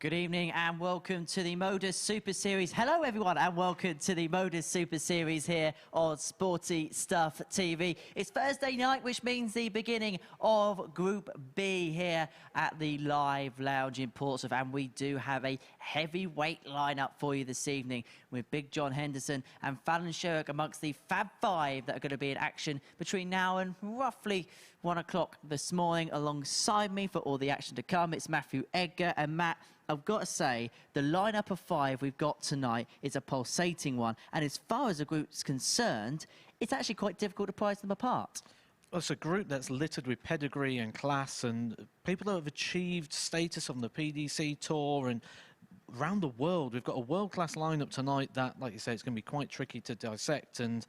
Good evening and welcome to the MODUS Super Series. Hello everyone and welcome to the MODUS Super Series here on Sporty Stuff TV. It's Thursday night, which means the beginning of Group B here at the Live Lounge in Portsmouth, and we do have a heavyweight lineup for you this evening with Big John Henderson and Fallon Sherrock amongst the Fab Five that are going to be in action between now and roughly 1 o'clock this morning. Alongside me for all the action to come, it's Matthew Edgar. And Matt, I've got to say, the lineup of five we've got tonight is a pulsating one. And as far as the group's concerned, it's actually quite difficult to prize them apart. Well, it's a group that's littered with pedigree and class and people that have achieved status on the PDC Tour and around the world. We've got a world-class lineup tonight that, like you say, it's going to be quite tricky to dissect. And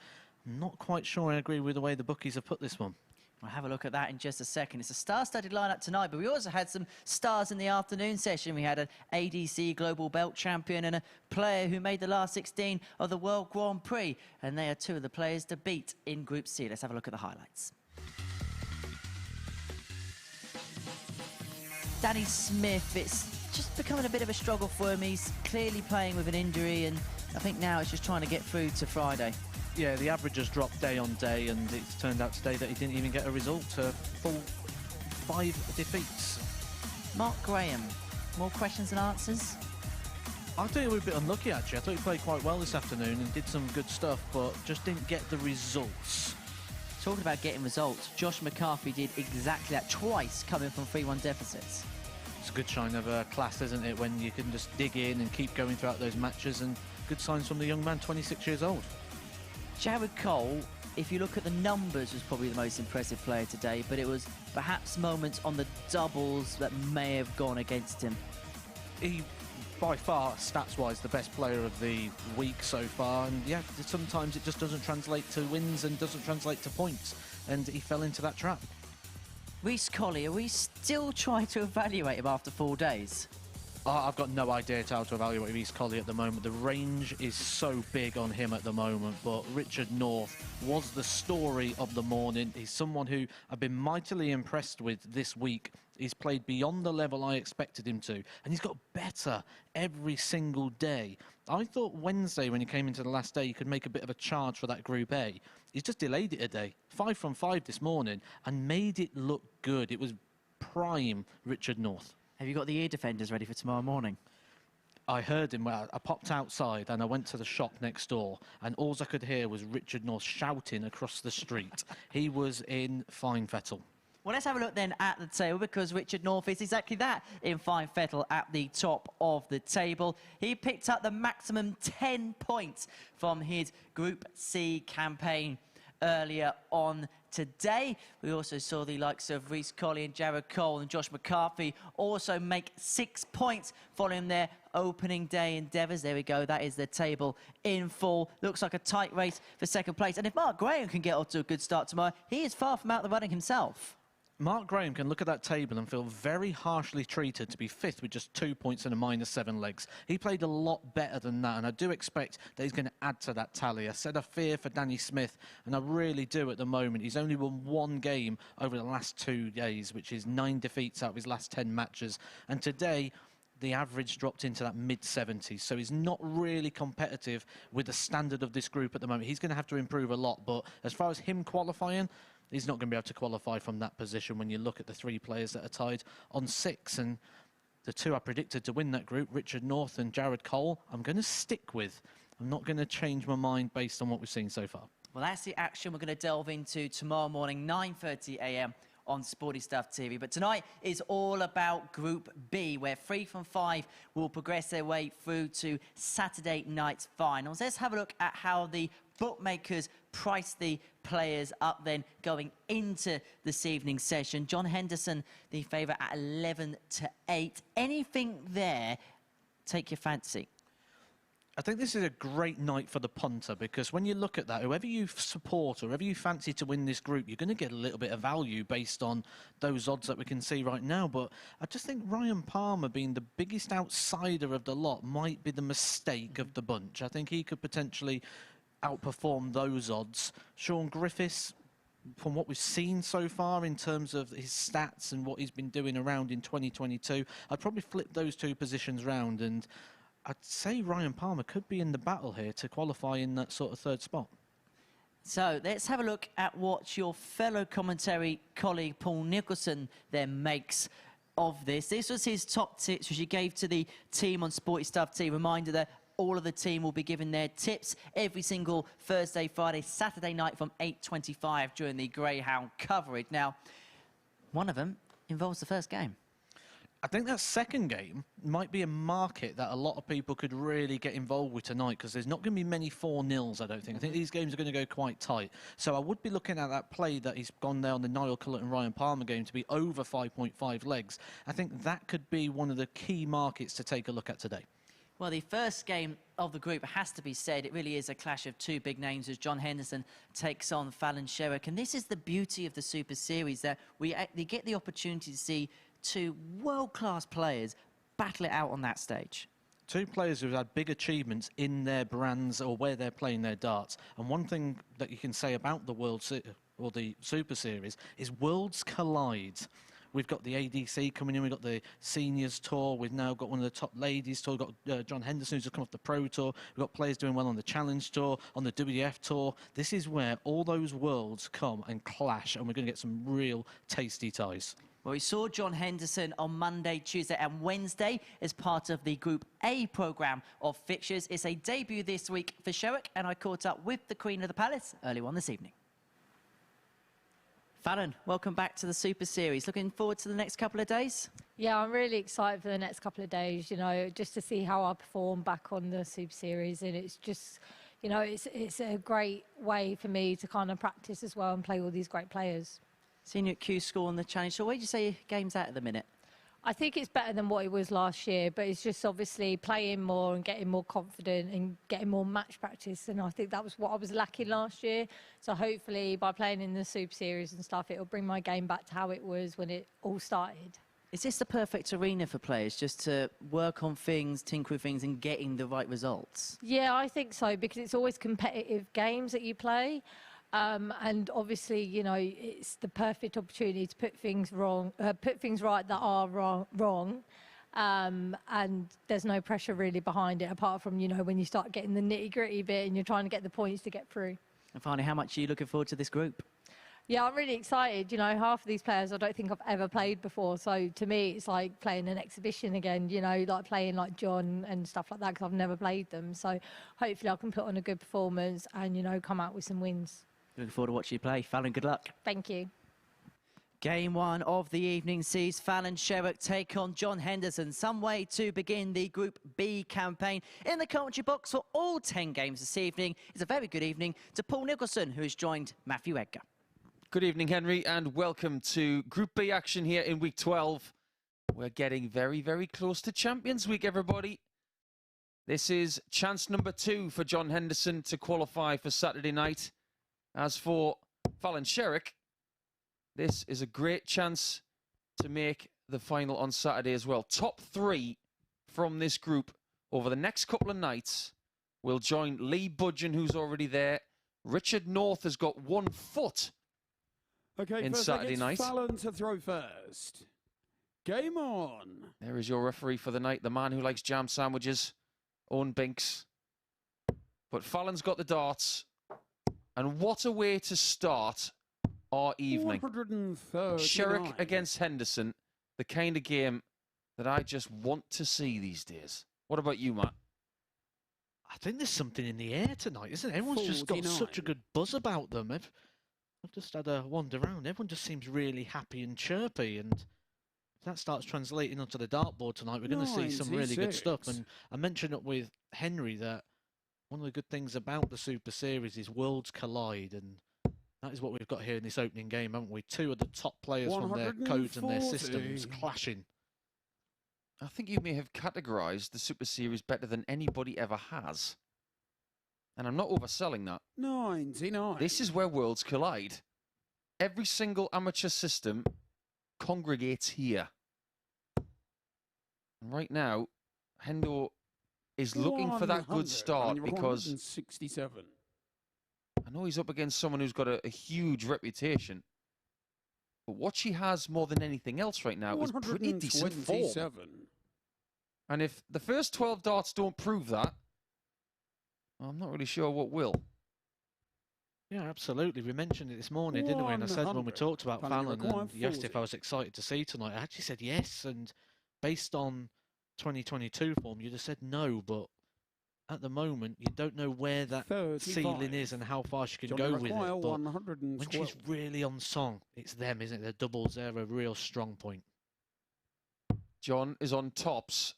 I'm not quite sure I agree with the way the bookies have put this one. We'll have a look at that in just a second. It's a star-studded lineup tonight, but we also had some stars in the afternoon session. We had an ADC Global Belt champion and a player who made the last 16 of the World Grand Prix, and they are two of the players to beat in Group C. Let's have a look at the highlights. Danny Smith, it's just becoming a bit of a struggle for him. He's clearly playing with an injury, and I think now it's just trying to get through to Friday. Yeah, the average has dropped day on day, and it's turned out today that he didn't even get a result. Full 5 defeats. Mark Graham, more questions than answers? I think he was a bit unlucky, actually. I thought he played quite well this afternoon and did some good stuff, but just didn't get the results. Talking about getting results, Josh McCarthy did exactly that twice, coming from 3-1 deficits. It's a good sign of class, isn't it, when you can just dig in and keep going throughout those matches, and good signs from the young man, 26 years old. Jared Cole, if you look at the numbers, was probably the most impressive player today, but it was perhaps moments on the doubles that may have gone against him. He, by far, stats-wise, the best player of the week so far, and yeah, sometimes it just doesn't translate to wins and doesn't translate to points, and he fell into that trap. Reece Colley, are we still trying to evaluate him after 4 days? I've got no idea how to evaluate Reece Colley at the moment. The range is so big on him at the moment, but Richard North was the story of the morning. He's someone who I've been mightily impressed with this week. He's played beyond the level I expected him to, and he's got better every single day. I thought Wednesday, when he came into the last day, he could make a bit of a charge for that Group A. He's just delayed it a day. 5 from 5 this morning, and made it look good. It was prime Richard North. Have you got the ear defenders ready for tomorrow morning? I heard him. I popped outside and I went to the shop next door, and all I could hear was Richard North shouting across the street. He was in fine fettle. Well, let's have a look then at the table, because Richard North is exactly that, in fine fettle at the top of the table. He picked up the maximum 10 points from his Group C campaign earlier on today. We also saw the likes of Reece Colley and Jared Cole and Josh McCarthy also make 6 points following their opening day endeavours. There we go, that is the table in full. Looks like a tight race for second place, and if Mark Graham can get off to a good start tomorrow, he is far from out the running himself. Mark Graham can look at that table and feel very harshly treated to be 5th with just 2 points and a -7 legs. He played a lot better than that, and I do expect that he's going to add to that tally. I said I fear for Danny Smith, and I really do at the moment. He's only won 1 game over the last 2 days, which is 9 defeats out of his last 10 matches. And today, the average dropped into that mid-70s, so he's not really competitive with the standard of this group at the moment. He's going to have to improve a lot, but as far as him qualifying, he's not going to be able to qualify from that position when you look at the 3 players that are tied on 6. And the 2 I predicted to win that group, Richard North and Jared Cole, I'm going to stick with. I'm not going to change my mind based on what we've seen so far. Well, that's the action we're going to delve into tomorrow morning, 9:30 a.m. on Sporty Stuff TV. But tonight is all about Group B, where 3 from 5 will progress their way through to Saturday night's finals. Let's have a look at how the bookmakers price the players up then going into this evening's session. John Henderson, the favourite at 11-8. Anything there take your fancy? I think this is a great night for the punter, because when you look at that, whoever you support or whoever you fancy to win this group, you're going to get a little bit of value based on those odds that we can see right now. But I just think Ryan Palmer, being the biggest outsider of the lot, might be the mistake of the bunch. I think he could potentially outperform those odds. Shaun Griffiths, from what we've seen so far in terms of his stats and what he's been doing around in 2022, I'd probably flip those two positions round, and I'd say Ryan Palmer could be in the battle here to qualify in that sort of third spot. So let's have a look at what your fellow commentary colleague Paul Nicholson then makes of this. This was his top tips, which he gave to the team on Sporty Stuff Team. Reminder that all of the team will be giving their tips every single Thursday, Friday, Saturday night from 8:25 during the Greyhound coverage. Now, one of them involves the first game. I think that second game might be a market that a lot of people could really get involved with tonight, because there's not going to be many 4-0s, I don't think. I think these games are going to go quite tight. So I would be looking at that play that he's gone there on the Niall Culleton Ryan Palmer game to be over 5.5 legs. I think that could be one of the key markets to take a look at today. Well, the first game of the group has to be said. It really is a clash of two big names as John Henderson takes on Fallon Sherrock. And this is the beauty of the Super Series, that we get the opportunity to see two world-class players battle it out on that stage. Two players who've had big achievements in their brands or where they're playing their darts. And one thing that you can say about the Super Series is worlds collide. We've got the ADC coming in, we've got the Seniors Tour, we've now got one of the top ladies tour, we've got John Henderson who's just come off the Pro Tour, we've got players doing well on the Challenge Tour, on the WF Tour. This is where all those worlds come and clash, and we're going to get some real tasty ties. Well, we saw John Henderson on Monday, Tuesday and Wednesday as part of the Group A programme of fixtures. It's a debut this week for Sherrock, and I caught up with the Queen of the Palace earlier on this evening. Fallon, welcome back to the Super Series. Looking forward to the next couple of days? Yeah, I'm really excited for the next couple of days, you know, just to see how I perform back on the Super Series. And it's just, you know, it's a great way for me to kind of practice as well and play all these great players. Seen you at Q School on the Challenge. So where do you say your game's at the minute? I think it's better than what it was last year, but it's just obviously playing more and getting more confident and getting more match practice. And I think that was what I was lacking last year. So hopefully by playing in the Super Series and stuff, it'll bring my game back to how it was when it all started. Is this the perfect arena for players, just to work on things, tinker with things and getting the right results? Yeah, I think so, because it's always competitive games that you play. And obviously, you know, it's the perfect opportunity to put things right that are wrong. And there's no pressure really behind it, apart from, you know, when you start getting the nitty-gritty bit and you're trying to get the points to get through. And finally, how much are you looking forward to this group? Yeah, I'm really excited. You know, half of these players I don't think I've ever played before. So to me, it's like playing an exhibition again, you know, like playing like John and stuff like that, because I've never played them. So hopefully I can put on a good performance and, you know, come out with some wins. Looking forward to watching you play. Fallon, good luck. Thank you. Game one of the evening sees Fallon Sherrock take on John Henderson. Some way to begin the Group B campaign. In the commentary box for all 10 games this evening is a very good evening to Paul Nicholson, who has joined Matthew Edgar. Good evening, Henry, and welcome to Group B action here in Week 12. We're getting very, very close to Champions Week, everybody. This is chance number 2 for John Henderson to qualify for Saturday night. As for Fallon Sherrock, this is a great chance to make the final on Saturday as well. Top 3 from this group over the next couple of nights will join Lee Budgeon, who's already there. Richard North has got 1 foot in Saturday night. Fallon to throw first. Game on. There is your referee for the night, the man who likes jam sandwiches, Owen Binks. But Fallon's got the darts. And what a way to start our evening. Sherrock against Henderson, the kind of game that I just want to see these days. What about you, Matt? I think there's something in the air tonight, isn't it? Everyone's just got such a good buzz about them. I've just had a wander around. Everyone just seems really happy and chirpy, and if that starts translating onto the dartboard tonight, we're going to see some really good stuff. And I mentioned it with Henry that one of the good things about the Super Series is worlds collide, and that is what we've got here in this opening game, haven't we? 2 of the top players from their codes and their systems clashing. I think you may have categorised the Super Series better than anybody ever has. And I'm not overselling that. 99. This is where worlds collide. Every single amateur system congregates here. And right now, Hendo is looking for that good start because I know he's up against someone who's got a huge reputation. But what she has more than anything else right now is pretty decent form. And if the first 12 darts don't prove that, I'm not really sure what will. Yeah, absolutely. We mentioned it this morning, didn't we? And I said when we talked about Fallon, and you asked if I was excited to see tonight, I actually said yes. And based on 2022 form, you'd have said no. But at the moment, you don't know where that ceiling is and how far she can go with it. But when she's really on song, it's them, isn't it? The doubles, they're a real strong point. John is on tops.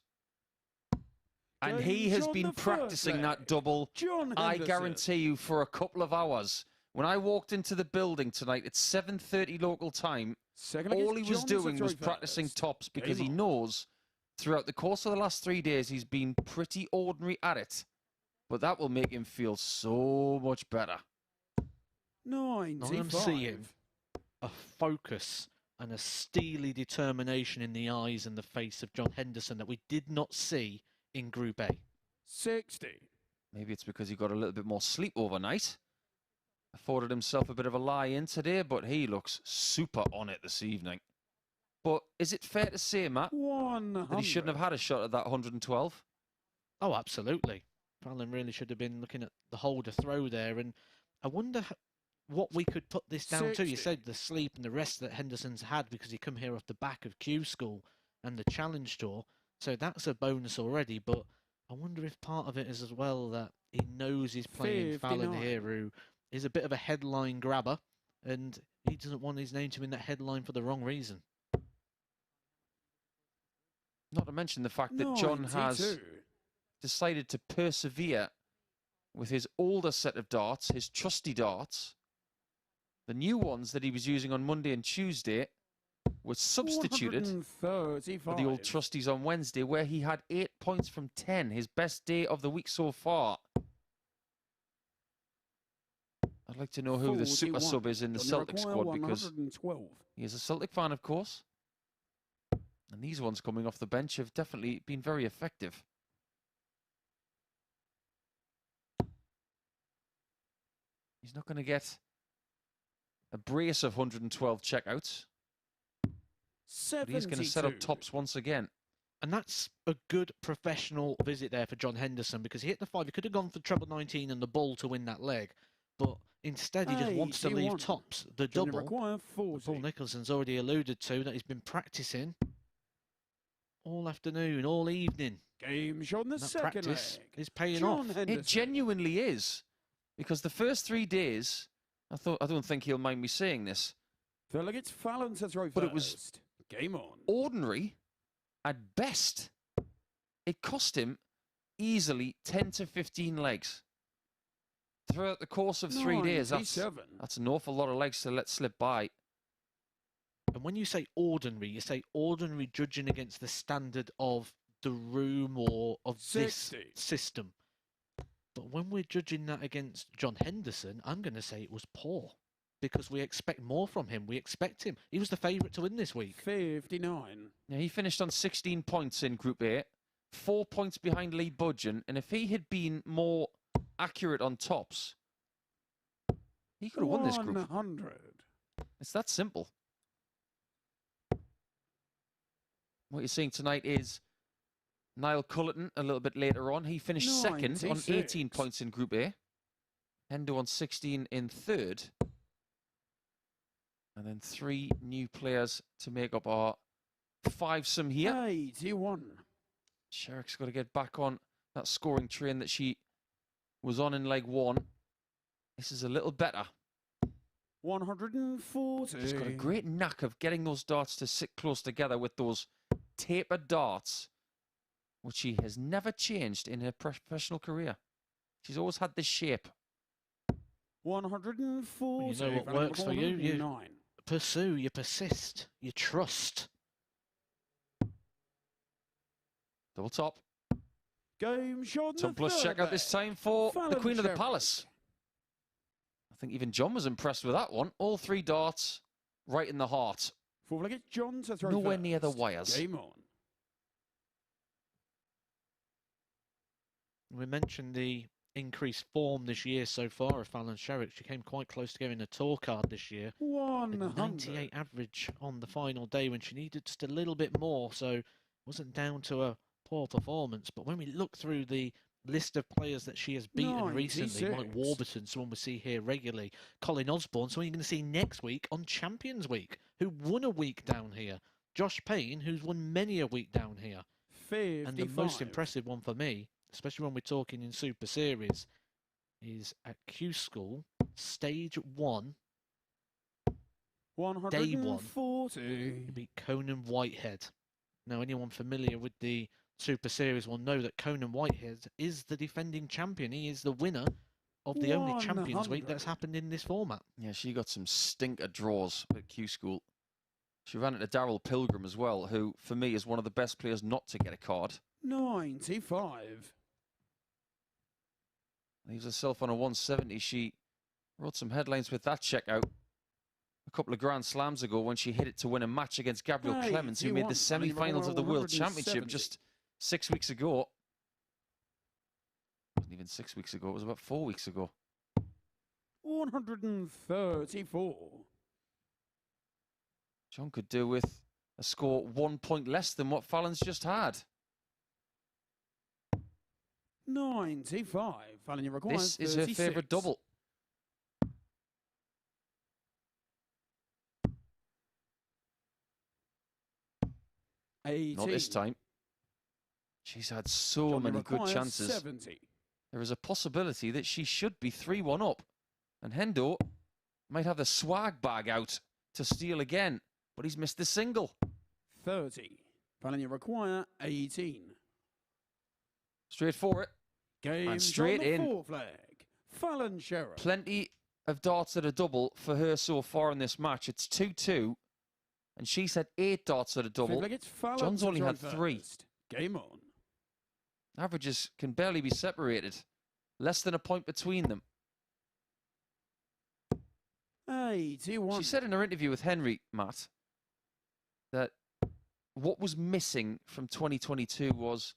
And he has been practicing that double, I guarantee you, for a couple of hours. When I walked into the building tonight at 7:30 local time, all he was doing was practicing tops because he knows throughout the course of the last 3 days he's been pretty ordinary at it. But that will make him feel so much better. I'm seeing a focus and a steely determination in the eyes and the face of John Henderson that we did not see in Group A. 60. Maybe it's because he got a little bit more sleep overnight. Afforded himself a bit of a lie-in today, but he looks super on it this evening. But is it fair to say, Matt, that he shouldn't have had a shot at that 112? Oh, absolutely. Fallon really should have been looking at the holder throw there. And I wonder what we could put this down to. You said the sleep and the rest that Henderson's had because he come here off the back of Q School and the Challenge Tour. So that's a bonus already. But I wonder if part of it is as well that he knows he's playing Fallon here, who is a bit of a headline grabber. And he doesn't want his name to be in that headline for the wrong reason. Not to mention the fact that John has decided to persevere with his older set of darts, his trusty darts. The new ones that he was using on Monday and Tuesday were substituted for the old trusties on Wednesday, where he had 8 points from 10, his best day of the week so far. I'd like to know who the super sub is in the Celtic squad, because he is a Celtic fan, of course. And these ones coming off the bench have definitely been very effective. He's not going to get a brace of 112 checkouts. But he's going to set up tops once again. And that's a good professional visit there for John Henderson, because he hit the 5. He could have gone for treble 19 and the bull to win that leg. But instead, he just wants to leave tops. The double, Paul Nicholson's already alluded to, that he's been practicing all afternoon, all evening. Game on the second practice leg is paying off. It genuinely is. Because the first 3 days, I don't think he'll mind me saying this, but it was game on. Ordinary at best. It cost him easily 10 to 15 legs. Throughout the course of 3 days, that's an awful lot of legs to let slip by. And when you say ordinary judging against the standard of the room or of this system. But when we're judging that against John Henderson, I'm going to say it was poor. Because we expect more from him. We expect him. He was the favourite to win this week. 59. Yeah, he finished on 16 points in Group A. 4 points behind Lee Budgeon. And if he had been more accurate on tops, he could have won this group. 100. It's that simple. What you're seeing tonight is Niall Culleton a little bit later on. He finished second on 18 points in Group A. Hendo on 16 in third. And then 3 new players to make up our 5-some here. 81. Sherrock's got to get back on that scoring train that she was on in leg 1. This is a little better. 140. She's got a great knack of getting those darts to sit close together with those tapered darts, which she has never changed in her professional career. She's always had this shape. 140. You know what works for you. You pursue, you persist, you trust. Double top. Game shot. Some plus check out this time for the Queen of the Palace. I think even John was impressed with that one. All 3 darts right in the heart. Nowhere near the wires. Game on. We mentioned the increased form this year so far of Fallon Sherrock. She came quite close to getting a tour card this year. 100. 98 average on the final day when she needed just a little bit more, so it wasn't down to a poor performance. But when we look through the list of players that she has beaten recently, 96. Mike Warburton, someone we see here regularly, Colin Osborne, someone you're going to see next week on Champions Week, who won a week down here, Josh Payne, who's won many a week down here. 55. And the most impressive one for me, especially when we're talking in Super Series, is at Q School, Stage 1, Day 1. 140. He beat Conan Whitehead. Now, anyone familiar with the Super Series will know that Conan Whitehead is the defending champion. He is the winner of the only Champions Week 100. that's happened in this format. Yeah, she got some stinker draws at Q School. She ran into Daryl Pilgrim as well, who, for me, is one of the best players not to get a card. 95. Leaves herself on a 170. She wrote some headlines with that checkout a couple of Grand Slams ago when she hit it to win a match against Gabrielle Hey, Clemens, who made the 81. semi-finals of the World 170. Championship just 6 weeks ago. Wasn't even 6 weeks ago, it was about 4 weeks ago. 134. John could do with a score 1 point less than what Fallon's just had. 95. Fallon, you require This is her 36. favourite double. Not this time. She's had so John, you many good require chances. 70. There is a possibility that she should be 3-1 up. And Hendo might have the swag bag out to steal again. But he's missed the single. 30. Fallon, you require 18. Straight for it. Game And straight on the in. 4 flag. Fallon Sherrock. Plenty of darts at a double for her so far in this match. It's 2-2. And she's had 8 darts at a double. Flag, it's Fallon John's to only try had 3. first. Game on. Averages can barely be separated. Less than a point between them. 81. She said in her interview with Henry, Matt, that what was missing from 2022 was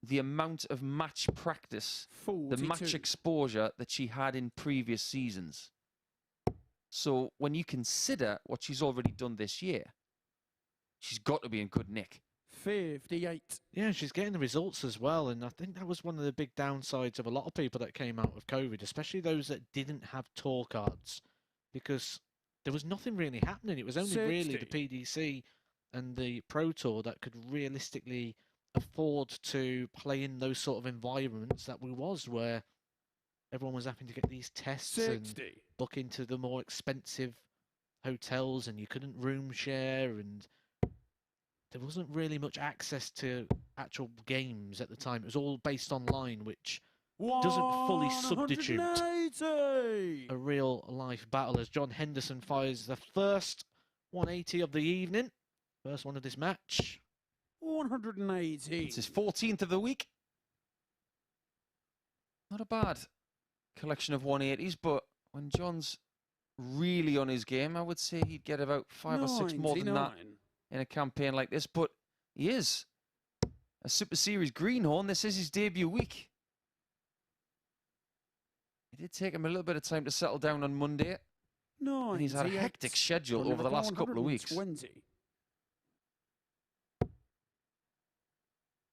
the amount of match practice, 42. the match exposure that she had in previous seasons. So when you consider what she's already done this year, she's got to be in good nick. 58. Yeah, she's getting the results as well, and I think that was one of the big downsides of a lot of people that came out of COVID, especially those that didn't have tour cards, because there was nothing really happening. It was only really the 60. PDC and the Pro Tour that could realistically afford to play in those sort of environments that we was, where everyone was having to get these tests and 60. book into the more expensive hotels, and you couldn't room share, and there wasn't really much access to actual games at the time. It was all based online, which doesn't fully substitute 180. a real life battle, as John Henderson fires the first 180 of the evening. First one of this match. 118. It's his 14th of the week. Not a bad collection of 180s, but when John's really on his game, I would say he'd get about 5 or 6 more than that 99. in a campaign like this. But he is a Super Series greenhorn. This is his debut week. It did take him a little bit of time to settle down on Monday. And he's had a 98. hectic schedule over the last couple of weeks. 120.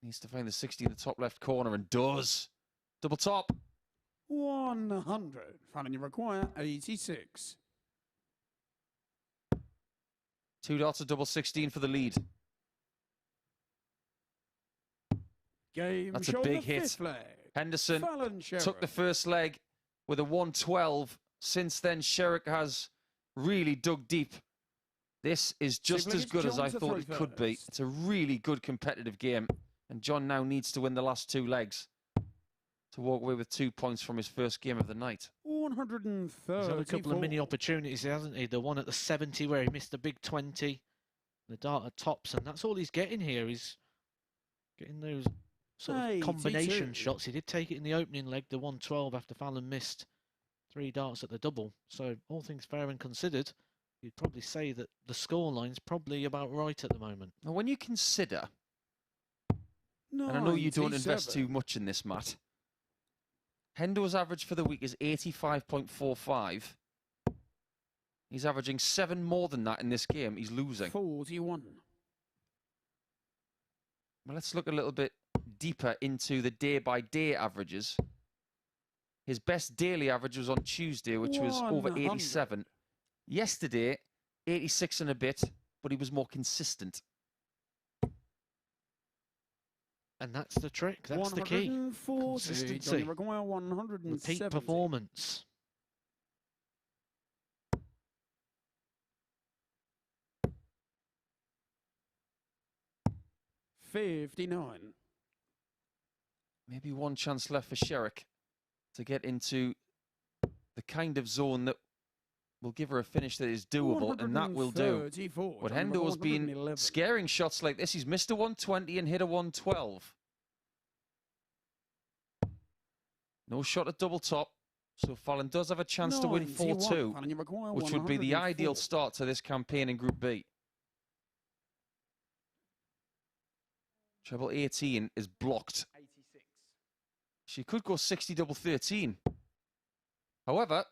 Needs to find the 60 in the top left corner and does. Double top. 100. Fallon, you require 86. 2 darts, a double 16 for the lead. Game That's a show big the hit. 5th flag. Henderson Fallon Sherrock. took the first leg with a 112. Since then, Sherrock has really dug deep. This is just Sibley, as it's good as I John to thought it throw could be. first. It's a really good competitive game. And John now needs to win the last 2 legs to walk away with 2 points from his first game of the night. 134. He's had a couple of mini opportunities, hasn't he? The one at the 70 where he missed a big 20. The dart at tops, and that's all he's getting here. He's getting those sort of 82. combination shots. He did take it in the opening leg, the 112, after Fallon missed 3 darts at the double. So all things fair and considered, you'd probably say that the scoreline's probably about right at the moment. Now, when you consider, and I know you don't invest 97. too much in this, Matt, Hendo's average for the week is 85.45. He's averaging 7 more than that in this game. He's losing. 41. Well, let's look a little bit deeper into the day-by-day averages. His best daily average was on Tuesday, which was over 100. 87. Yesterday, 86 and a bit, but he was more consistent. And that's the trick. That's the key. 140. Consistency. Johnny Maguire, 170. Repeat performance. $59. Maybe one chance left for Sherrock to get into the kind of zone that will give her a finish that is doable, and that will do. But Hendo's been scaring shots like this. He's missed a 120 and hit a 112. No shot at double top, so Fallon does have a chance to win 4-2, which would be the ideal start to this campaign in Group B. Treble 18 is blocked. 86. She could go 60 double 13. However,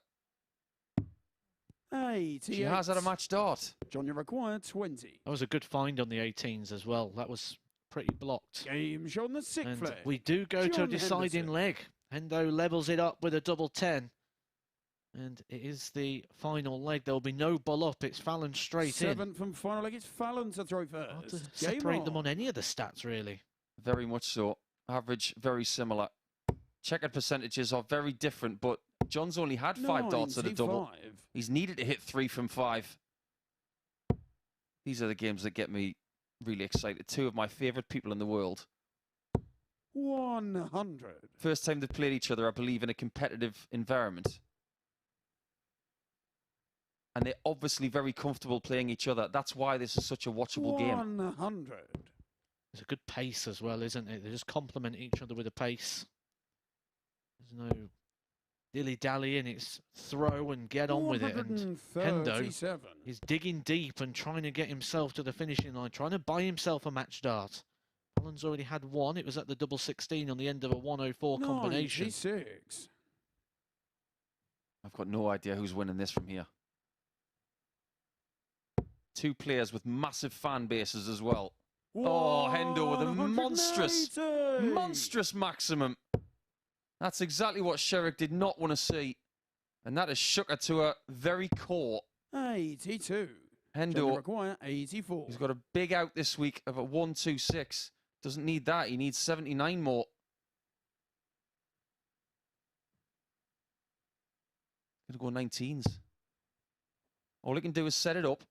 she has had a match dart. Johnny required 20. That was a good find on the 18s as well. That was pretty blocked. Game shown the sick And flag. we do go to a John deciding Henderson. leg. Hendo levels it up with a double 10. And it is the final leg. There will be no ball up. It's Fallon straight in. 7th and final leg. It's Fallon to throw first. Hard to Game separate them on any of the stats, really. Very much so. Average, very similar. Checkered percentages are very different, but John's only had 5 darts at a double. 95. He's needed to hit 3 from 5. These are the games that get me really excited. 2 of my favourite people in the world. 100. First time they've played each other, I believe, in a competitive environment. And they're obviously very comfortable playing each other. That's why this is such a watchable game. 100. There's a good pace as well, isn't it? They just complement each other with a pace. There's no dilly-dallying. It's throw and get on with it. And Hendo is digging deep and trying to get himself to the finishing line, trying to buy himself a match dart. Fallon's already had one. It was at the double 16 on the end of a 104 combination. 96. I've got no idea who's winning this from here. 2 players with massive fan bases as well. Oh, Hendo with a monstrous maximum. That's exactly what Sherrock did not want to see. And that has shook her to her very core. 82. Hendo, require 84. he's got a big out this week of a 126. Doesn't need that. He needs 79 more. Gonna go 19s. All he can do is set it up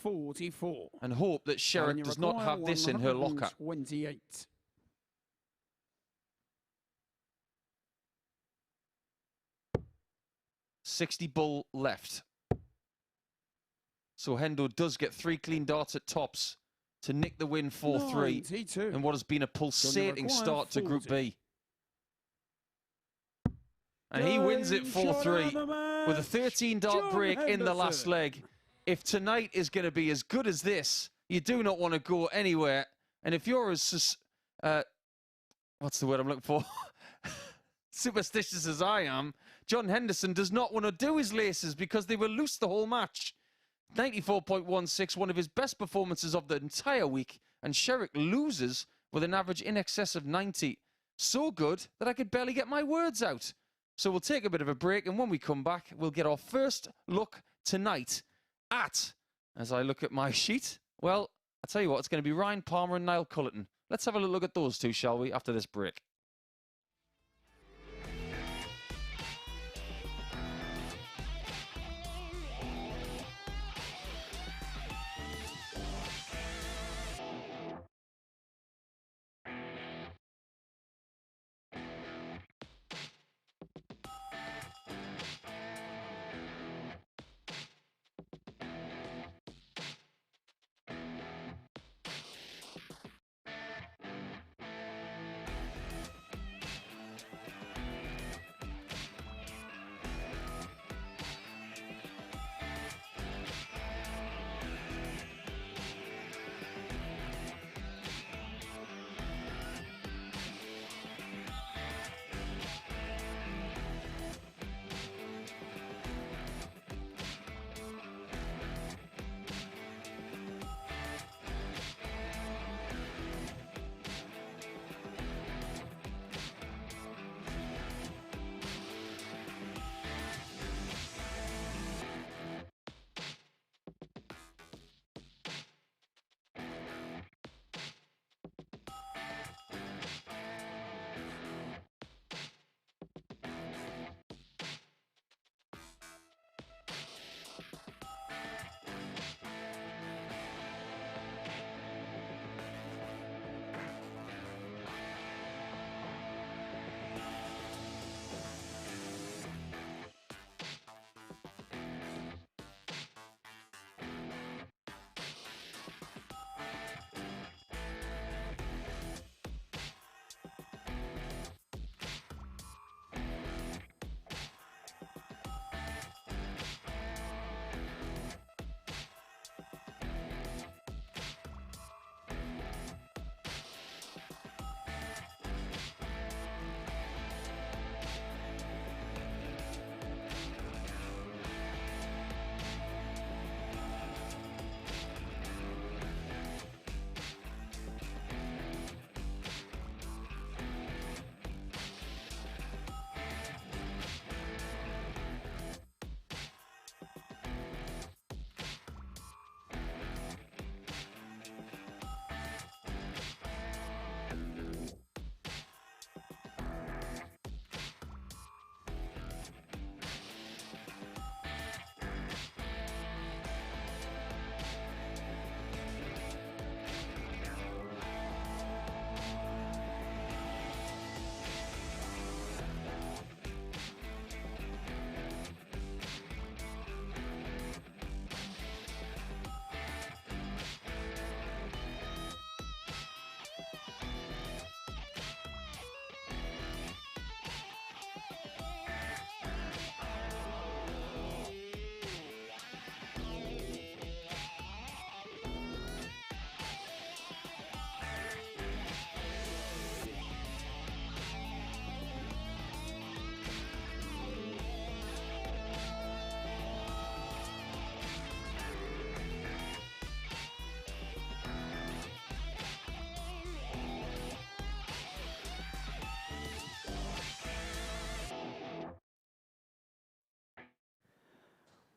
44. and hope that Sherrock does not have this in her locker. 28. $60 bull left. So Hendo does get 3 clean darts at tops to nick the win 4-3 in what has been a pulsating start to Group B. And he wins it 4-3 with a 13-dart break in the last leg. If tonight is going to be as good as this, you do not want to go anywhere. And if you're as, what's the word I'm looking for? Superstitious as I am, John Henderson does not want to do his laces because they were loose the whole match. 94.16, one of his best performances of the entire week, and Sherrock loses with an average in excess of 90. So good that I could barely get my words out. So we'll take a bit of a break, and when we come back, we'll get our first look tonight at, as I look at my sheet, well, I'll tell you what, it's going to be Ryan Palmer and Niall Culleton. Let's have a little look at those two, shall we, after this break.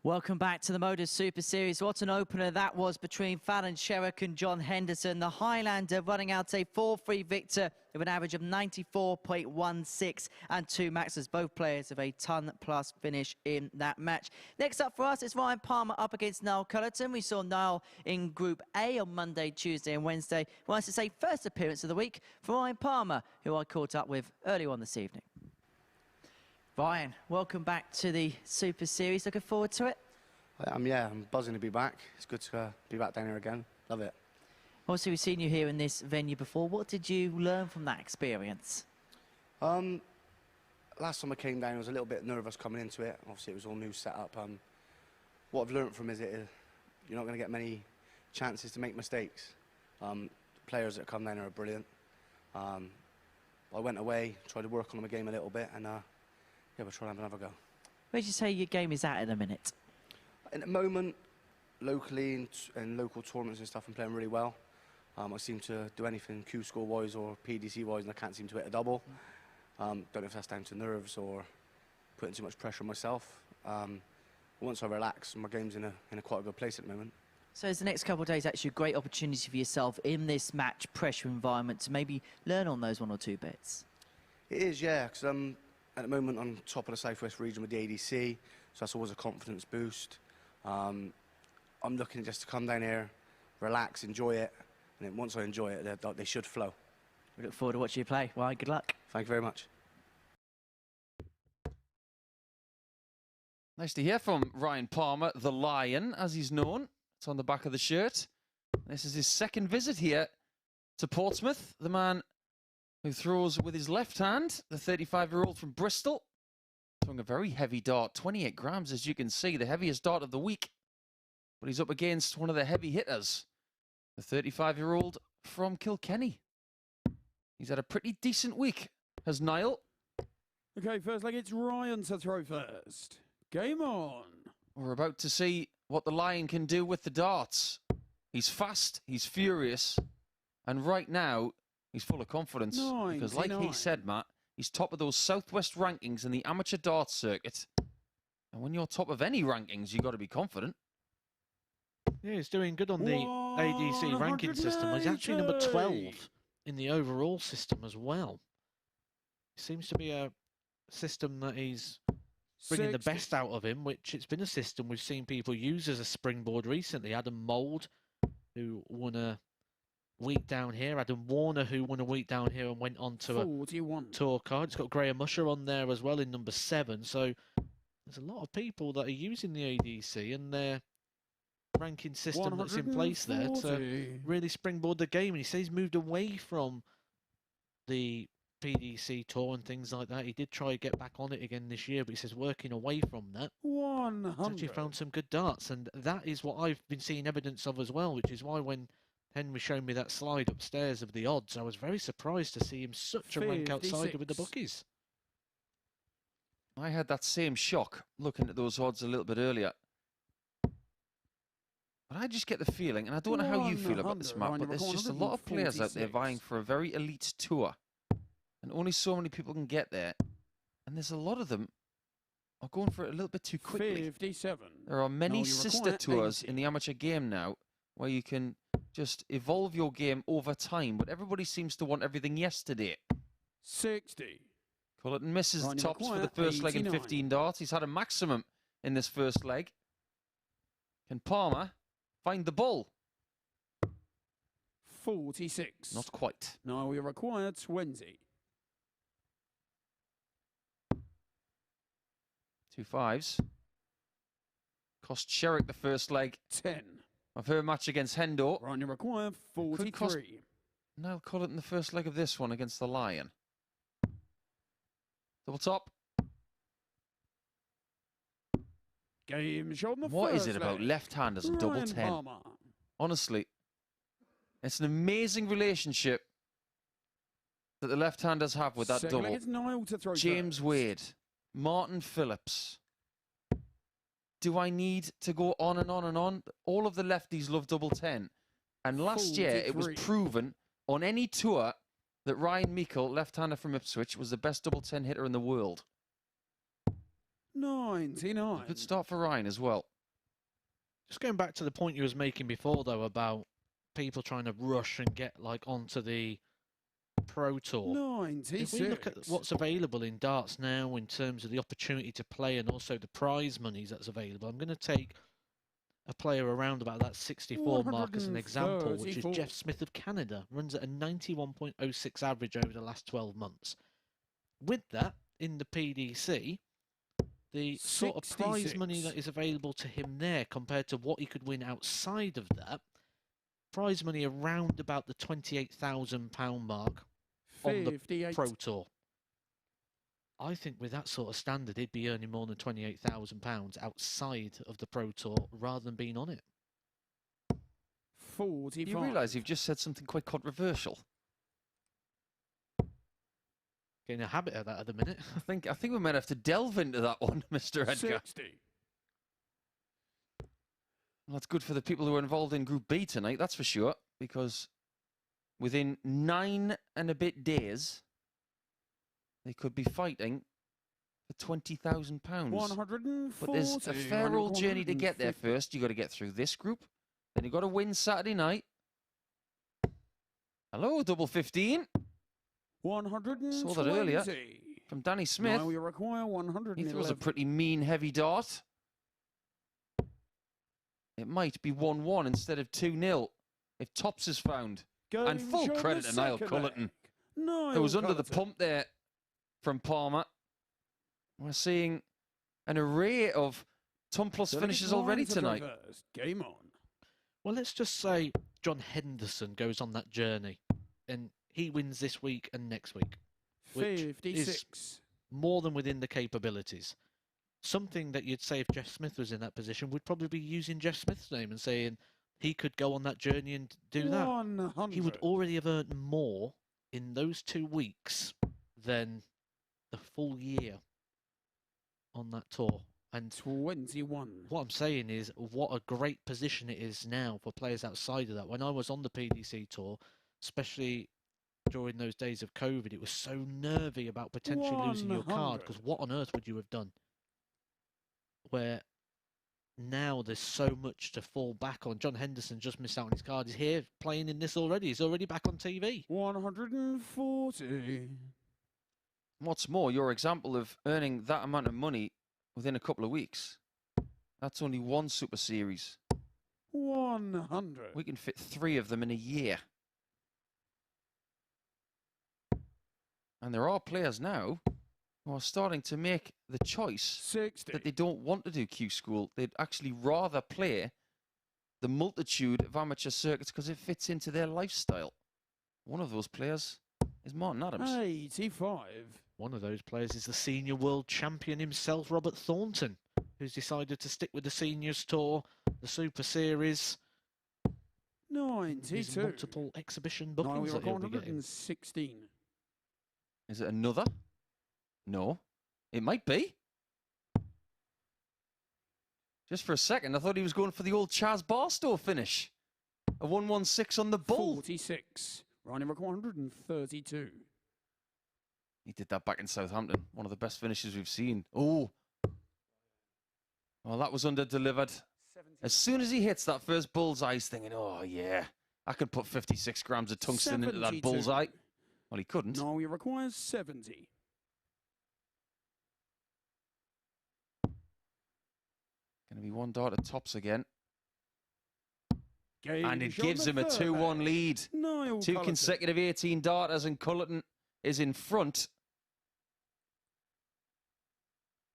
Welcome back to the MODUS Super Series. What an opener that was between Fallon Sherrock and John Henderson. The Highlander running out a 4-3 victor with an average of 94.16 and 2 maxes. Both players have a ton-plus finish in that match. Next up for us is Ryan Palmer up against Niall Culleton. We saw Niall in Group A on Monday, Tuesday and Wednesday. Well, to say first appearance of the week for Ryan Palmer, who I caught up with earlier on this evening. Ryan, welcome back to the Super Series. Looking forward to it? Yeah, I'm buzzing to be back. It's good to be back down here again. Love it. Obviously, we've seen you here in this venue before. What did you learn from that experience? Last time I came down, I was a little bit nervous coming into it. Obviously, it was all new setup. What I've learned from is you're not going to get many chances to make mistakes. Players that come down here are brilliant. I went away, tried to work on my game a little bit, and yeah, we'll try and have another go. Where would you say your game is at in a minute? At the moment, locally in local tournaments and stuff, I'm playing really well. I seem to do anything Q-score-wise or PDC-wise, and I can't seem to hit a double. Don't know if that's down to nerves or putting too much pressure on myself. Once I relax, my game's in a quite a good place at the moment. So is the next couple of days actually a great opportunity for yourself in this match pressure environment to maybe learn on those 1 or 2 bits? It is, yeah, because at the moment I'm top of the Southwest region with the ADC, so that's always a confidence boost. I'm looking just to come down here, relax, enjoy it, and then once I enjoy it, they should flow. We look forward to watching you play. Ryan, good luck. Thank you very much. Nice to hear from Ryan Palmer, the Lion, as he's known. It's on the back of the shirt. This is his second visit here to Portsmouth. The man who throws with his left hand, the 35-year-old from Bristol. Throwing a very heavy dart, 28 grams, as you can see, the heaviest dart of the week. But he's up against one of the heavy hitters, the 35-year-old from Kilkenny. He's had a pretty decent week, has Niall. Okay, first leg, it's Ryan to throw first. Game on. We're about to see what the Lion can do with the darts. He's fast, he's furious, and right now, he's full of confidence. Because like he said, Matt, he's top of those Southwest rankings in the amateur darts circuit. And when you're top of any rankings, you've got to be confident. Yeah, he's doing good on the ADC ranking system. He's actually number 12 in the overall system as well. Seems to be a system that he's bringing the best out of him, which it's been a system we've seen people use as a springboard recently. Adam Mould, who won a week down here. Adam Warner, who won a week down here and went on to a tour card. It's got Graham Usher on there as well in number 7. So there's a lot of people that are using the ADC and their ranking system that's in place there to really springboard the game. And he says he's moved away from the PDC tour and things like that. He did try to get back on it again this year, but he says working away from that, he's actually found some good darts, and that is what I've been seeing evidence of as well, which is why when Henry showed me that slide upstairs of the odds, I was very surprised to see him such a rank outsider with the bookies. I had that same shock looking at those odds a little bit earlier. But I just get the feeling, and I don't know how you feel about this, Matt, but there's just a lot of players out there vying for a very elite tour. And only so many people can get there. And there's a lot of them are going for it a little bit too quickly. 57. There are many sister tours in the amateur game now where you can just evolve your game over time, but everybody seems to want everything yesterday. 60. Cullerton misses the tops for the first leg in 15 darts. He's had a maximum in this first leg. Can Palmer find the ball? 46. Not quite. Now we require 20. 2 5s. Cost Sherrock the first leg 10. of her match against Hendo. Ryan, you require 43. Niall Culleton the first leg of this one against the Lion. Double top. Game shown the What first is it about leg. left-handers and double 10? Palmer. Honestly, it's an amazing relationship that the left-handers have with that Second double. leg, it's Niall to throw James first. Wade, Martin Phillips. Do I need to go on and on and on? All of the lefties love double 10. And last year, it was 43. proven on any tour that Ryan Meikle, left-hander from Ipswich, was the best double 10 hitter in the world. 99. Good start for Ryan as well. Just going back to the point you was making before, though, about people trying to rush and get like onto the Pro Tour. 96. If we look at what's available in darts now in terms of the opportunity to play and also the prize monies that's available, I'm going to take a player around about that 64 mark as an example, which is 134. Jeff Smith of Canada. Runs at a 91.06 average over the last 12 months. With that, in the PDC, the sort of prize money 66. that is available to him there compared to what he could win outside of that, prize money around about the £28,000 mark on the 58. Pro Tour. I think with that sort of standard, he'd be earning more than £28,000 outside of the Pro Tour rather than being on it. 45. You realise you've just said something quite controversial. Getting a habit of that at the minute. I think we might have to delve into that one, Mr. Edgar. 60. Well, that's good for the people who are involved in Group B tonight, that's for sure, because within 9 and a bit days, they could be fighting for £20,000. 140. But there's a fair old journey to get there 150. first. You've got to get through this group. Then you've got to win Saturday night. Hello, double 15 120. Saw that earlier from Danny Smith. Now we require 111. He throws a pretty mean, heavy dart. It might be 1-1 instead of 2-0 if Tops is found. And full Game credit show to Niall the Culleton. second leg. It was under the Culleton. pump there from Palmer. We're seeing an array of Tom Plus finishes already tonight. First. Game on. Well, let's just say John Henderson goes on that journey and he wins this week and next week, which 56. more than within the capabilities. Something that you'd say if Jeff Smith was in that position would probably be using Jeff Smith's name and saying he could go on that journey and do that. 100. He would already have earned more in those 2 weeks than the full year on that tour. And 21. what I'm saying is what a great position it is now for players outside of that. When I was on the PDC tour, especially during those days of COVID, it was so nervy about potentially losing your card 100. because what on earth would you have done? Where now there's so much to fall back on. John Henderson just missed out on his card. He's here playing in this already. He's already back on TV. 140. What's more, your example of earning that amount of money within a couple of weeks, that's only one Super Series. 100. We can fit 3 of them in a year. And there are players now who are starting to make the choice 60. that they don't want to do Q School. They'd actually rather play the multitude of amateur circuits because it fits into their lifestyle. One of those players is Martin Adams. 85. One of those players is the senior world champion himself, Robert Thornton, who's decided to stick with the seniors tour, the Super Series, his 92. multiple exhibition Now bookings we that he'll be getting. 116. Is it another? No. It might be. Just for a second, I thought he was going for the old Chaz Barstow finish. A 116 on the bull. 46. Running record 132. He did that back in Southampton. One of the best finishes we've seen. Oh. Well, that was under-delivered. As soon as he hits that first bullseye, he's thinking, oh, yeah, I could put 56 grams of tungsten into that 72. bullseye. Well, he couldn't. Now he requires 70. Going to be 1 dart at Tops again. Game And it shot gives the him a third 2-1 leg. lead. Niall 2 Culleton. consecutive 18 darters, and Cullerton is in front.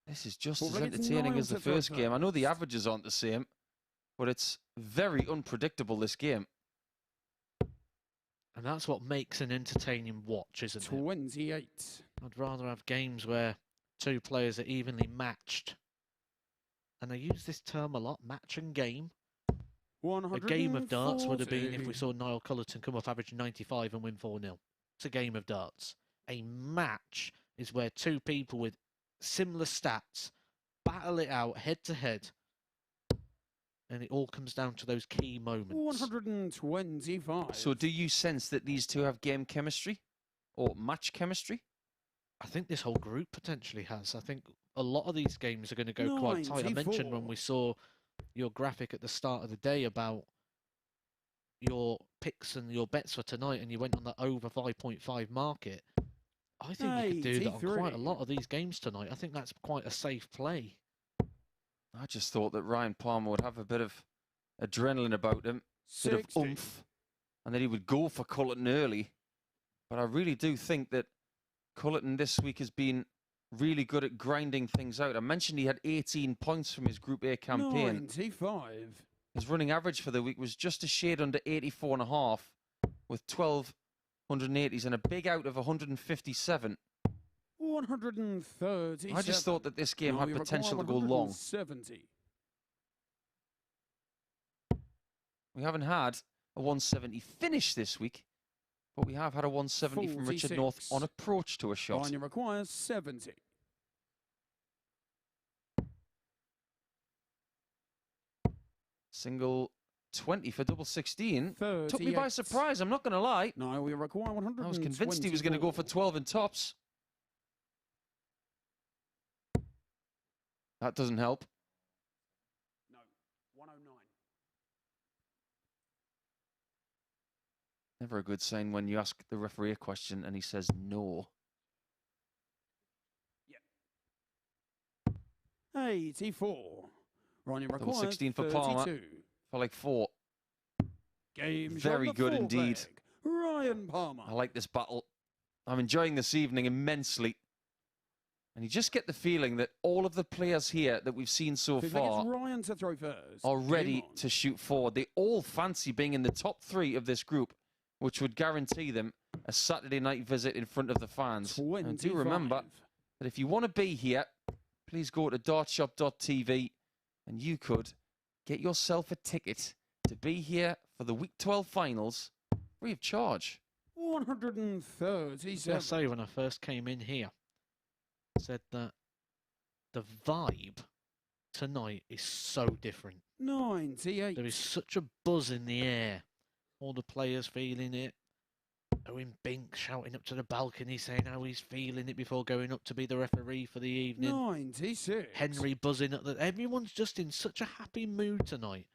This is just Well, as then it's entertaining Niall as the to throw first game. I know the first. averages aren't the same, but it's very unpredictable, this game. And that's what makes an entertaining watch, isn't it? 28. I'd rather have games where 2 players are evenly matched. And I use this term a lot, match and game. A game of darts would have been if we 140. saw Niall Culleton come off average 95 and win 4-0. It's a game of darts. A match is where 2 people with similar stats battle it out head to head. And it all comes down to those key moments. 125. So do you sense that these 2 have game chemistry or match chemistry? I think this whole group potentially has. I think a lot of these games are going to go quite tight. I mentioned when 94. we saw your graphic at the start of the day about your picks and your bets for tonight, and you went on the over 5.5 market, I think you could do that on quite a lot of these games tonight. I think that's quite a safe play. I just thought that Ryan Palmer would have a bit of adrenaline about him, bit of oomph, and that he would go for Cullerton early. But I really do think that Cullerton this week has been really good at grinding things out. I mentioned he had 18 points from his Group A campaign. 95. His running average for the week was just a shade under 84.5 with 1,280s and a big out of 157. 130. I just thought that this game had potential to go long. 70. We haven't had a 170 finish this week, but we have had a 170 from Richard North on approach to a shot. Line requires 70. Single 20 for double 16. 38. Took me by surprise, I'm not going to lie. Now we require 100. I was convinced he was going to go for 12 in tops. That doesn't help. No, 109. Never a good sign when you ask the referee a question and he says no. Yeah. 84. Ronnie Double requires 16 for 32. Palmer. For like 4. Game Very good indeed. Ryan Palmer. I like this battle. I'm enjoying this evening immensely. And you just get the feeling that all of the players here that we've seen so far Ryan to throw first. are ready to shoot forward. They all fancy being in the top 3 of this group, which would guarantee them a Saturday night visit in front of the fans. And do remember that if you want to be here, please go to dartshop.tv and you could get yourself a ticket to be here for the Week 12 finals free of charge. 137. I say when I first came in here, said that the vibe tonight is so different. 98. There is such a buzz in the air. All the players feeling it. Owen Bink shouting up to the balcony saying how he's feeling it before going up to be the referee for the evening. 96. Henry buzzing up that everyone's just in such a happy mood tonight.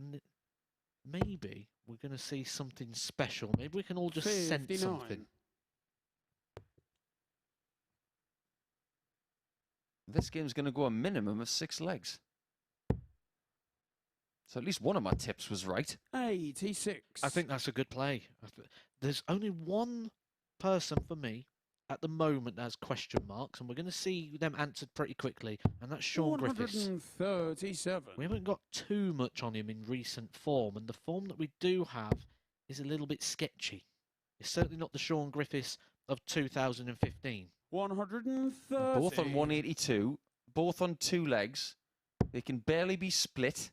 And maybe we're going to see something special. Maybe we can all just 59. sense something. This game's going to go a minimum of 6 legs. So at least one of my tips was right. 86. I think that's a good play. There's only one person for me at the moment that has question marks, and we're going to see them answered pretty quickly, and that's Shaun Griffiths. 137. We haven't got too much on him in recent form, and the form that we do have is a little bit sketchy. It's certainly not the Shaun Griffiths of 2015. 130. Both on 182, both on 2 legs. They can barely be split.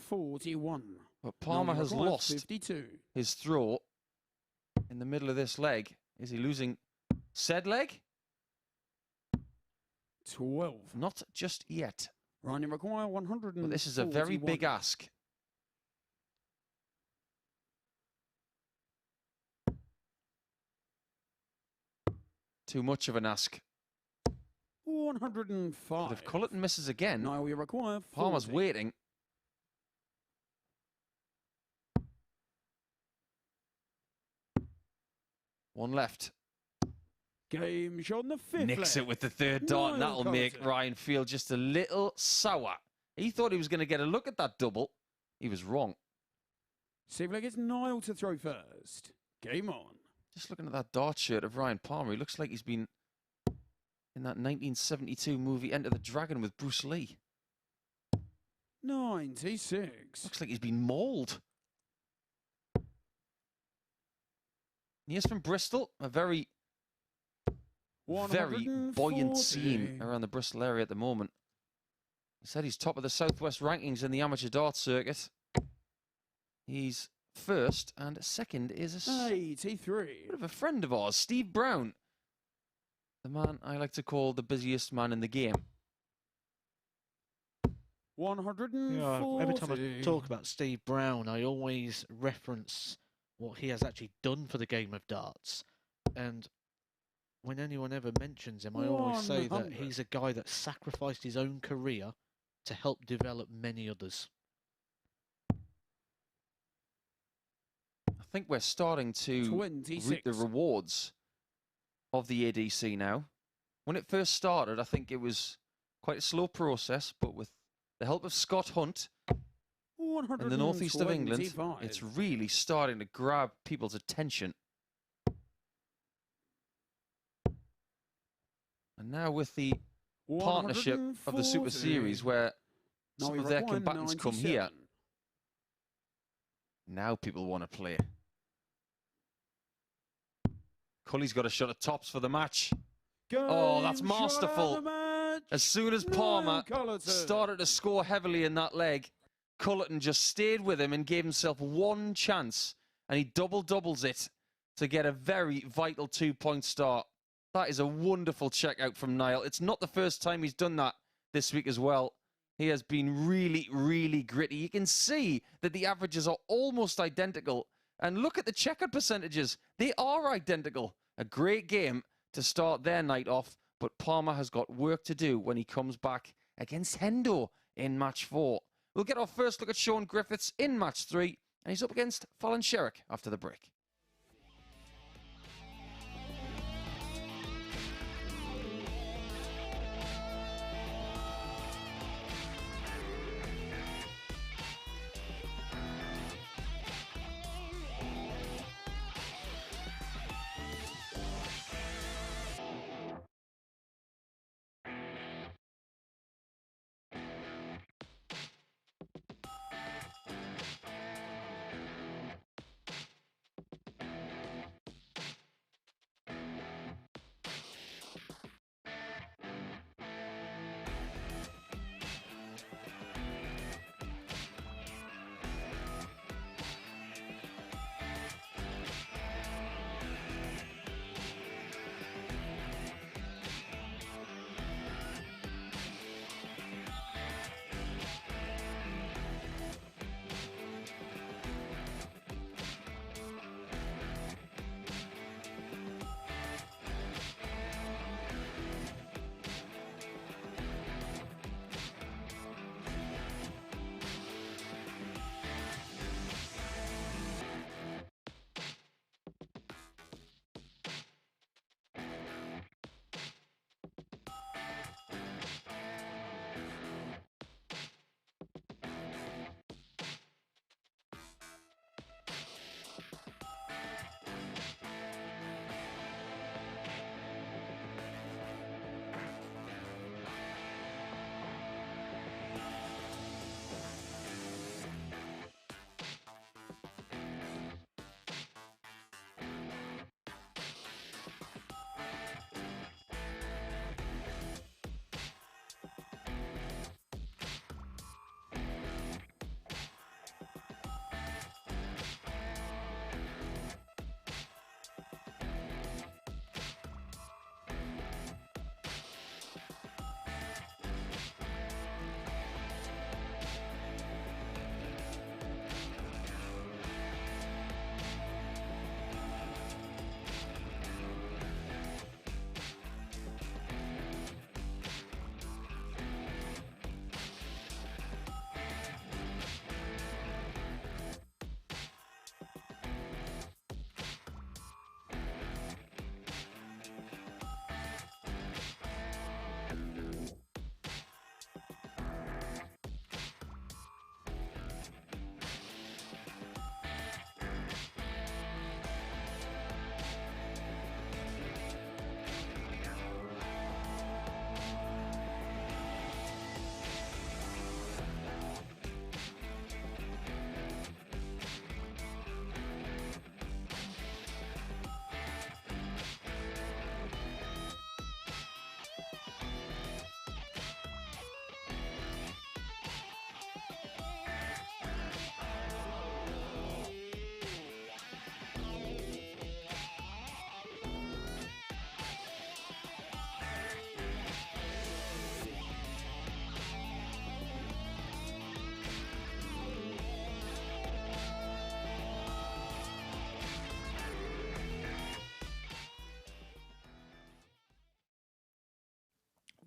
41. But Palmer has lost 52. his throw in the middle of this leg. Is he losing said leg? 12. Not just yet. Running require 100. But this is a very big ask. Too much of an ask. 105. But if Cullerton misses again, Now we require 40. Palmer's waiting. One left. Game shot on the 5th. Nicks it with the 3rd dart, and that'll make Ryan feel just a little sour. He thought he was going to get a look at that double. He was wrong. Seems like it's Niall to throw first. Game on. Just looking at that dart shirt of Ryan Palmer, he looks like he's been in that 1972 movie Enter the Dragon with Bruce Lee. 96. Looks like he's been mauled. He is from Bristol, a very buoyant scene around the Bristol area at the moment. He said he's top of the Southwest rankings in the amateur dart circuit. He's first, and second is a 83. bit of a friend of ours, Steve Brown. The man I like to call the busiest man in the game. 140. Yeah, every time I talk about Steve Brown, I always reference what he has actually done for the game of darts. And when anyone ever mentions him, I always say that 100. he's a guy that sacrificed his own career to help develop many others. I think we're starting to 26. reap the rewards of the ADC now. When it first started, I think it was quite a slow process, but with the help of Scott Hunt in the northeast of England, 125. it's really starting to grab people's attention. And now with the partnership of the Super 140. Series, where Now some we of their rewind combatants come here, 97. now people want to play. Cully's got a shot at tops for the match. Oh, that's Game shot of masterful. the match. As soon as Niall Palmer Culleton. started to score heavily in that leg, Cullerton just stayed with him and gave himself one chance, and he doubles it to get a very vital 2-point start. That is a wonderful check out from Niall. It's not the first time he's done that this week as well. He has been really, really gritty. You can see that the averages are almost identical. And look at the checkered percentages. They are identical. A great game to start their night off, but Palmer has got work to do when he comes back against Hendo in match 4. We'll get our first look at Shaun Griffiths in match 3, and he's up against Fallon Sherrock after the break.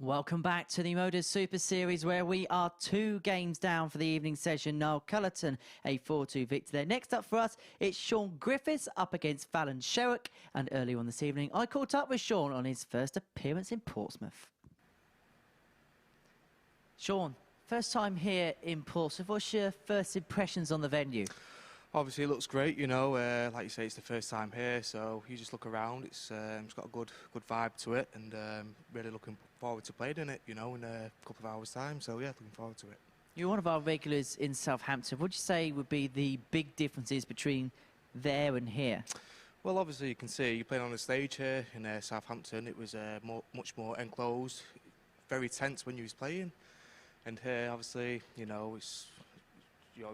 Welcome back to the MODUS Super Series, where we are 2 games down for the evening session. Niall Culleton, a 4-2 victor there. Next up for us, it's Shaun Griffiths up against Fallon Sherrock. And earlier on this evening, I caught up with Shaun on his first appearance in Portsmouth. Shaun, first time here in Portsmouth. What's your first impressions on the venue? Obviously, it looks great, you know. Like you say, it's the first time here, so you just look around. It's got a good vibe to it, and really looking forward to playing in it, you know, in a couple of hours' time. So, yeah, looking forward to it. You're one of our regulars in Southampton. What would you say would be the big differences between there and here? Well, obviously, you can see you're playing on the stage here in Southampton. It was much more enclosed, very tense when you was playing. And here, obviously, you know, it's, you know,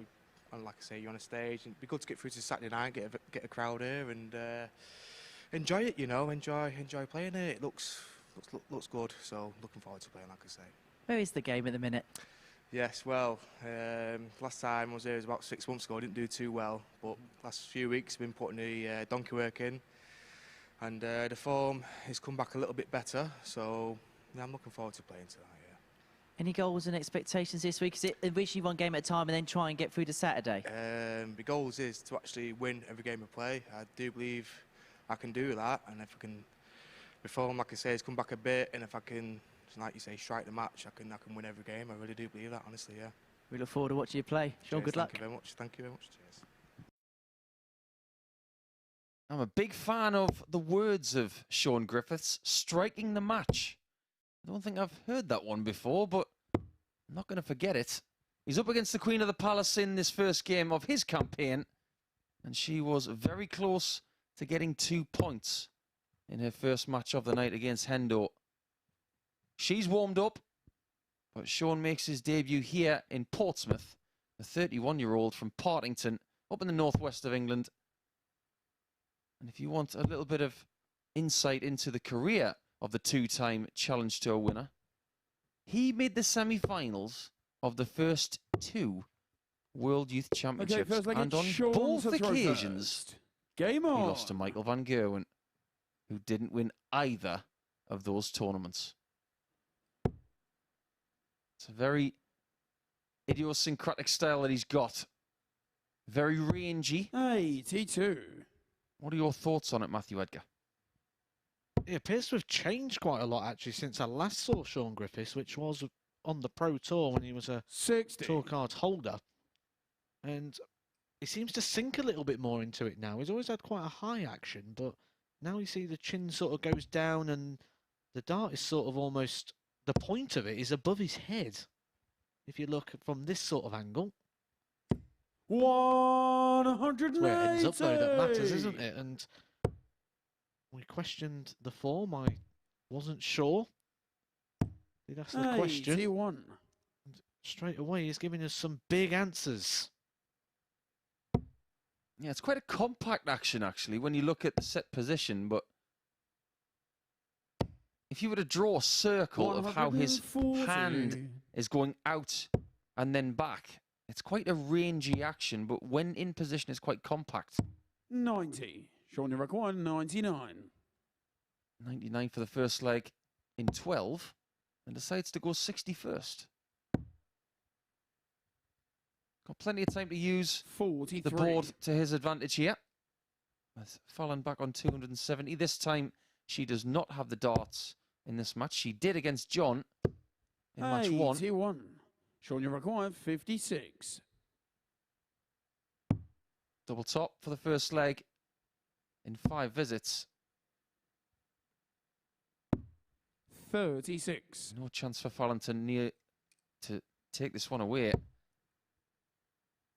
and like I say, you're on a stage, and it'd be good to get through to Saturday night, get a crowd here, and enjoy it. You know, enjoy playing it. It looks good. So looking forward to playing, like I say. Where is the game at the minute? Yes, well, last time I was here was about 6 months ago. I didn't do too well, but last few weeks I've been putting the donkey work in, and the form has come back a little bit better. So yeah, I'm looking forward to playing tonight. Any goals and expectations this week? Is it originally 1 game at a time and then try and get through to Saturday? The goals is to actually win every game I play. I do believe I can do that, and if I can, the form, like I say, has come back a bit, and if I can, like you say, strike the match, I can win every game. I really do believe that, honestly, yeah. We look forward to watching you play. Shaun, good luck. Thank you very much. Thank you very much. Cheers. I'm a big fan of the words of Shaun Griffiths, striking the match. I don't think I've heard that one before, but I'm not going to forget it. He's up against the Queen of the Palace in this first game of his campaign, and she was very close to getting 2 points in her first match of the night against Hendo. She's warmed up, but Shaun makes his debut here in Portsmouth, the 31-year-old from Partington, up in the northwest of England. And if you want a little bit of insight into the career of the 2-time Challenge Tour winner, he made the semi-finals of the first 2 World Youth Championships, and on both occasions he lost to Michael van Gerwen, who didn't win either of those tournaments. It's a very idiosyncratic style that he's got. Very rangy. 82. What are your thoughts on it, Matthew Edgar? It appears to have changed quite a lot, actually, since I last saw Shaun Griffiths, which was on the Pro Tour when he was a 60. tour card holder. And he seems to sink a little bit more into it now. He's always had quite a high action, but now you see the chin sort of goes down and the dart is sort of almost, the point of it is above his head. If you look from this sort of angle. 180. It's where it ends up, though, that matters, isn't it? And we questioned the form. I wasn't sure. Did ask the question. 81. And straight away, he's giving us some big answers. Yeah, it's quite a compact action, actually, when you look at the set position. But if you were to draw a circle of how his 140. hand is going out and then back, it's quite a rangy action. But when in position, it's quite compact. 90. Shaun, you require 99. 99 for the first leg in 12, and decides to go 61st. Got plenty of time to use 43. the board to his advantage here. With Fallon back on 270. This time, she does not have the darts in this match. She did against John in match 1. 81. Shaun, you require 56. Double top for the first leg in 5 visits. 36. No chance for Fallon to take this one away.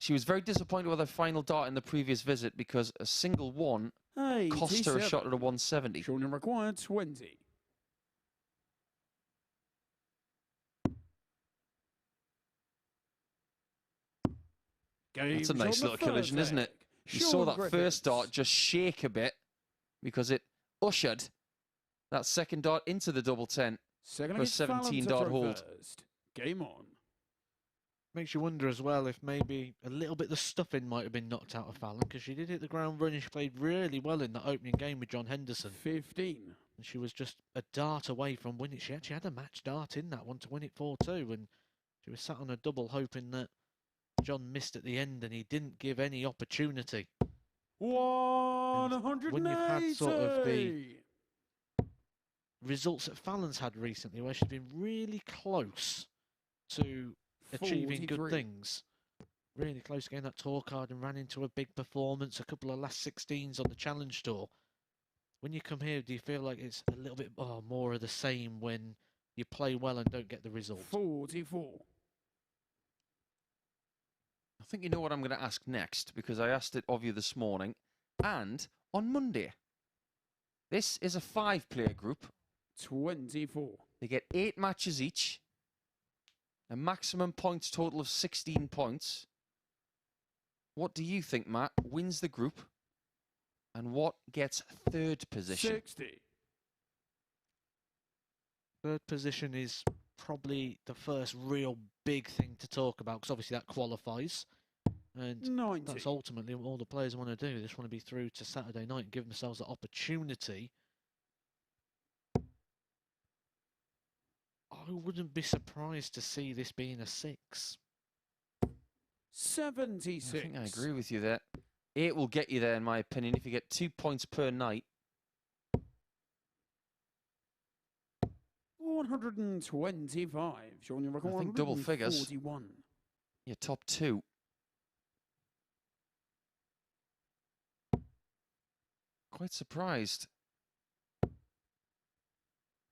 She was very disappointed with her final dart in the previous visit because a single one cost her a shot at a 170. Shaun, you require 20. That's a nice little collision, isn't it? You saw that first dart just shake a bit because it ushered that second dart into the double 10 for a 17-dart hold. Game on. Makes you wonder as well if maybe a little bit of the stuffing might have been knocked out of Fallon, because she did hit the ground running. She played really well in that opening game with John Henderson. 15. And she was just a dart away from winning. She actually had a match dart in that one to win it 4-2. And she was sat on a double hoping that John missed at the end and he didn't give any opportunity. 180. When you've had sort of the results that Fallon's had recently, where she's been really close to achieving 43. good things. Really close to getting that tour card and ran into a big performance, a couple of last 16s on the Challenge Tour. When you come here, do you feel like it's a little bit more of the same when you play well and don't get the result? 44. I think you know what I'm going to ask next, because I asked it of you this morning and on Monday. This is a 5-player group. 24. They get 8 matches each. A maximum points total of 16 points. What do you think, Matt, wins the group? And what gets 3rd position? 60. 3rd position is probably the first real big thing to talk about, because obviously that qualifies. And 90. that's ultimately what all the players want to do. They just want to be through to Saturday night and give themselves the opportunity. I wouldn't be surprised to see this being a 6. 76. I think I agree with you there. 8 will get you there, in my opinion, if you get 2 points per night. 125. Showing your record. I think double figures. 41. Your top 2. Quite surprised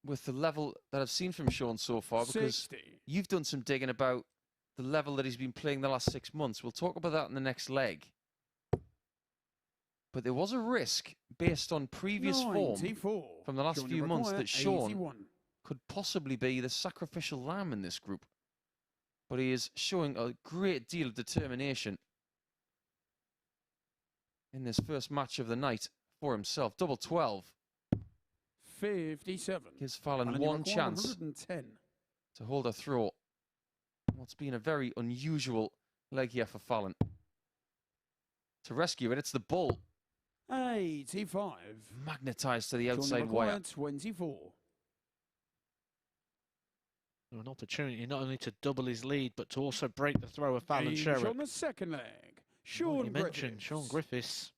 with the level that I've seen from Shaun so far, because 60. you've done some digging about the level that he's been playing the last 6 months. We'll talk about that in the next leg. But there was a risk based on previous 94. form from the last Showing few your months record, that Shaun 81. could possibly be the sacrificial lamb in this group. But he is showing a great deal of determination in this first match of the night for himself. Double 12 57. gives Fallon And your one record, chance 110. to hold a throw. What's been a very unusual leg here for Fallon. To rescue it, it's the bull. 85. Magnetised to the Showing outside your wire. record, 24. An opportunity not only to double his lead, but to also break the throw of Fallon Change Sherrock. on the second leg. Like Shaun you mentioned, Griffiths. Shaun Griffiths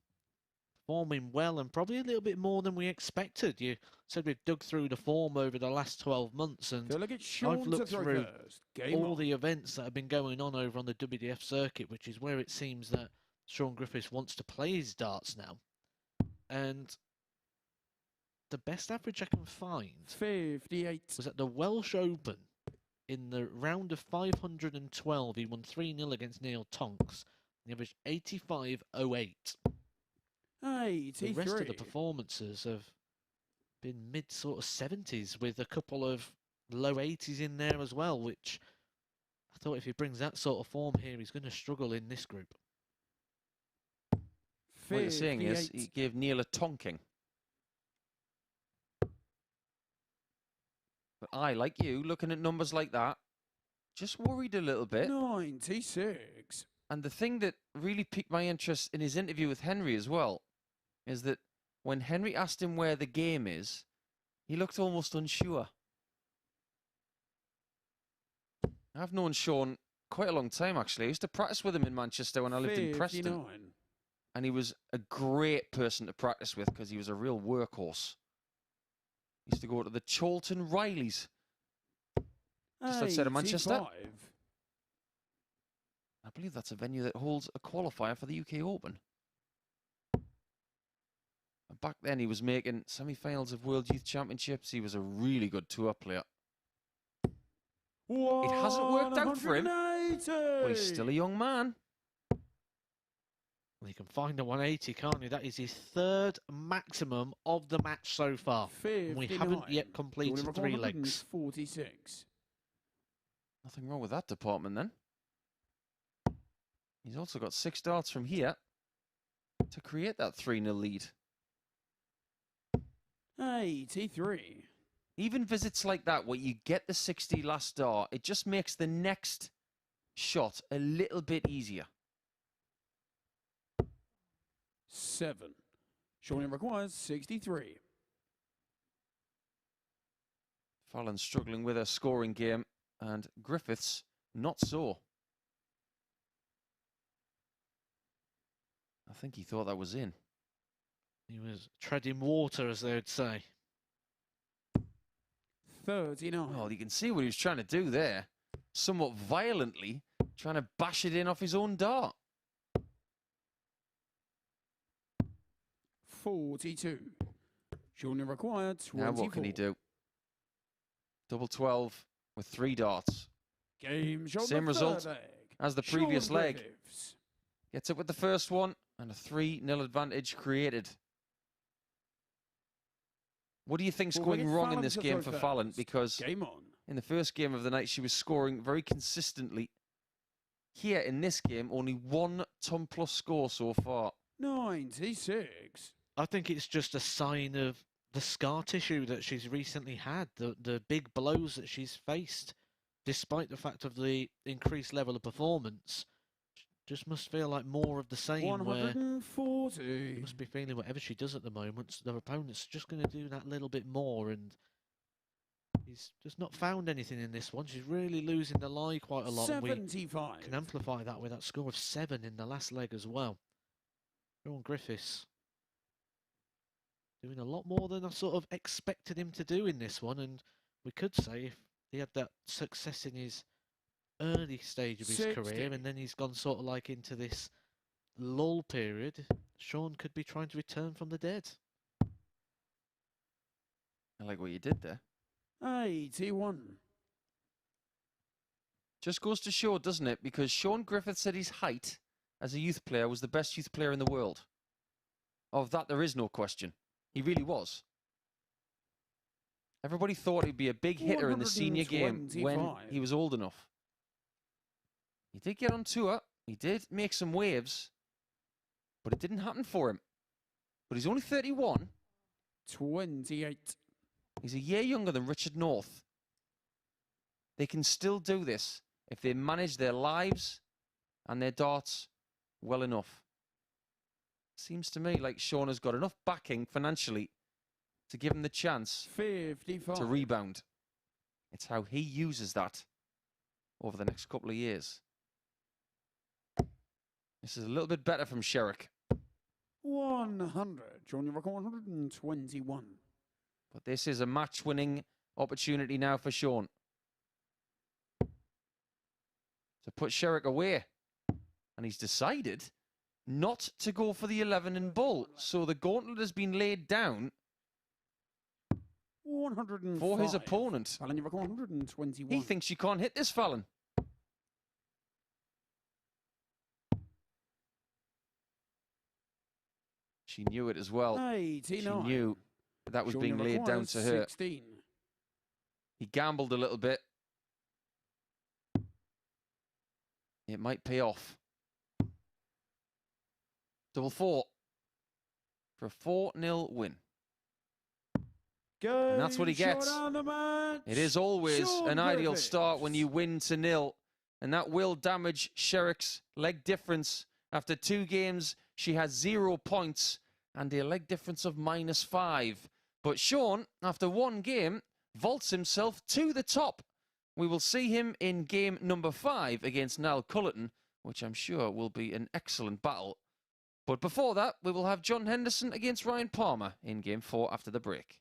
performing well and probably a little bit more than we expected. You said we've dug through the form over the last 12 months, and Feel like it's Shaun I've to looked throw through first. Game all on. the events that have been going on over on the WDF circuit, which is where it seems that Shaun Griffiths wants to play his darts now. And the best average I can find 58. was at the Welsh Open in the round of 512. He won 3-0 against Neil Tonks. He averaged 85.08. 83. The rest of the performances have been mid sort of 70s with a couple of low 80s in there as well, which I thought if he brings that sort of form here, he's going to struggle in this group. What you're saying is he gave Neil a tonking. But I, like you, looking at numbers like that, just worried a little bit. 96. And the thing that really piqued my interest in his interview with Henry as well is that when Henry asked him where the game is, he looked almost unsure. I've known Shaun quite a long time, actually. I used to practice with him in Manchester when I lived in Preston. 59. And he was a great person to practice with because he was a real workhorse. He used to go to the Cullerton Rileys, just outside of Manchester. 85. I believe that's a venue that holds a qualifier for the UK Open. And back then he was making semi-finals of World Youth Championships. He was a really good tour player. It hasn't worked out for him, but he's still a young man. Well, you can find a 180, can't you? That is his 3rd maximum of the match so far. And we haven't yet completed 3 legs. 46. Nothing wrong with that department then. He's also got 6 darts from here to create that 3-0 lead. 83. Even visits like that, where you get the 60 last dart, it just makes the next shot a little bit easier. 7. Shaun requires 63. Fallon struggling with her scoring game, and Griffiths not so. I think he thought that was in. He was treading water, as they would say. 39. Well, you can see what he was trying to do there. Somewhat violently, trying to bash it in off his own dart. 42. Junior required 24. Now what can he do? Double 12 with 3 darts. Game shown Same the result third leg. as the Shaun previous leg. Griffiths. Gets it with the first one, and a 3-0 advantage created. What do you think's Well, going it's wrong in Fallon this to game throw for Fallon? first. Because Game on. in the first game of the night, she was scoring very consistently. Here in this game, only 1 ton plus score so far. 96. I think it's just a sign of the scar tissue that she's recently had, the big blows that she's faced, despite the fact of the increased level of performance. Just must feel like more of the same, where 140. must be feeling whatever she does at the moment, their opponent's just going to do that little bit more, and he's just not found anything in this one. She's really losing the lie quite a lot, and we 75. can amplify that with that score of 7 in the last leg as well. Shaun Griffiths doing a lot more than I sort of expected him to do in this one, and we could say if he had that success in his early stage of his 60. career, and then he's gone sort of like into this lull period, Shaun could be trying to return from the dead. I like what you did there. 81. Just goes to show, doesn't it? Because Shaun Griffiths said his height as a youth player was the best youth player in the world. Of that, there is no question. He really was. Everybody thought he'd be a big hitter in the senior game when he was old enough. He did get on tour. He did make some waves. But it didn't happen for him. But he's only 31. 28. He's a year younger than Richard North. They can still do this if they manage their lives and their darts well enough. Seems to me like Shaun has got enough backing financially to give him the chance 55. to rebound. It's how he uses that over the next couple of years. This is a little bit better from Sherrock. 100. Junior record 121. But this is a match-winning opportunity now for Shaun. To put Sherrock away. And he's decided not to go for the 11 in bull. So the gauntlet has been laid down 105. for his opponent. Fallon, you record 121. He thinks you can't hit this, Fallon. She knew it as well. 89. She knew that was being Junior laid down requires to her. 16. He gambled a little bit. It might pay off. Double 4 for a 4-0 win. And that's what he gets. It is always Shaun an ideal Griffiths. start when you win to 0. And that will damage Sherrock's leg difference. After 2 games, she has 0 points and a leg difference of -5. But Shaun, after 1 game, vaults himself to the top. We will see him in game number 5 against Niall Culleton, which I'm sure will be an excellent battle. But before that, we will have John Henderson against Ryan Palmer in game 4 after the break.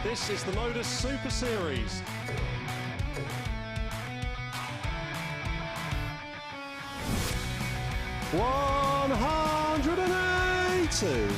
This is the MODUS Super Series. $180.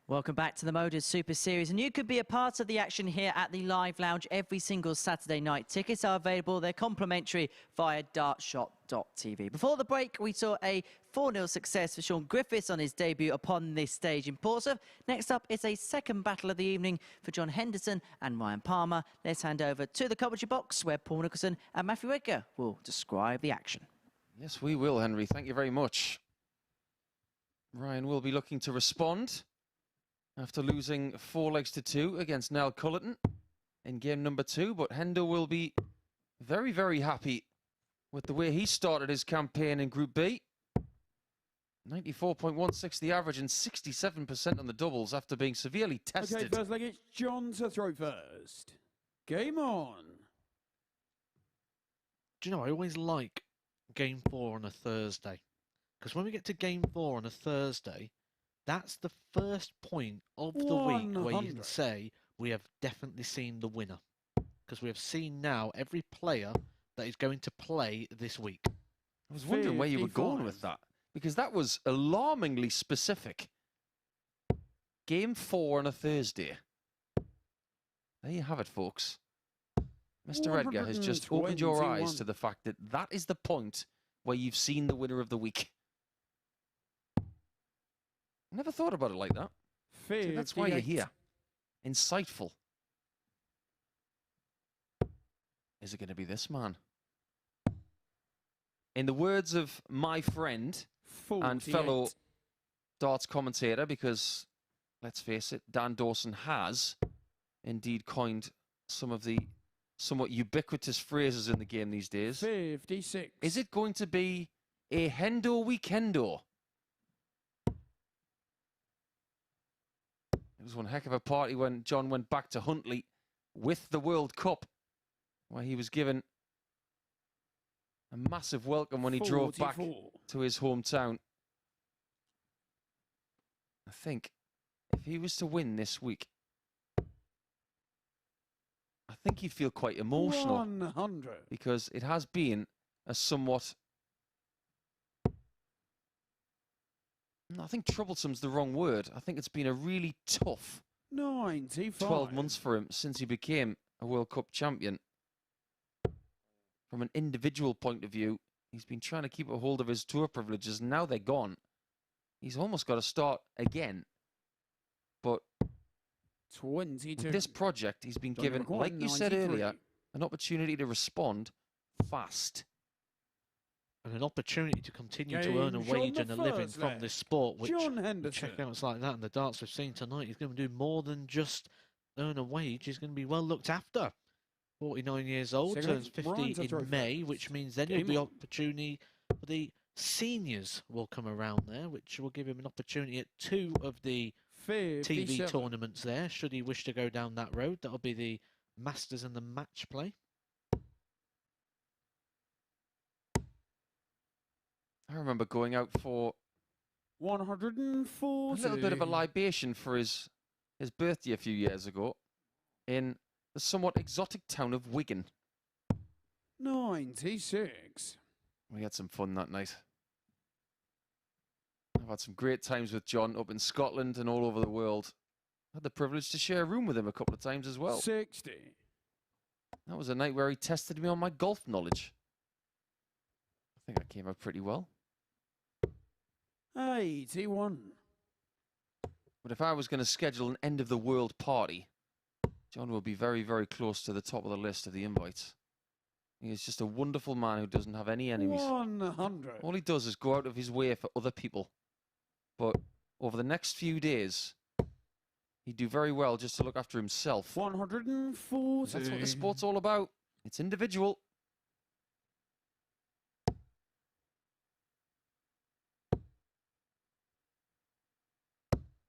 Welcome back to the MODUS Super Series, and you could be a part of the action here at the Live Lounge every single Saturday night. Tickets are available. They're complimentary via dartshot.tv. Before the break, we saw a 4-0 success for Shaun Griffiths on his debut upon this stage in Portsmouth. Next up is a second battle of the evening for John Henderson and Ryan Palmer. Let's hand over to the commentary box where Paul Nicholson and Matthew Edgar will describe the action. Yes, we will, Henry. Thank you very much. Ryan will be looking to respond after losing 4 legs to 2 against Niall Culleton in game number 2. But Hendo will be very, very happy with the way he started his campaign in Group B. 94.16 the average and 67% on the doubles after being severely tested. Okay, first leg, it's John to throw first. Game on. Do you know, I always like game 4 on a Thursday. Because when we get to game 4 on a Thursday, that's the first point of the week where you can say we have definitely seen the winner. Because we have seen now every player that is going to play this week. I was wondering where you were going with that, because that was alarmingly specific. Game 4 on a Thursday. There you have it, folks. Mr. Edgar has just opened your eyes to the fact that that is the point where you've seen the winner of the week. Never thought about it like that. See, that's why you're here. Insightful. Is it going to be this man? In the words of my friend 48. and fellow darts commentator, because, let's face it, Dan Dawson has indeed coined some of the somewhat ubiquitous phrases in the game these days. 56. Is it going to be a Hendo weekendo? It was one heck of a party when John went back to Huntly with the World Cup, where he was given a massive welcome when he drove back to his hometown. I think if he was to win this week, I think he'd feel quite emotional. 100. Because it has been a somewhat... I think troublesome's the wrong word. I think it's been a really tough 95. 12 months for him since he became a World Cup champion. From an individual point of view, he's been trying to keep a hold of his tour privileges. Now they're gone. He's almost got to start again. But 22. with this project, he's been given, like you said earlier, an opportunity to respond fast. And an opportunity to continue to earn a wage and a living from this sport, which checkouts like that and the darts we've seen tonight, he's going to do more than just earn a wage. He's going to be well looked after. 49 years old, turns 50 in May, which means then he'll be opportunity for the seniors will come around there, which will give him an opportunity at 2 of the TV tournaments there, should he wish to go down that road. That'll be the Masters and the Match Play. I remember going out for 140. a little bit of a libation for his birthday a few years ago in the somewhat exotic town of Wigan. 96. We had some fun that night. I've had some great times with John up in Scotland and all over the world. I had the privilege to share a room with him a couple of times as well. 60. That was a night where he tested me on my golf knowledge. I think I came out pretty well. 81. But if I was going to schedule an end of the world party, John will be very, very close to the top of the list of the invites. He is just a wonderful man who doesn't have any enemies. 100. All he does is go out of his way for other people. But over the next few days, He'd do very well just to look after himself. 140. That's what the sport's all about. It's individual.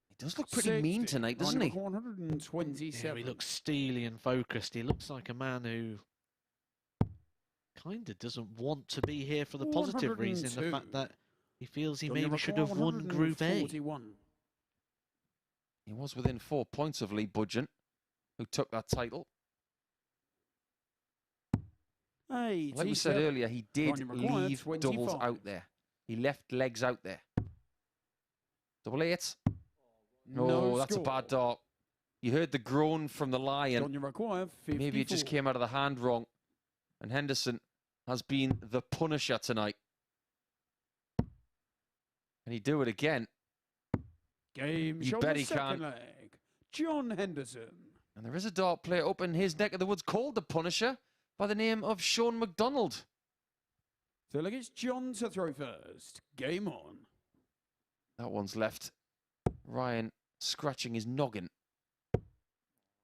He does look pretty mean tonight, doesn't he? 127. Yeah, he looks steely and focused. He looks like a man who kind of doesn't want to be here for the positive reason, the fact that he feels he maybe should have won Group A. He was within 4 points of Lee Budgeon, who took that title. Like we said earlier, he did leave doubles out there. He left legs out there. Double 8. No, that's a bad dart. You heard the groan from the lion. Maybe it just came out of the hand wrong. And Henderson has been the punisher tonight. Can he do it again? Game You bet he can. leg. John Henderson. And there is a dart player up in his neck of the woods called the Punisher by the name of Sean McDonald. So like it's John to throw first. Game on. That one's left. Ryan scratching his noggin.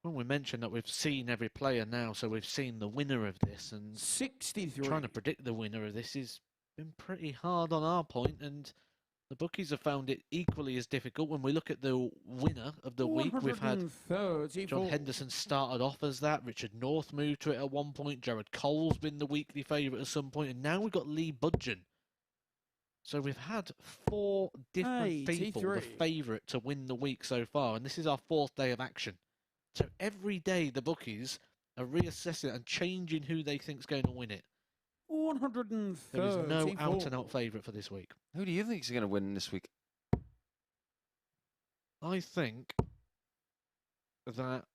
Well, we mentioned that we've seen every player now, so we've seen the winner of this, and 63. trying to predict the winner of this has been pretty hard on our point, and the bookies have found it equally as difficult. When we look at the winner of the week, we've had John Henderson started off as that. Richard North moved to it at one point. Jared Cole's been the weekly favourite at some point, and now we've got Lee Budgeon. So we've had 4 different people the favourite to win the week so far, and this is our 4th day of action. So every day the bookies are reassessing and changing who they think's going to win it. 134. There is no out-and-out favourite for this week. Who do you think is going to win this week? I think that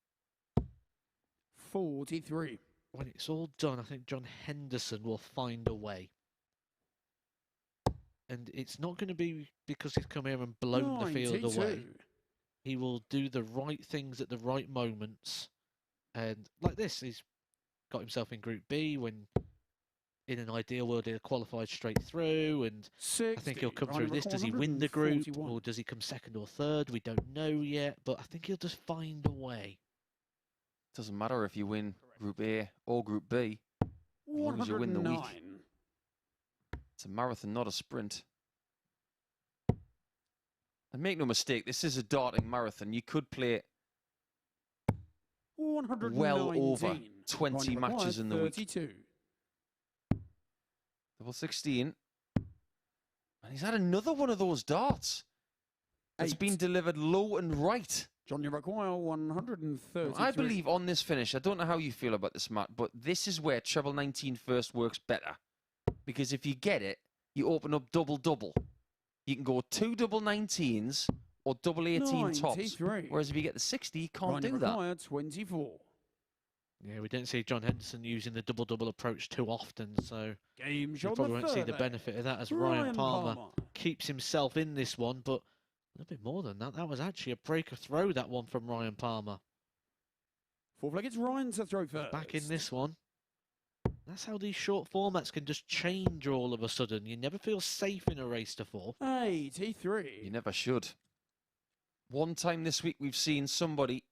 43. when it's all done, I think John Henderson will find a way. And it's not going to be because he's come here and blown the field away. He will do the right things at the right moments. And like this, he's got himself in Group B when in an ideal world he'll qualified straight through. And 60. I think he'll come through this. Does he win the group or does he come second or third? We don't know yet, but I think he'll just find a way. Doesn't matter if you win Group A or Group B, as long as you win the week. It's a marathon, not a sprint. And make no mistake, this is a darting marathon. You could play well over 20 matches in the week. Double 16. And he's had another one of those darts. It's been delivered low and right. John, you require 130. I believe on this finish, I don't know how you feel about this, Matt, but this is where treble 19 first works better. Because if you get it, you open up double-double. You can go 2 double 19s or double 18 tops. Whereas if you get the 60, you can't do that. 24. Yeah, we don't see John Henderson using the double-double approach too often, so you probably won't see the benefit of that as Ryan Palmer keeps himself in this one, but a little bit more than that. That was actually a breaker throw, that one from Ryan Palmer. Fourth leg, it's Ryan to throw first. Back in this one. That's how these short formats can just change all of a sudden. You never feel safe in a race to 4. 83. You never should. One time this week we've seen somebody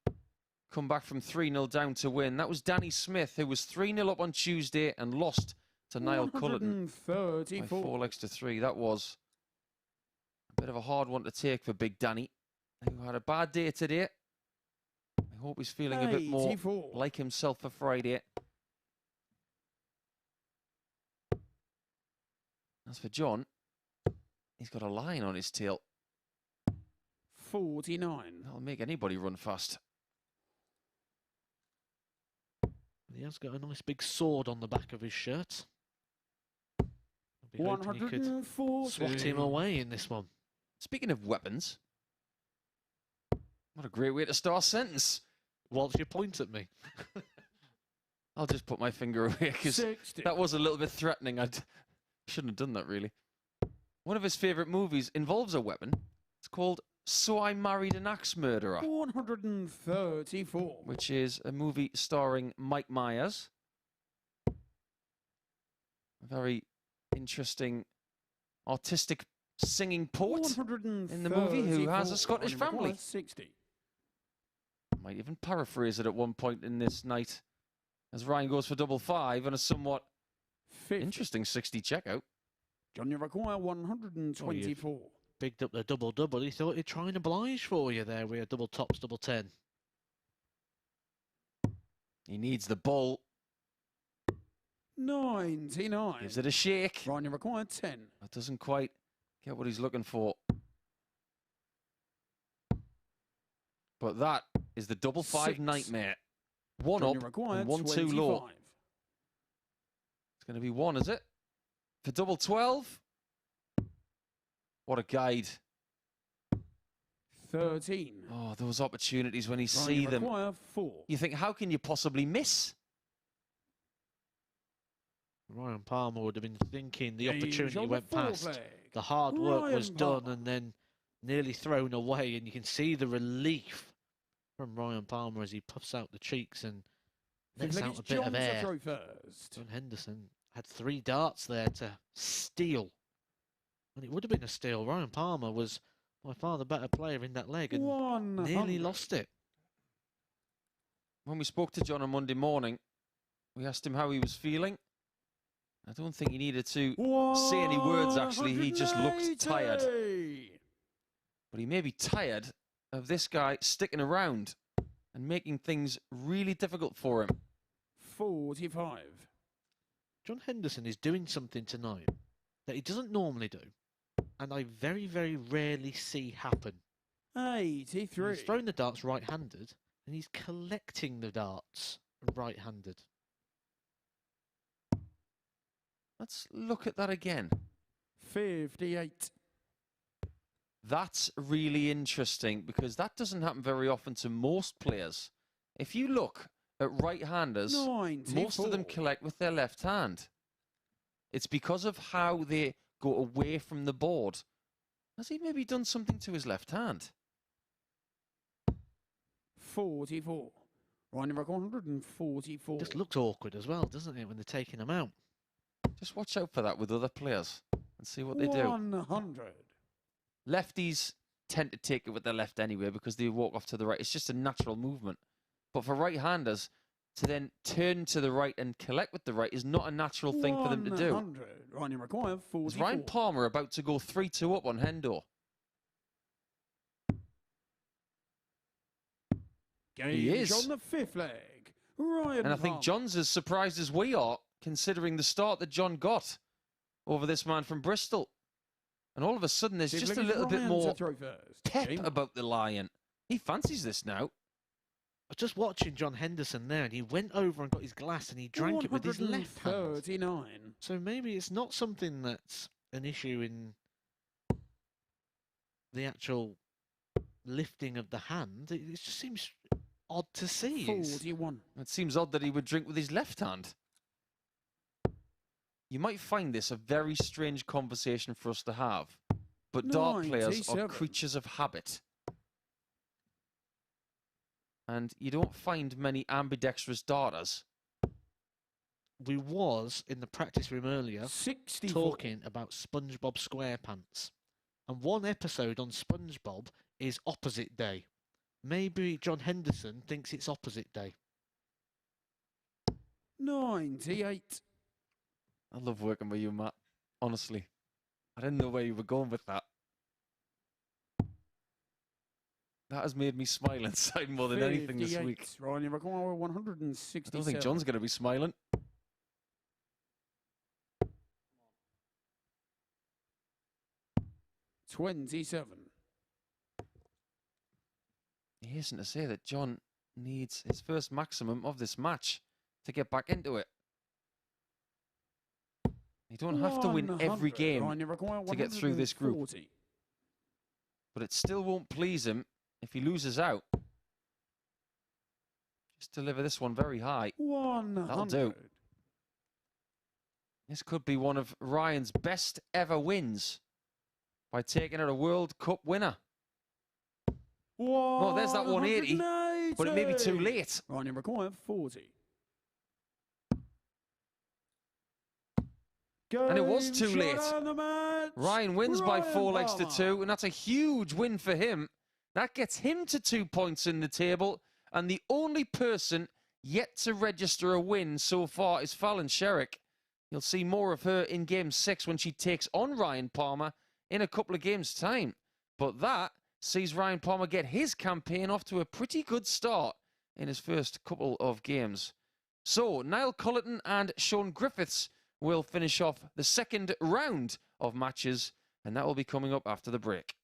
come back from 3-0 down to win. That was Danny Smith, who was 3-0 up on Tuesday and lost to Niall Culleton by 4 legs to 3. That was a bit of a hard one to take for Big Danny, who had a bad day today. I hope he's feeling a bit more like himself for Friday. As for John, he's got a line on his tail. 49. That'll make anybody run fast. He has got a nice big sword on the back of his shirt. I'll be hoping he could swat him away in this one. Speaking of weapons, what a great way to start a sentence. Whilst you point at me. I'll just put my finger away because that was a little bit threatening. I shouldn't have done that, really. One of his favourite movies involves a weapon. It's called So I Married an Axe Murderer. 134. Which is a movie starring Mike Myers. A very interesting, artistic singing poet in the movie who has a Scottish family. 60. Might even paraphrase it at one point in this night as Ryan goes for double 5 and a somewhat 50. interesting 60 checkout. John, you require 124. Bigged up the double-double. He thought he'd try and oblige for you there with a double tops, double 10. He needs the ball. 99. Gives it a shake. Ryan, you require 10. That doesn't quite get what he's looking for. But that is the double 5 6. nightmare. One John, up you require and 1 too 25. low. It's going to be 1, is it? For double 12. What a guide. 13. Oh, those opportunities when you Ryan, see you them. require 4. You think, how can you possibly miss? Ryan Palmer would have been thinking the Change opportunity on the went past. foreleg. The hard work was Ryan done Palmer. and then nearly thrown away. And you can see the relief from Ryan Palmer as he puffs out the cheeks and lets Fifth leg, out a it's bit John of to air. throw first. John Henderson had 3 darts there to steal. And it would have been a steal. Ryan Palmer was by far the better player in that leg and 100. nearly lost it. When we spoke to John on Monday morning, we asked him how he was feeling. I don't think he needed to say any words, actually. He just looked tired. 180. But he may be tired of this guy sticking around and making things really difficult for him. 45. John Henderson is doing something tonight that he doesn't normally do. And I very, very rarely see happen. 83. He's throwing the darts right-handed and he's collecting the darts right-handed. Let's look at that again. 58. That's really interesting because that doesn't happen very often to most players. If you look at right-handers, 94. most of them collect with their left hand. It's because of how they go away from the board. Has he maybe done something to his left hand? 44. Ryan, 144. Just looks awkward as well, doesn't it, when they're taking him out? Just watch out for that with other players and see what they do. 100. Lefties tend to take it with their left anyway because they walk off to the right. It's just a natural movement. But for right-handers, to then turn to the right and collect with the right is not a natural thing for them to do. 100. Ryan, require 44. Is Ryan Palmer about to go 3-2 up on Hendo? He is. On the 5th leg. Ryan And I think Palmer. John's as surprised as we are, considering the start that John got over this man from Bristol. And all of a sudden, there's Fifth just a leg is little bit Ryan more to throw first. pep Game about the Lion. He fancies this now. I was just watching John Henderson there and he went over and got his glass and he drank it with his left hand. 139. So maybe it's not something that's an issue in the actual lifting of the hand. It just seems odd to see. 41. It seems odd that he would drink with his left hand. You might find this a very strange conversation for us to have, but dart players are 97. creatures of habit. And you don't find many ambidextrous darters. We was in the practice room earlier 64. talking about SpongeBob SquarePants. And one episode on SpongeBob is Opposite Day. Maybe John Henderson thinks it's Opposite Day. 98. I love working with you, Matt. Honestly. I didn't know where you were going with that. That has made me smile inside more than anything this 58. week. Ryan, require I 167. don't think John's going to be smiling. $27. He isn't to say that John needs his first maximum of this match to get back into it. You don't have to win every 100. game Ryan, you require to get through this group. 140. But it still won't please him if he loses out. Just deliver this one very high. 100. That'll do. This could be one of Ryan's best ever wins by taking out a World Cup winner. Well, there's that 180, but it may be too late. Ryan, you require 40. And it was too Game, late. shot on the match. Ryan wins by Ryan 4 legs to Palmer. 2, and that's a huge win for him. That gets him to 2 points in the table, And the only person yet to register a win so far is Fallon Sherrock. You'll see more of her in Game 6 when she takes on Ryan Palmer in a couple of games' time. But that sees Ryan Palmer get his campaign off to a pretty good start in his first couple of games. So, Niall Culleton and Shaun Griffiths will finish off the second round of matches, and that will be coming up after the break.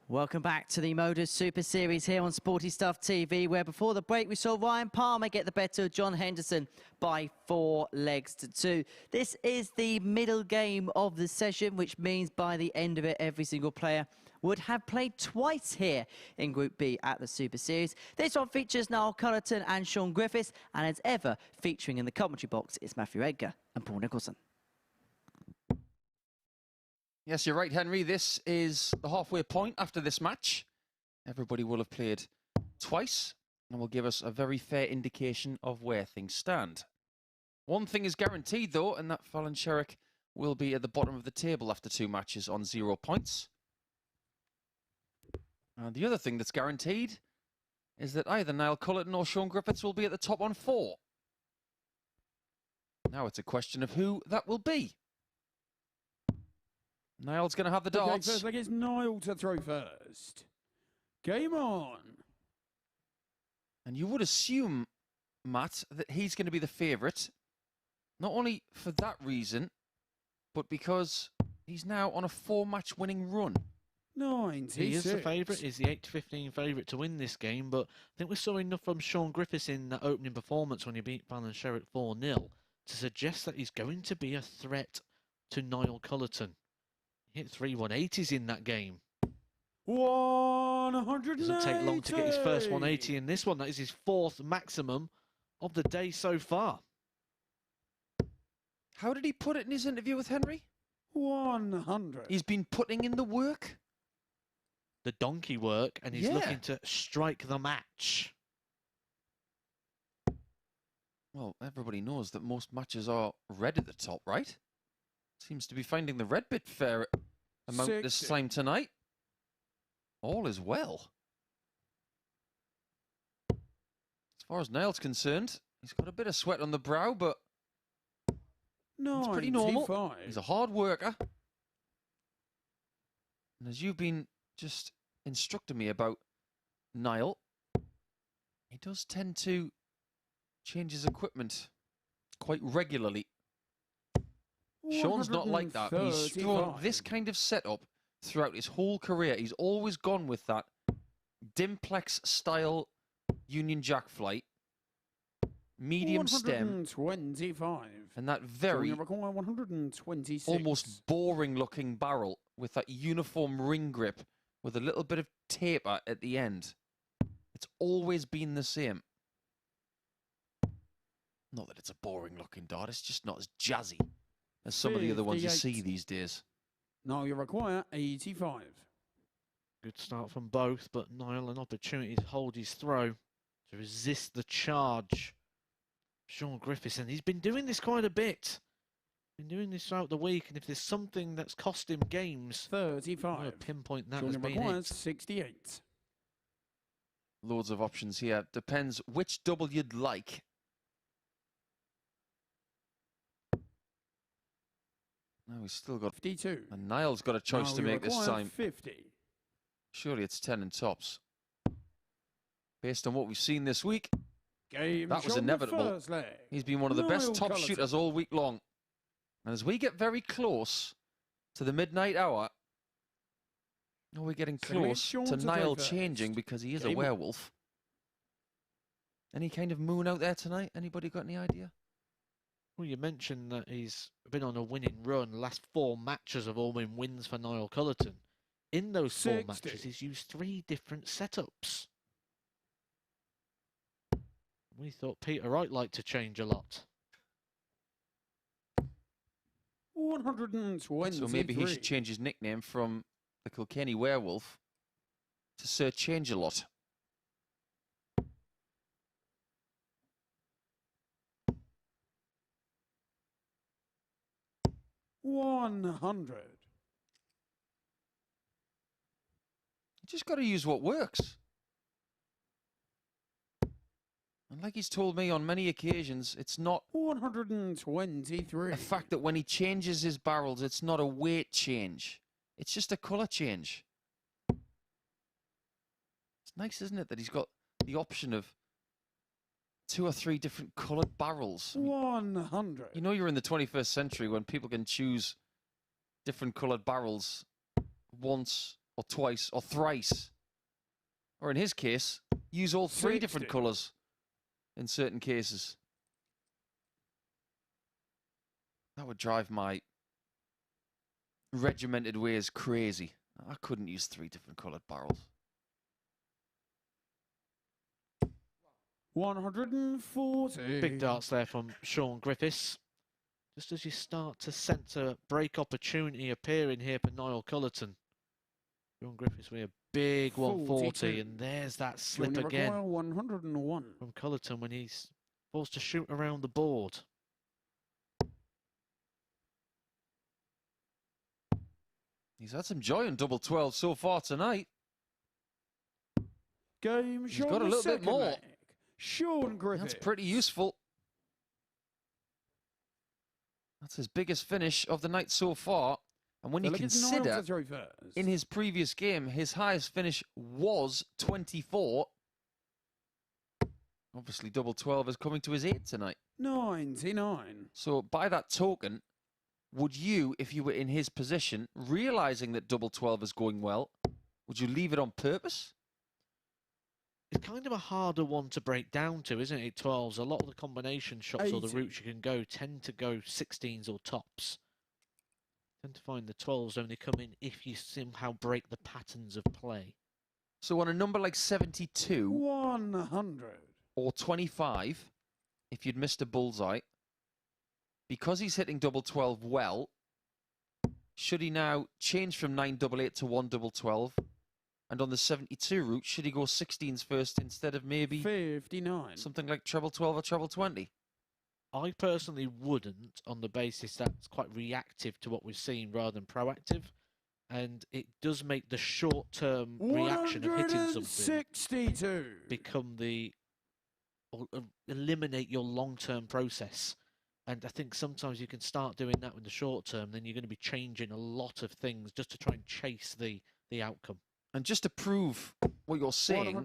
Welcome back to the MODUS Super Series here on Sporty Stuff TV, where before the break we saw Ryan Palmer get the better of John Henderson by 4 legs to 2. This is the middle game of the session, which means by the end of it, every single player would have played twice here in Group B at the Super Series. This one features Niall Culleton and Shaun Griffiths, and as ever, featuring in the commentary box, it's Matthew Edgar and Paul Nicholson. Yes, you're right, Henry. This is the halfway point after this match. Everybody will have played twice and will give us a very fair indication of where things stand. One thing is guaranteed, though, and that Fallon Sherrock will be at the bottom of the table after 2 matches on 0 points. And the other thing that's guaranteed is that either Niall Culleton or Shaun Griffiths will be at the top on 4. Now it's a question of who that will be. Niall's going to have the Okay, darts. first leg is Niall to throw first. Game on. And you would assume, Matt, that he's going to be the favourite. Not only for that reason, but because he's now on a 4-match winning run. 96. He is the favourite. He's the 8-15 favourite to win this game. But I think we saw enough from Shaun Griffiths in that opening performance when he beat Fallon Sherrock 4-0 to suggest that he's going to be a threat to Niall Culleton. He hit 3 180s in that game. 180. Doesn't take long to get his first 180 in this one. That is his 4th maximum of the day so far. How did he put it in his interview with Henry? 100. He's been putting in the work. The donkey work, and he's looking to strike the match. Well, everybody knows that most matches are red at the top, right? Seems to be finding the red bit fair amount this time tonight. All is well. As far as Niall's concerned, he's got a bit of sweat on the brow, but it's pretty normal. He's a hard worker. And as you've been just instructing me about Niall, he does tend to change his equipment quite regularly. Shaun's not like that. He's thrown this kind of setup throughout his whole career. He's always gone with that Dimplex style Union Jack flight, medium stem, 125. and that very 126. almost boring looking barrel with that uniform ring grip with a little bit of taper at the end. It's always been the same. Not that it's a boring looking dart, it's just not as jazzy as some of the other ones you see these days. Now you require 85. Good start from both, but Niall an opportunity to hold his throw, to resist the charge. Shaun Griffiths, and he's been doing this quite a bit. Been doing this throughout the week, and if there's something that's cost him games, 35. I'll pinpoint that Shaun as being requires it. 68. Loads of options here. Depends which double you'd like. Now we've still got 52. And Niall's got a choice Now to you make this require time. 50. Surely it's 10 and tops. Based on what we've seen this week, Game that was Shaun, the inevitable. first leg. He's been one of the best Niall top Culleton. shooters all week long. And as we get very close to the midnight hour, we're getting So it's close Shaun to to Niall throw first. changing because he is a Game on. werewolf. Any kind of moon out there tonight? Anybody got any idea? Well, you mentioned that he's been on a winning run. The last 4 matches have all been wins for Niall Culleton. In those 4 60. matches, he's used 3 different setups. We thought Peter Wright liked to change a lot. 123. So maybe he should change his nickname from the Kilkenny Werewolf to Sir Change-A-Lot. $100. You just got to use what works. And like he's told me on many occasions, it's not 123. the fact that when he changes his barrels, it's not a weight change. It's just a colour change. It's nice, isn't it, that he's got the option of 2 or 3 different coloured barrels. 100. You know you're in the 21st century when people can choose different coloured barrels once or twice or thrice. Or in his case, use all 3 different 60. colours in certain cases. That would drive my regimented ways crazy. I couldn't use 3 different coloured barrels. 140. Big darts there from Shaun Griffiths. Just as you start to sense a break opportunity appearing here for Niall Culleton. Shaun Griffiths with a big 140, 42. and there's that slip Junior again require 101. from Cullerton when he's forced to shoot around the board. He's had some joy in double 12 so far tonight. Game He's Shaun, got a the little bit second more. leg. Shaun Griffiths. That's pretty useful. That's his biggest finish of the night so far. And when you Look, it's Niall consider, to throw first. in his previous game, his highest finish was 24. Obviously, double 12 is coming to his 8 tonight. 99. So by that token, would you, if you were in his position, realising that double 12 is going well, would you leave it on purpose? It's kind of a harder one to break down to, isn't it, 12s? A lot of the combination shots or the 80. routes you can go tend to go 16s or tops. Tend to find the 12s only come in if you somehow break the patterns of play. So on a number like 72 100. or 25, if you'd missed a bullseye, because he's hitting double 12 well, should he now change from 988 to 112? And on the 72 route, should he go 16s first instead of maybe 59. something like treble 12 or treble 20? I personally wouldn't, on the basis that's quite reactive to what we've seen rather than proactive. And it does make the short-term reaction of hitting something 162. become or eliminate your long-term process. And I think sometimes you can start doing that in the short term, then you're going to be changing a lot of things just to try and chase the outcome. And just to prove what you're saying,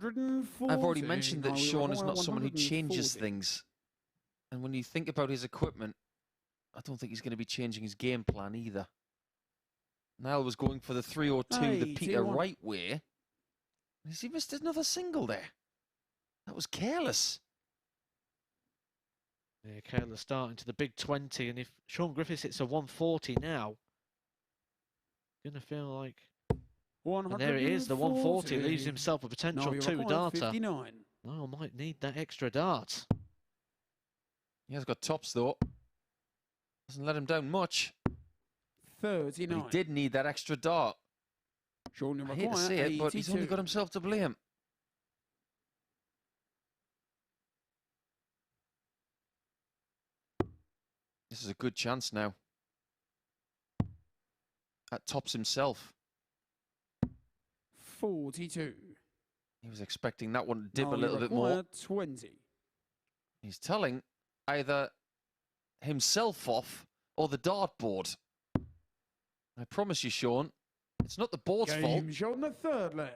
I've already mentioned that Shaun is not someone who changes things. And when you think about his equipment, I don't think he's going to be changing his game plan either. Niall was going for the 302, the Peter Wright way. Has he missed another single there? That was careless. Yeah, careless start into the big 20. And if Shaun Griffiths hits a 140 now, going to feel like... And there it is, the 140 leaves himself a potential 2-darter. Niall might need that extra dart. He has got tops, though. Doesn't let him down much. 39. But he did need that extra dart. I hate to say it, but he's only got himself to blame. This is a good chance now. At tops himself. 42. He was expecting that one to dip a little bit more. 20. He's telling either himself off or the dartboard. I promise you, Shaun, it's not the board's fault. Shot on the third leg.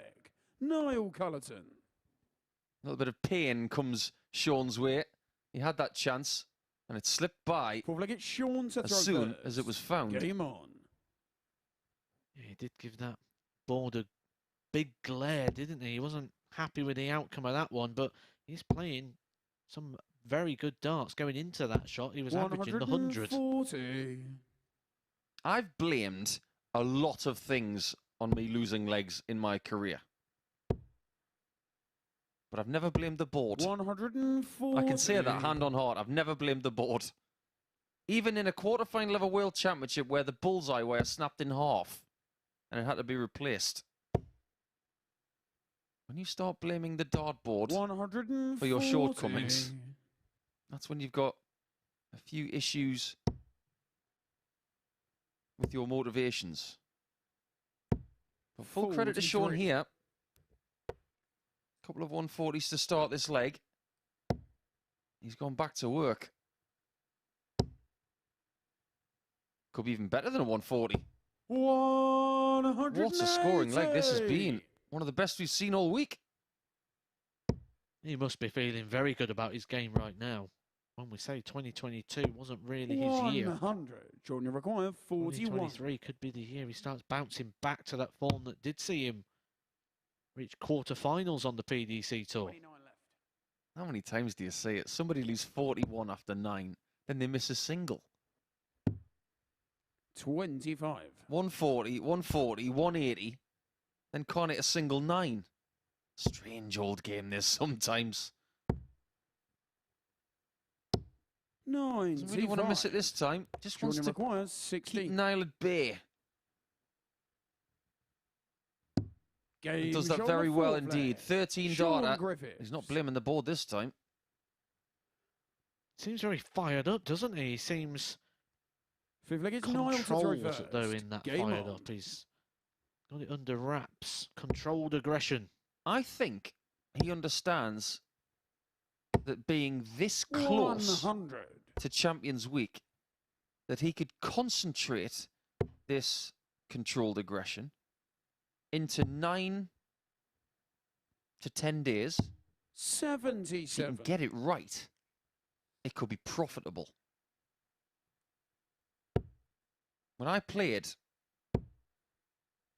Niall Culleton. A little bit of pain comes Shaun's way. He had that chance, and it slipped by It's Shaun to as throw soon first. as it was found. Game on. Yeah, he did give that board a big glare, didn't he? He wasn't happy with the outcome of that one, but he's playing some very good darts going into that shot. He was averaging the 100. 140. I've blamed a lot of things on me losing legs in my career. But I've never blamed the board. 140. I can say that hand on heart. I've never blamed the board. Even in a quarter-final of a World Championship where the bullseye wire snapped in half and it had to be replaced. When you start blaming the dartboard for your shortcomings, that's when you've got a few issues with your motivations. But full credit to Shaun here. Couple of 140s to start this leg. He's gone back to work. Could be even better than a 140. 180. What a scoring leg this has been. One of the best we've seen all week. He must be feeling very good about his game right now. When we say 2022 wasn't really his year. 100. Jordan require 41. 2023 could be the year he starts bouncing back to that form that did see him reach quarterfinals on the PDC Tour. 29 left. How many times do you say it? Somebody lose 41 after 9, then they miss a single. 25. 140, 140, 180, then can't hit a single 9. Strange old game this sometimes. 95. Doesn't really want to miss it this time. Just wants Jordan to requires 16. keep Niall at bay. He does that very well indeed. 13 darter. He's not blaming the board this time. Seems very fired up, doesn't he? He seems Fifth leg is Niall to throw controlled, first. though, in that Game fired on. up. He's got it under wraps. Controlled aggression. I think he understands that being this close 100. to Champions Week, that he could concentrate this controlled aggression into 9 to 10 days, if you 77. can get it right, it could be profitable. When I played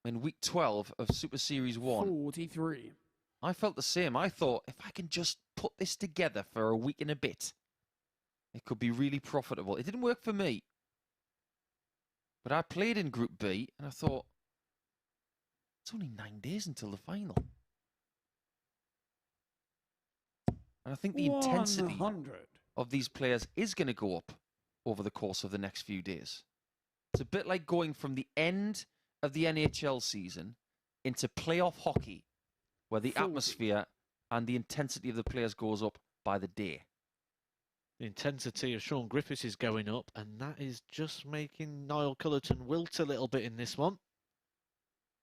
in week 12 of Super Series 1, 43. I felt the same. I thought, if I can just put this together for a week and a bit, it could be really profitable. It didn't work for me. But I played in Group B, and I thought, it's only 9 days until the final. And I think the intensity 100. of these players is going to go up over the course of the next few days. It's a bit like going from the end of the NHL season into playoff hockey, where the 40. atmosphere and the intensity of the players goes up by the day. The intensity of Shaun Griffiths is going up, and that is just making Niall Culleton wilt a little bit in this one.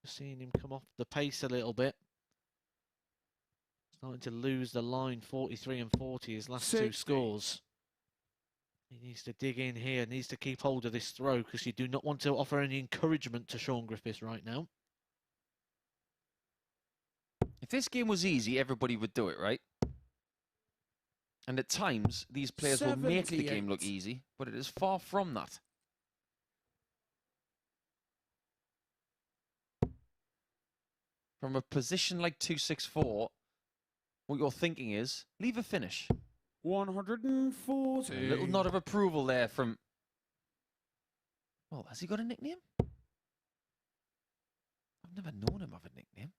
Just seeing him come off the pace a little bit. Starting to lose the line, 43 and 40, his last 60. two scores. He needs to dig in here, needs to keep hold of this throw, because you do not want to offer any encouragement to Shaun Griffiths right now. If this game was easy, everybody would do it, right? And at times, these players will make the game look 78. easy, but it is far from that. From a position like 264, what you're thinking is, leave a finish. 140. A little nod of approval there from... Well, has he got a nickname? I've never known him have a nickname.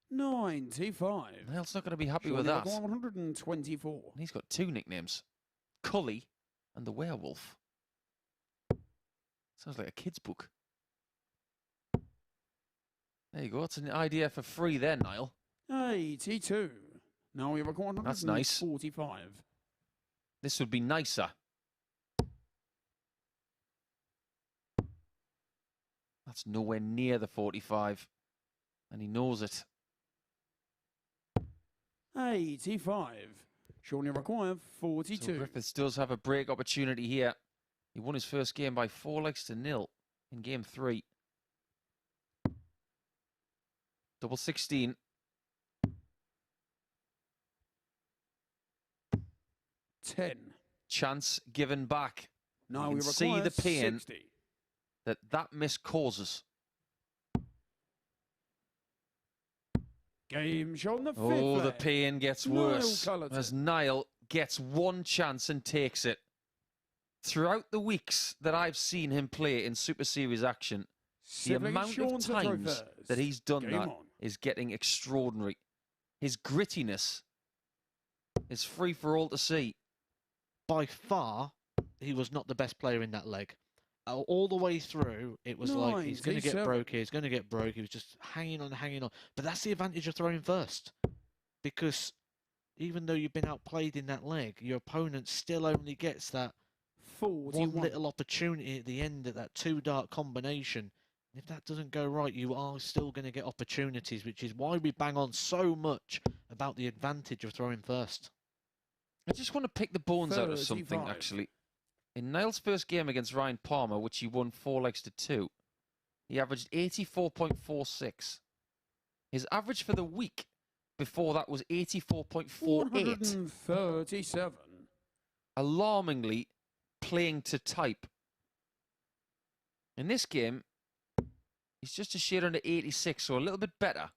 95. Niall's not going to be happy Shaun with that. Griffiths, 124. And he's got two nicknames. Cully and the Werewolf. Sounds like a kid's book. There you go. It's an idea for free there, Niall. 82. Now we have a That's nice. 145. This would be nicer. That's nowhere near the 45. And he knows it. 85. Shaun require 42. So Griffiths does have a break opportunity here. He won his first game by 4-0 in game 3. Double 16. Ten. Chance given back. Now You we can see require the pain 60. that miss causes. Game shown the fifth. Oh, the leg. pain gets Niall worse Culleton. as Niall gets one chance and takes it. Throughout the weeks that I've seen him play in Super Series action, the Sibling amount Shaun of to throw times first. that he's done Game that on. is getting extraordinary. His grittiness is free for all to see. By far, he was not the best player in that leg. All the way through, it was like, he's going to get 97. broke here, he's going to get broke. He was just hanging on, hanging on. But that's the advantage of throwing first. Because even though you've been outplayed in that leg, your opponent still only gets that 41. one little opportunity at the end of that two-dart combination. And if that doesn't go right, you are still going to get opportunities, which is why we bang on so much about the advantage of throwing first. I just want to pick the bones out of 35. something, actually. In Niall's first game against Ryan Palmer, which he won 4-2, he averaged 84.46. His average for the week before that was 84.48. 137. Alarmingly playing to type. In this game, he's just a shade under 86, so a little bit better.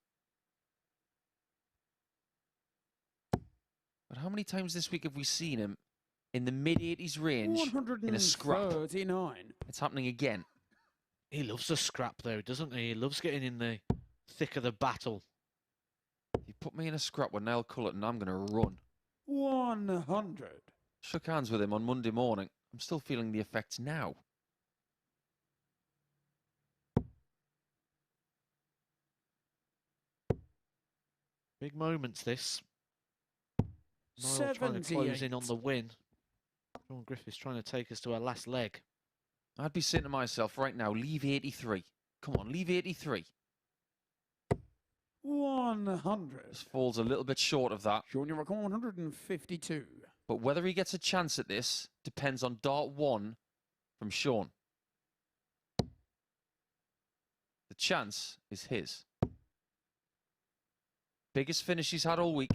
But how many times this week have we seen him in the mid-80s range in a scrap? 139. It's happening again. He loves the scrap, though, doesn't he? He loves getting in the thick of the battle. If you put me in a scrap with Niall Culleton, I'm going to run. 100. Shook hands with him on Monday morning. I'm still feeling the effects now. Big moments, this. Niall trying to close in on the win. Shaun Griffiths trying to take us to our last leg. I'd be saying to myself right now, leave 83. Come on, leave 83. 100. This falls a little bit short of that. Shaun require 152. But whether he gets a chance at this depends on dart 1 from Shaun. chance is his. Biggest finish he's had all week,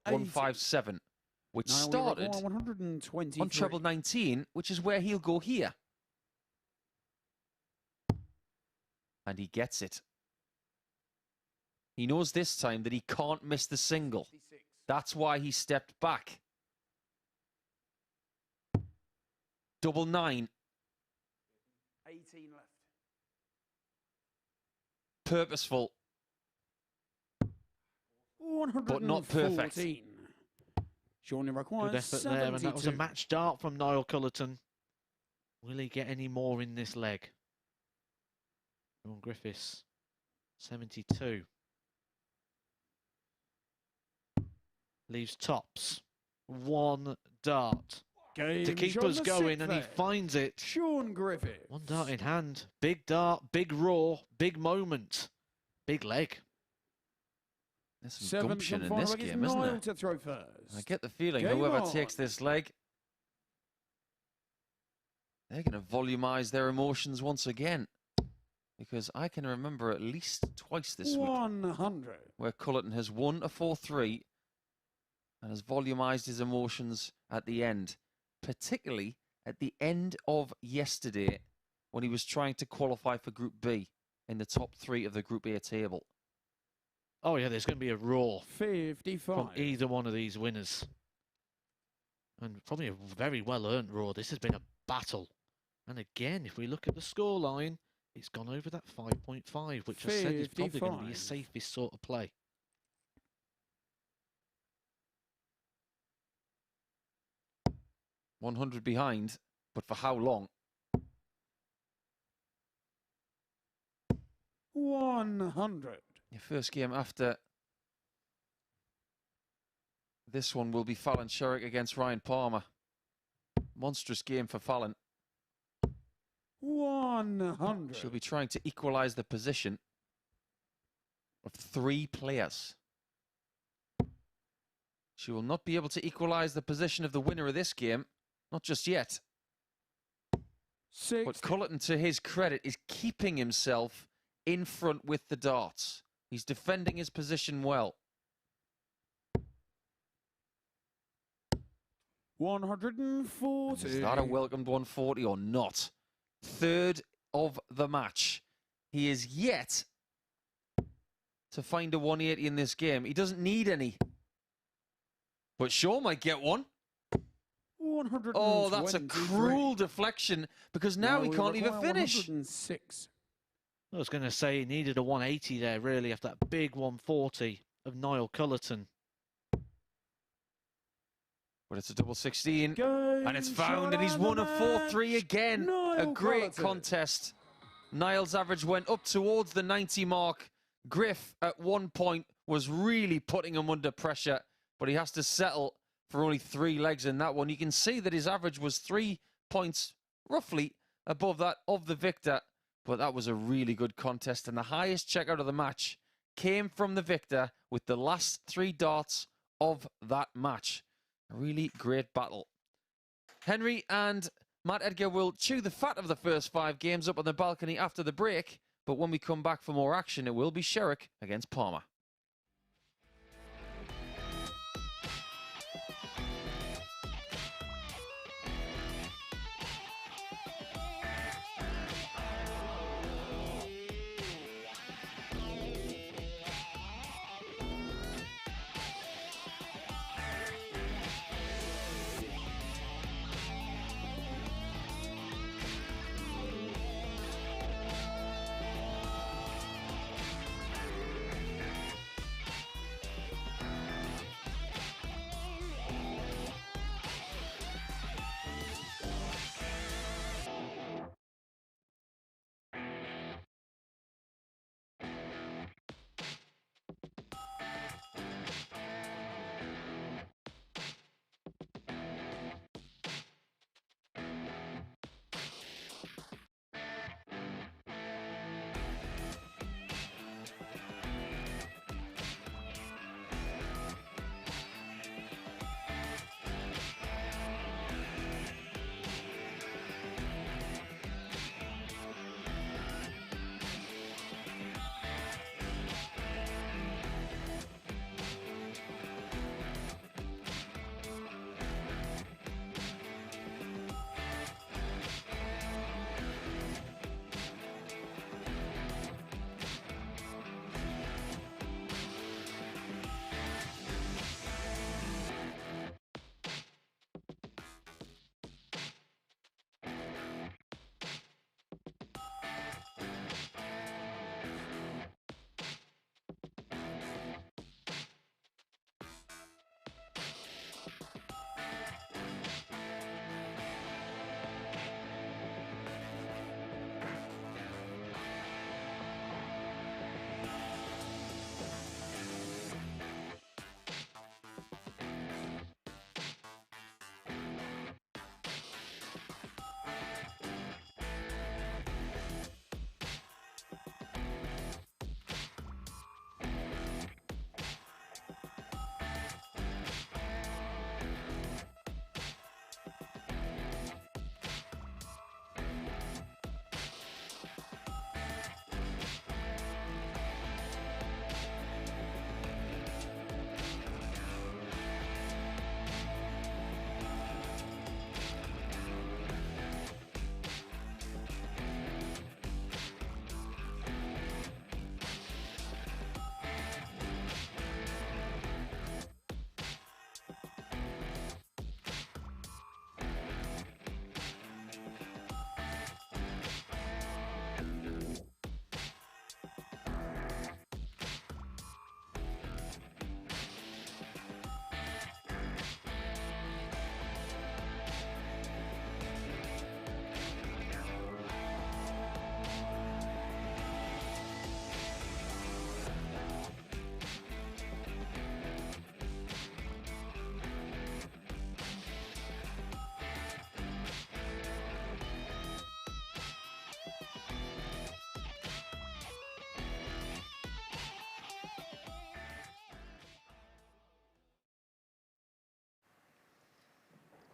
80. 157, which Now we started require 123. on treble 19, which is where he'll go here. And he gets it. He knows this time that he can't miss the single. That's why he stepped back. Double 9. 18 left. Purposeful, but not perfect. Shaun Good requires effort there, and that was a 72. match start from Niall Culleton. Will he get any more in this leg? Shaun Griffiths, 72. Leaves tops. One dart Game to keep on us the going, sixth and he there. finds it. Shaun Griffiths. One dart in hand. Big dart, big roar, big moment, big leg. There's some Seventh gumption and in this final leg is game, isn't Niall there? to throw first. I get the feeling Game whoever on. takes this leg, they're going to volumize their emotions once again. Because I can remember at least twice this week 100. where Cullerton has won a 4-3 and has volumized his emotions at the end. Particularly at the end of yesterday when he was trying to qualify for Group B in the top 3 of the Group A table. Oh yeah, there's going to be a roar 55. from either one of these winners. And probably a very well-earned roar. This has been a battle. And again, if we look at the scoreline, it's gone over that 5.5, which I said is probably going to be 55. a safest sort of play. $100 behind, but for how long? 100. Your first game after this one will be Fallon Sherrock against Ryan Palmer. Monstrous game for Fallon. 100. She'll be trying to equalise the position of 3 players. She will not be able to equalise the position of the winner of this game, not just yet. 60. But Cullerton, to his credit, is keeping himself in front with the darts. He's defending his position well. 140. Is that a welcomed 140 or not? Third of the match. He is yet to find a 180 in this game. He doesn't need any. But Shaun might get one. 123. Oh, that's a cruel deflection because now he can't even finish. 106. I was going to say he needed a 180 there, really, after that big 140 of Niall Culleton. But it's a double 16. Game And it's found, shot and he's of the won a 4-3 match. again. Niall A great Culleton. contest. Niall's average went up towards the 90 mark. Griff, at one point, was really putting him under pressure, but he has to settle for only 3 legs in that one. You can see that his average was 3 points, roughly, above that of the victor. But that was a really good contest, and the highest checkout of the match came from the victor with the last 3 darts of that match. A really great battle. Henry and Matt Edgar will chew the fat of the first 5 games up on the balcony after the break, but when we come back for more action, it will be Sherrock against Palmer.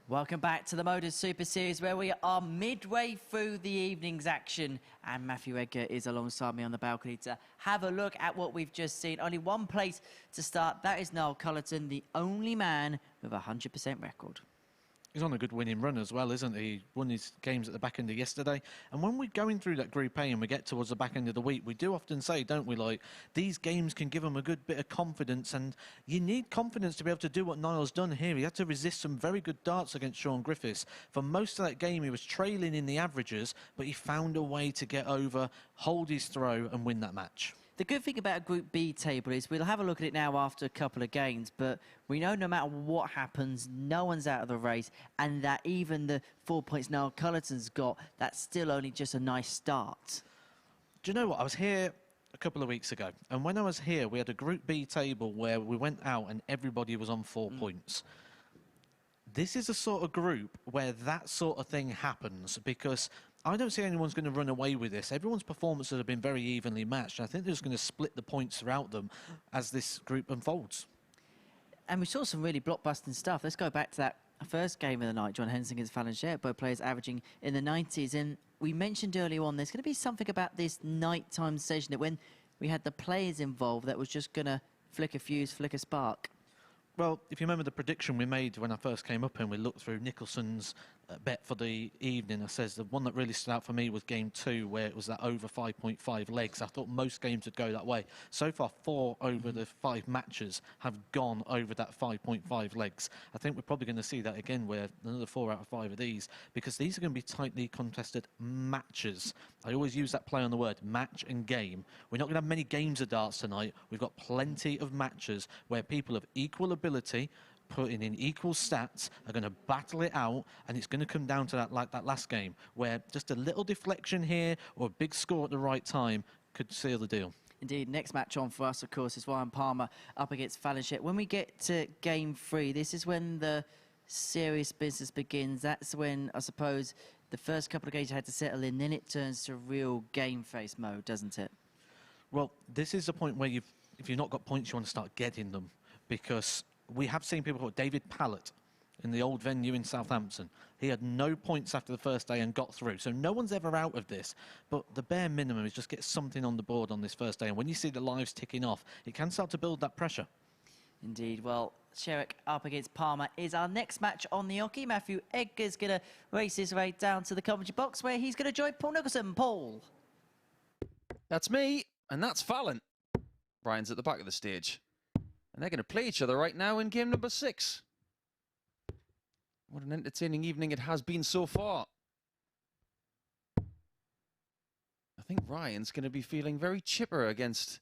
Welcome back to the MODUS Super Series, where we are midway through the evening's action, and Matthew Edgar is alongside me on the balcony to have a look at what we've just seen. Only one place to start, that is Niall Culleton, the only man with a 100% record. He's on a good winning run as well, isn't he? He won his games at the back end of yesterday. And when we're going through that Group A and we get towards the back end of the week, we do often say, don't we, like, these games can give him a good bit of confidence. And you need confidence to be able to do what Niall's done here. He had to resist some very good darts against Shaun Griffiths. For most of that game, he was trailing in the averages, but he found a way to get over, hold his throw and win that match. The good thing about a Group B table is we'll have a look at it now after a couple of games, but we know no matter what happens, no one's out of the race, and that even the 4 points Niall Culleton's got, that's still only just a nice start. Do you know what? I was here a couple of weeks ago, and when I was here, we had a Group B table where we went out and everybody was on 4 points. This is a sort of group where that sort of thing happens, because I don't see anyone's going to run away with this. Everyone's performances have been very evenly matched. I think they're just going to split the points throughout them as this group unfolds. And we saw some really blockbusting stuff. Let's go back to that first game of the night, John Henderson against Fallon Sherrock, both players averaging in the 90s. And we mentioned earlier on, there's going to be something about this nighttime session that when we had the players involved, that was just going to flick a fuse, flick a spark. Well, if you remember the prediction we made when I first came up and we looked through Nicholson's bet for the evening, I says the one that really stood out for me was game 2, where it was that over 5.5 legs. I thought most games would go that way. So far, 4 over the 5 matches have gone over that 5.5 legs. I think we're probably going to see that again, where another 4 out of 5 of these, because these are going to be tightly contested matches. I always use that play on the word match and game. We're not going to have many games of darts tonight. We've got plenty of matches where people of equal ability, putting in equal stats, are going to battle it out, and it's going to come down to that, like that last game, where just a little deflection here or a big score at the right time could seal the deal. Indeed, next match on for us, of course, is Ryan Palmer up against Fallon Sherrock. When we get to game 3, this is when the serious business begins. That's when, I suppose, the first couple of games you had to settle in, then it turns to real game face mode, doesn't it? Well, this is the point where if you've not got points, you want to start getting them, because we have seen people like David Pallett in the old venue in Southampton. He had no points after the first day and got through. So no one's ever out of this. But the bare minimum is just get something on the board on this first day. And when you see the lives ticking off, it can start to build that pressure. Indeed. Well, Sherrock up against Palmer is our next match on the hockey. Matthew Edgar's going to race his way down to the commentary box, where he's going to join Paul Nicholson. Paul. That's me, and that's Fallon. Brian's at the back of the stage. And they're going to play each other right now in game number 6. What an entertaining evening it has been so far. I think Ryan's going to be feeling very chipper against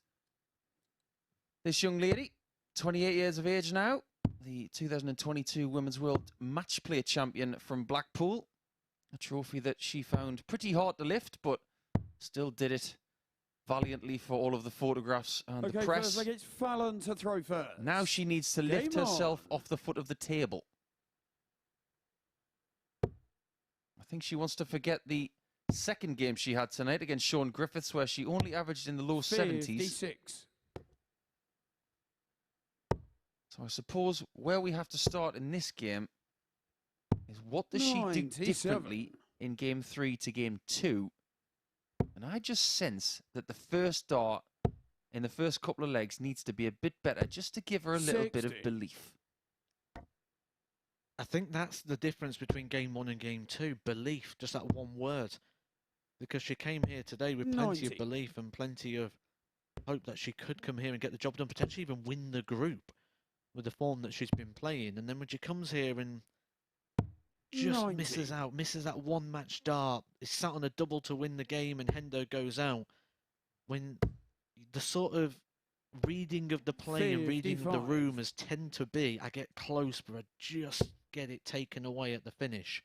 this young lady, 28 years of age now, the 2022 Women's World Match Play Champion from Blackpool. A trophy that she found pretty hard to lift, but still did it valiantly for all of the photographs and the press. First leg, it's Fallon to throw first. Now she needs to lift herself off the foot of the table. I think she wants to forget the second game she had tonight against Shaun Griffiths, where she only averaged in the low 70s. 56. So I suppose where we have to start in this game is what does she do differently in game 3 to game 2? And I just sense that the first dart in the first couple of legs needs to be a bit better, just to give her a little bit of belief. I think that's the difference between game 1 and game 2. Belief, just that one word. Because she came here today with plenty of belief and plenty of hope that she could come here and get the job done, potentially even win the group with the form that she's been playing. And then when she comes here and just misses that one match dart, is sat on a double to win the game, and Hendo goes out. When the sort of reading of the play and reading of the rumours tend to be, I get close, but I just get it taken away at the finish.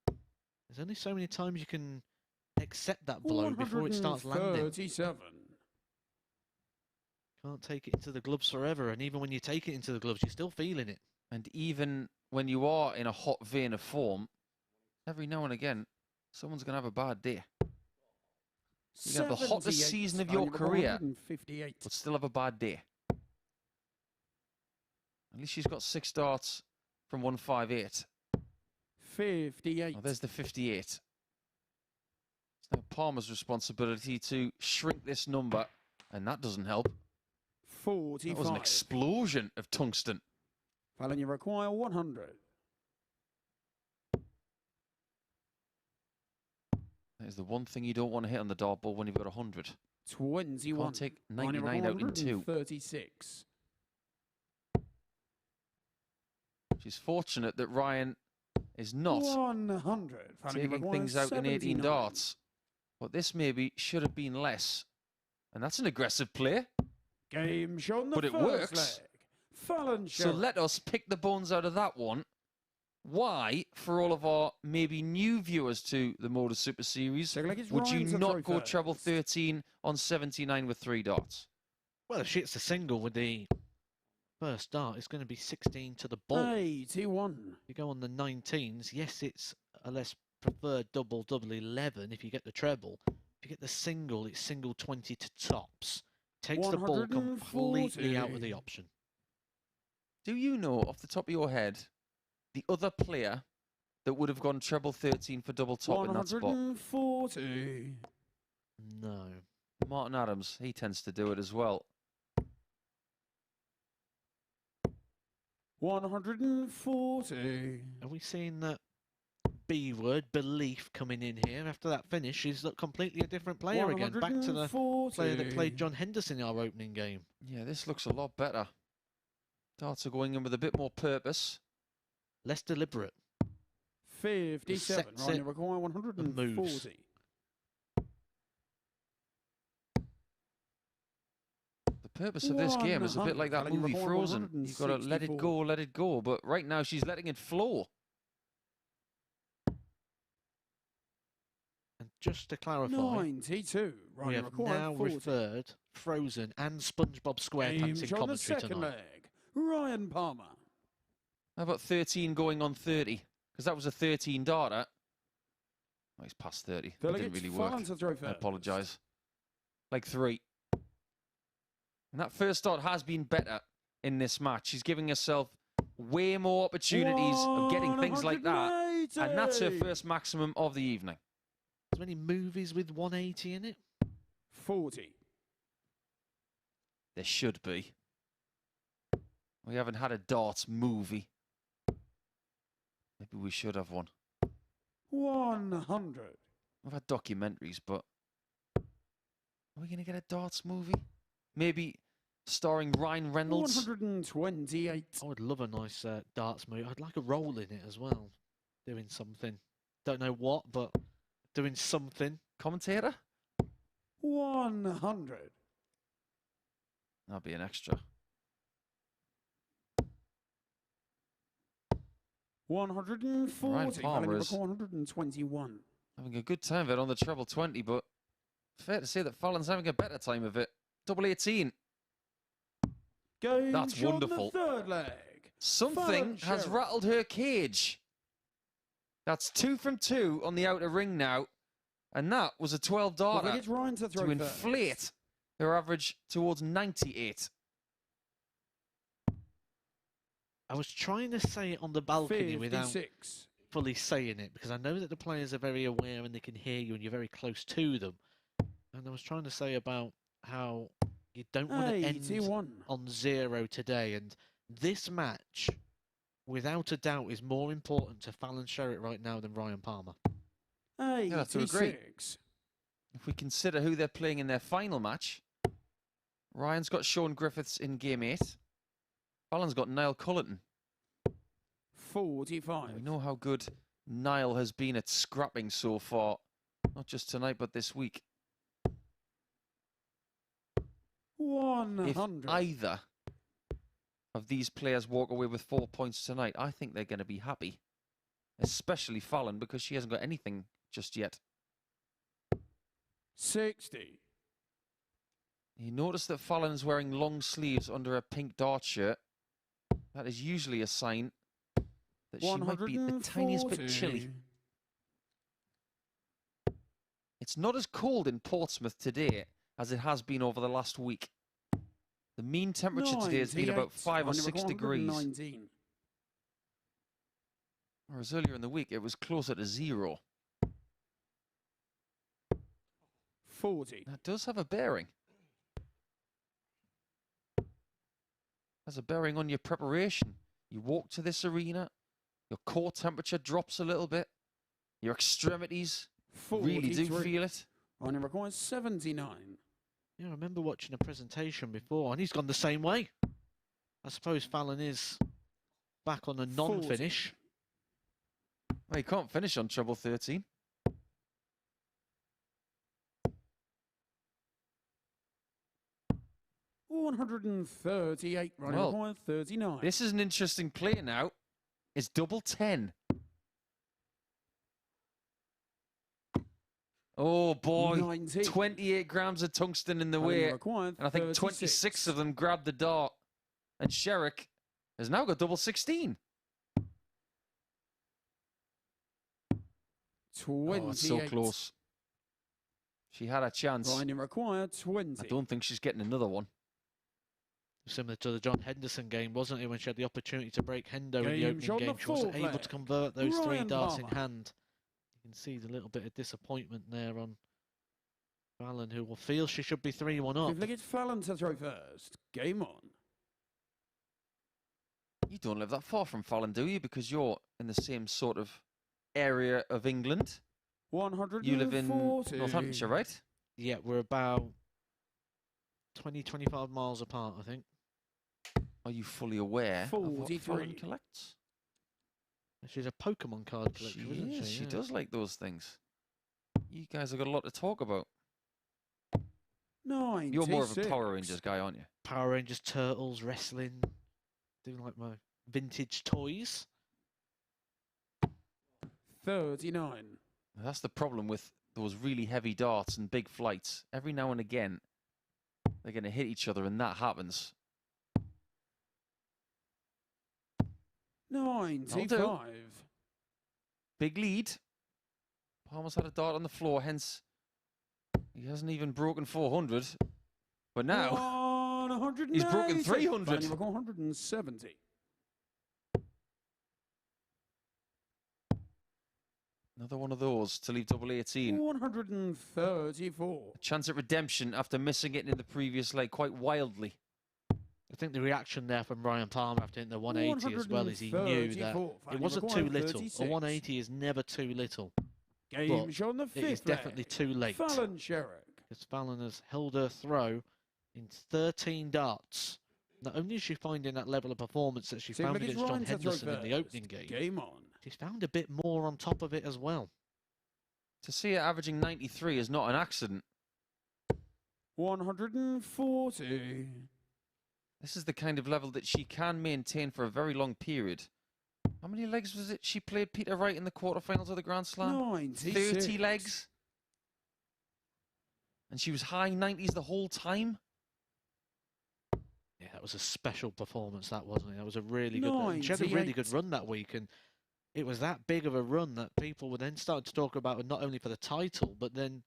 There's only so many times you can accept that blow before it starts landing. 37. Can't take it into the gloves forever, and even when you take it into the gloves, you're still feeling it. And even when you are in a hot vein of form, every now and again, someone's going to have a bad day. You can have the hottest season of your career, but still have a bad day. At least she's got 6 darts from 158. 58. Oh, there's the 58. It's now Palmer's responsibility to shrink this number, and that doesn't help. 45. That was an explosion of tungsten. Fallon, you require 100. That is the one thing you don't want to hit on the dartboard when you've got 100. 21. Can't take 99 out in 2. 36. She's fortunate that Ryan is not 100. Fallon, you taking require things out in 18 79. darts. But this maybe should have been less. And that's an aggressive play. Game shown the But it first works. leg. Fallon So Sherrock. let us pick the bones out of that one. Why, for all of our maybe new viewers to the MODUS Super Series, Second leg is would you Ryan's a not trophy go first. treble 13 on 79 with 3 darts? Well, if she hits a single with the first dart, it's going to be 16 to the ball. 81. You go on the 19s, yes, it's a less preferred double 11 if you get the treble. If you get the single, it's single 20 to tops. Takes the ball completely out of the 140. option. Do you know off the top of your head the other player that would have gone treble 13 for double top in that spot? 140. No. Martin Adams, he tends to do it as well. 140. Are we seeing that B word, belief, coming in here? After that finish, she's completely a different player again. Back to the player that played John Henderson in our opening game. Yeah, this looks a lot better. Darts are going in with a bit more purpose. Less deliberate. 57. Sets Ryan, it you require moves. 140. The purpose of this game is a bit like that 100. movie Frozen. You've got to let it go, let it go. But right now she's letting it flow. And just to clarify, 92. Ryan, we you have require now 40. referred Frozen and SpongeBob SquarePants Game in shot the commentary second tonight. leg. Ryan Palmer. How about 13 going on 30? Because that was a 13 darter. Oh, he's past 30. That didn't really work. Fallon to throw I first. apologise. Like 3. And that first dart has been better in this match. She's giving herself way more opportunities of getting things like that. 180. And that's her first maximum of the evening. As many movies with 180 in it? 40. There should be. We haven't had a darts movie. Maybe we should have one. 100. We've had documentaries, but are we going to get a darts movie? Maybe starring Ryan Reynolds? 128. I would love a nice darts movie. I'd like a role in it as well. Doing something. Don't know what, but doing something. Commentator? 100. That'll be an extra. 140. Ryan Palmer is 121. having a good time of it on the treble 20, but fair to say that Fallon's having a better time of it. Double 18. Game That's shot on wonderful. The third leg. Something Fallon has Sherrock. rattled her cage. That's 2 from 2 on the outer ring now. And that was a 12 darter It's Ryan to throw to first. inflate her average towards 98. I was trying to say it on the balcony without 56. fully saying it, because I know that the players are very aware and they can hear you and you're very close to them. And I was trying to say about how you don't want to end 81. on 0 today. And this match, without a doubt, is more important to Fallon Sherrock right now than Ryan Palmer. 86. have to agree. If we consider who they're playing in their final match, Ryan's got Shaun Griffiths in game 8. Fallon's got Niall Culleton. 45. We know how good Niall has been at scrapping so far, not just tonight, but this week. 100. If either of these players walk away with 4 points tonight, I think they're going to be happy. Especially Fallon, because she hasn't got anything just yet. 60. You notice that Fallon is wearing long sleeves under a pink dart shirt. That is usually a sign that she might be the tiniest bit chilly. 140. It's not as cold in Portsmouth today as it has been over the last week. The mean temperature today has been about 5 or 6 degrees. 119. Whereas earlier in the week, it was closer to 0. 40. That does have a bearing. Has a bearing on your preparation. You walk to this arena, your core temperature drops a little bit, your extremities really do 43. feel it. Running requires 79. Yeah, I remember watching a presentation before, and he's gone the same way. I suppose Fallon is back on a non-finish. Well, you can't finish on treble 13. $138, running Well, required 39. This is an interesting play now. It's double 10. Oh boy, 19. 28 grams of tungsten in the Running way. required And I think 36. 26 of them grabbed the dart. And Sherrock has now got double 16. 28. Oh, it's so close. She had a chance. Running required 20. I don't think she's getting another one. Similar to the John Henderson game, wasn't it, when she had the opportunity to break Hendo in the Game opening shot game? the She wasn't fourth able leg. to convert those 3 Ryan darts in Palmer. hand. You can see the little bit of disappointment there on Fallon, who will feel she should be 3-1 up. Fifth leg, it's Fallon to throw first. Game on. You don't live that far from Fallon, do you? Because you're in the same sort of area of England. 140. You live in Northamptonshire, right? Yeah, we're about 20-25 miles apart, I think. Are you fully aware of what 43. Fallon collects? She's a Pokemon card collector, She isn't is. she? She Yeah. does like those things. You guys have got a lot to talk about. 96. You're more of a Power Rangers guy, aren't you? Power Rangers, Turtles, wrestling. Doing like my vintage toys. 39. That's the problem with those really heavy darts and big flights. Every now and again, they're going to hit each other, and that happens. 95. Big lead. Palmer's had a dart on the floor, hence he hasn't even broken 400. But now he's broken 300. 170. Another one of those to leave double 18. 134. Chance at redemption after missing it in the previous leg quite wildly. I think the reaction there from Ryan Palmer after hitting the 180 as well is he knew that it wasn't too little. A 180 is never too little. Game shot on the It is fifth definitely leg. too late. Fallon Sherrock. Because Fallon has held her throw in 13 darts. Not only is she finding that level of performance that she Same found leg, it's against John Ryan to throw Henderson in the first. opening game, Game on. she's found a bit more on top of it as well. To see her averaging 93 is not an accident. 140. This is the kind of level that she can maintain for a very long period. How many legs was it she played Peter Wright in the quarterfinals of the Grand Slam? 96. 30 legs. And she was high 90s the whole time. Yeah, that was a special performance, that wasn't it? That was a really good. She had a really 98. good run that week, and it was that big of a run that people would then start to talk about, not only for the title, but then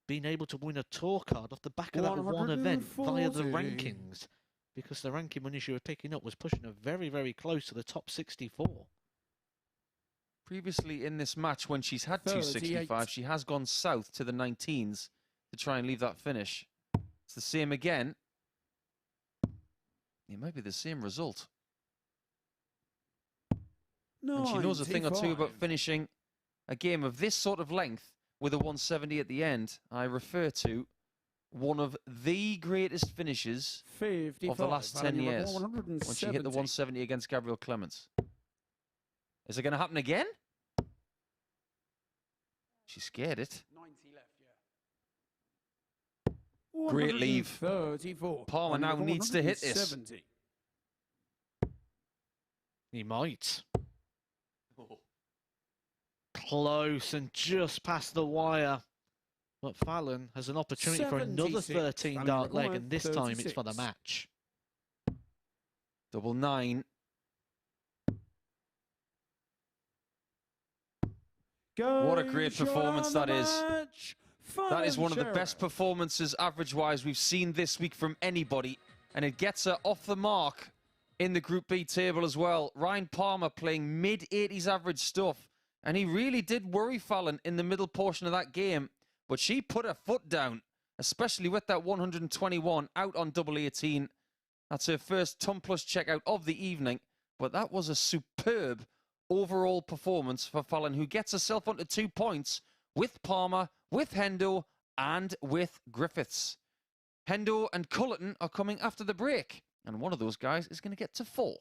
being able to win a tour card off the back of that one event via the 140. rankings, because the ranking money she was picking up was pushing her very, very close to the top 64. Previously in this match, when she's had 265, 38. she has gone south to the 19s to try and leave that finish. It's the same again. It might be the same result. And she knows a thing or two about 95. finishing a game of this sort of length with a 170 at the end. I refer to one of the greatest finishes 55. of the last 10 years, when 170. she hit the 170 against Gabrielle Clements. Is it going to happen again? She scared it. 90 left, yeah. Great leave. 34. Palmer now needs to hit this. 170. He might. Close and just past the wire. But Fallon has an opportunity for another 76. 13 Fallon dart leg, required and this time it's for the 36. match. Double 9. What a great Game shot performance on that the is. match. That is Fallon one of the best Sherrock. performances, average-wise, we've seen this week from anybody. And it gets her off the mark in the Group B table as well. Ryan Palmer playing mid-80s average stuff. And he really did worry Fallon in the middle portion of that game. But she put her foot down, especially with that 121 out on double 18. That's her first ton plus checkout of the evening. But that was a superb overall performance for Fallon, who gets herself onto 2 points with Palmer, with Hendo, and with Griffiths. Hendo and Cullerton are coming after the break. And one of those guys is going to get to 4.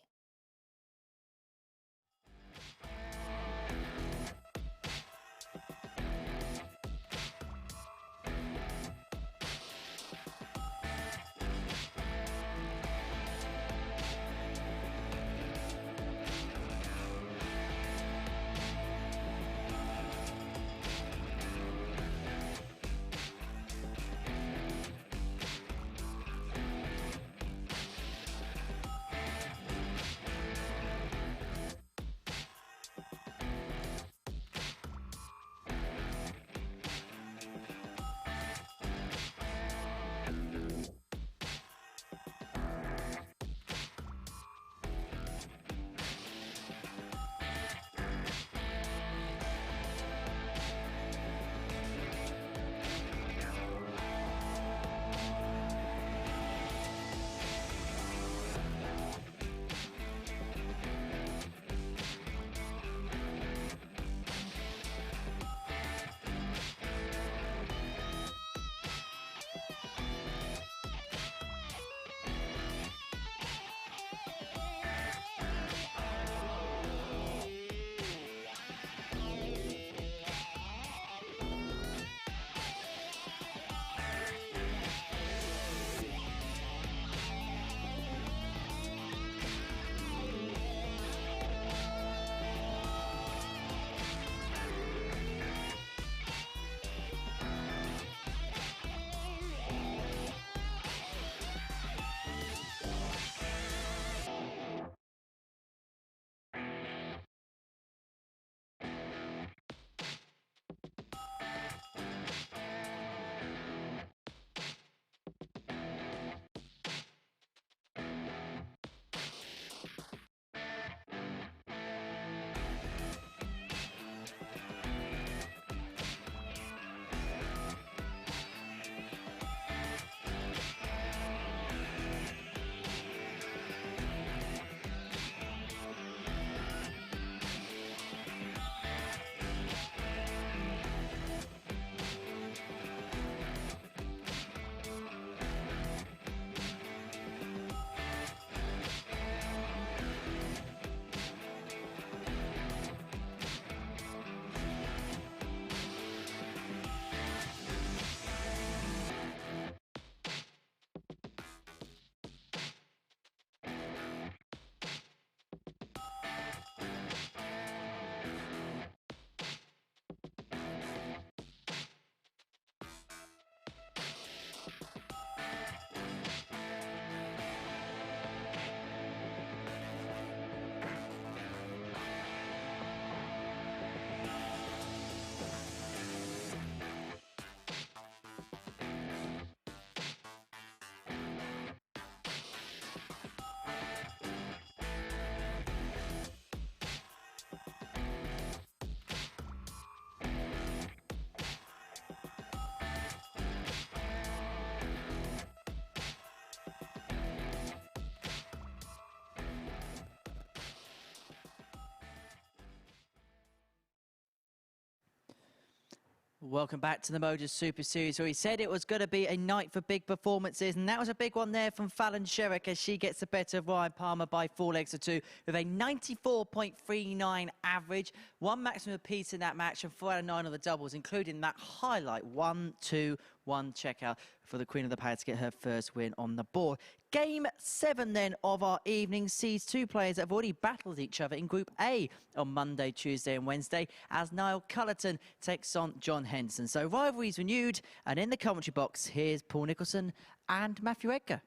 Welcome back to the MODUS Super Series, where we said it was going to be a night for big performances, and that was a big one there from Fallon Sherrock as she gets the better of Ryan Palmer by 4 legs to 2 with a 94.39 average. 1 maximum apiece in that match and 4 out of 9 on the doubles, including that highlight 1-2-1 checkout for the Queen of the Pad to get her first win on the board. Game 7 then of our evening sees 2 players that have already battled each other in Group A on Monday, Tuesday and Wednesday as Niall Culleton takes on John Henderson. So rivalries renewed, and in the commentary box, here's Paul Nicholson and Matthew Edgar.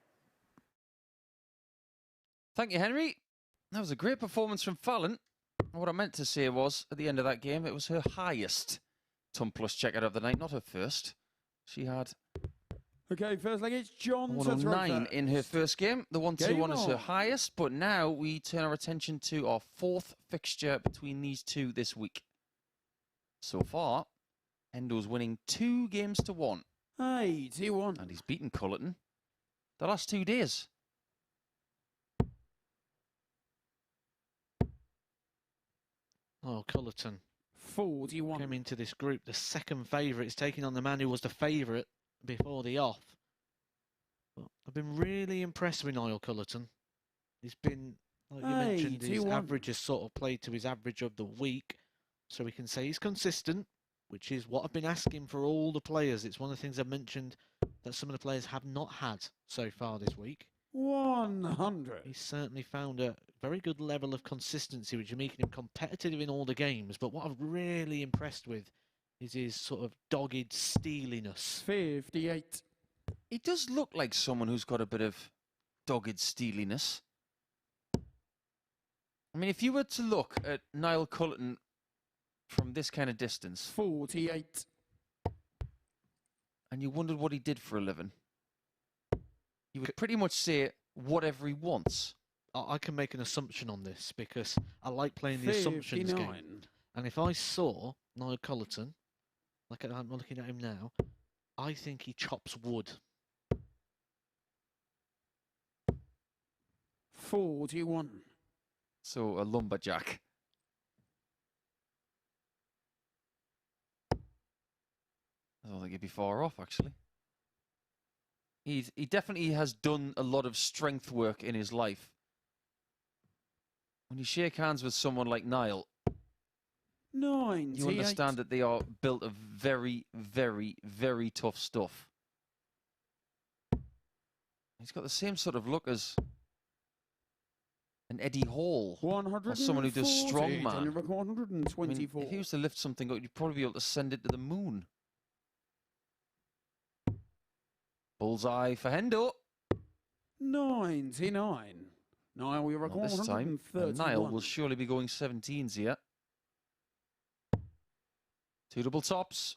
Thank you, Henry. That was a great performance from Fallon. What I meant to say was, at the end of that game, it was her highest ton plus checkout of the night, not her first. She had Okay, first leg, it's John. 109 in her first game. The 1-2-1 is her on. highest, but now we turn our attention to our fourth fixture between these two this week. So far, Endo's winning 2-1. 81. And he's beaten Cullerton the last 2 days. Oh, Cullerton 41. came into this group the second favourite. It's taking on the man who was the favourite before the off. But I've been really impressed with Niall Culleton. He's been, like you mentioned, his 81. average has sort of played to his average of the week. So we can say he's consistent, which is what I've been asking for all the players. It's one of the things I've mentioned that some of the players have not had so far this week. 100. He's certainly found a very good level of consistency, which is making him competitive in all the games. But what I'm really impressed with is his sort of dogged steeliness. 58. He does look like someone who's got a bit of dogged steeliness. I mean, if you were to look at Niall Culleton from this kind of distance 48. and you wondered what he did for a living, you would pretty much say whatever he wants. I can make an assumption on this because I like playing the assumptions 59. game. And if I saw Niall Culleton, like I'm looking at him now, I think he chops wood. 41. So a lumberjack. I don't think he'd be far off, actually. He definitely has done a lot of strength work in his life. When you shake hands with someone like Niall, 98. you understand that they are built of very, very, very tough stuff. He's got the same sort of look as an Eddie Hall, or someone who does strongman. I mean, 124. if he was to lift something up, you'd probably be able to send it to the moon. Bullseye for Hendo. 99. Niall, we record Not this time. 131. Niall will surely be going 17s here. 2 double tops.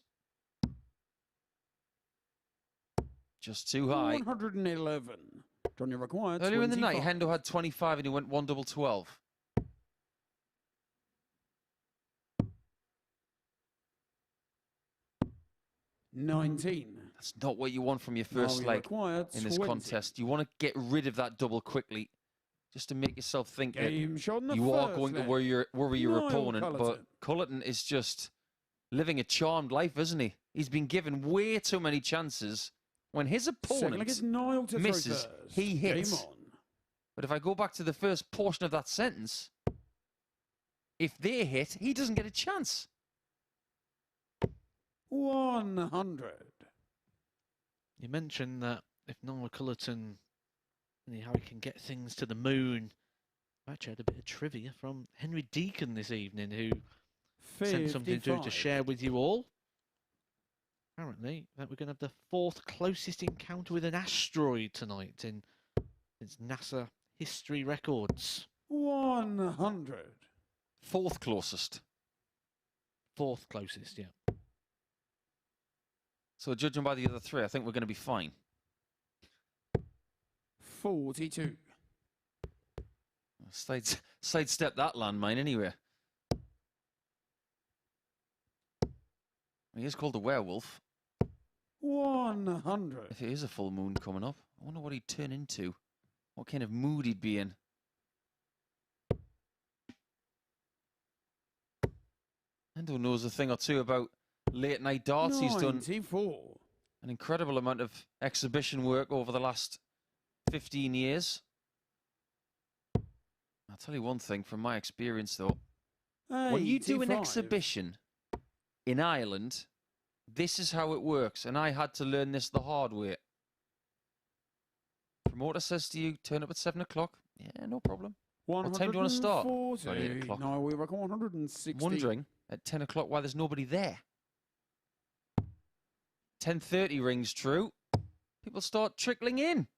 Just too high. 111. Johnny required Earlier in the night, 25. Hendo had 25 and he went 1 double 12. $19. That's not what you want from your first Niall leg required in this 20. contest. You want to get rid of that double quickly, just to make yourself think that Game shot in the you are first going to leg. worry your Niall opponent. But Culleton. Cullerton is just living a charmed life, isn't he? He's been given way too many chances. When his Second leg opponent is Niall to throw misses, first. he hits. Game on. But if I go back to the first portion of that sentence, if they hit, he doesn't get a chance. 100. You mentioned that if Niall Culleton, how he can get things to the moon. I actually had a bit of trivia from Henry Deacon this evening, who sent something through to 55. share with you all. Apparently, that we're going to have the 4th closest encounter with an asteroid tonight in its NASA history records. 100. 4th closest. 4th closest, yeah. So judging by the other 3, I think we're going to be fine. 42. Sidestep that landmine anyway. He is called a werewolf. 100. If it is a full moon coming up, I wonder what he'd turn into. What kind of mood he'd be in. Endo knows a thing or two about late night darts. He's done 94. an incredible amount of exhibition work over the last 15 years. I'll tell you one thing from my experience though. When you do an 85. exhibition in Ireland, this is how it works, and I had to learn this the hard way. Promoter says to you, turn up at 7 o'clock. Yeah, no problem. What time do you want to start? 140. About 8 o'clock. No, we reckon 160. Wondering at 10 o'clock why there's nobody there. 10:30 rings true. People start trickling in.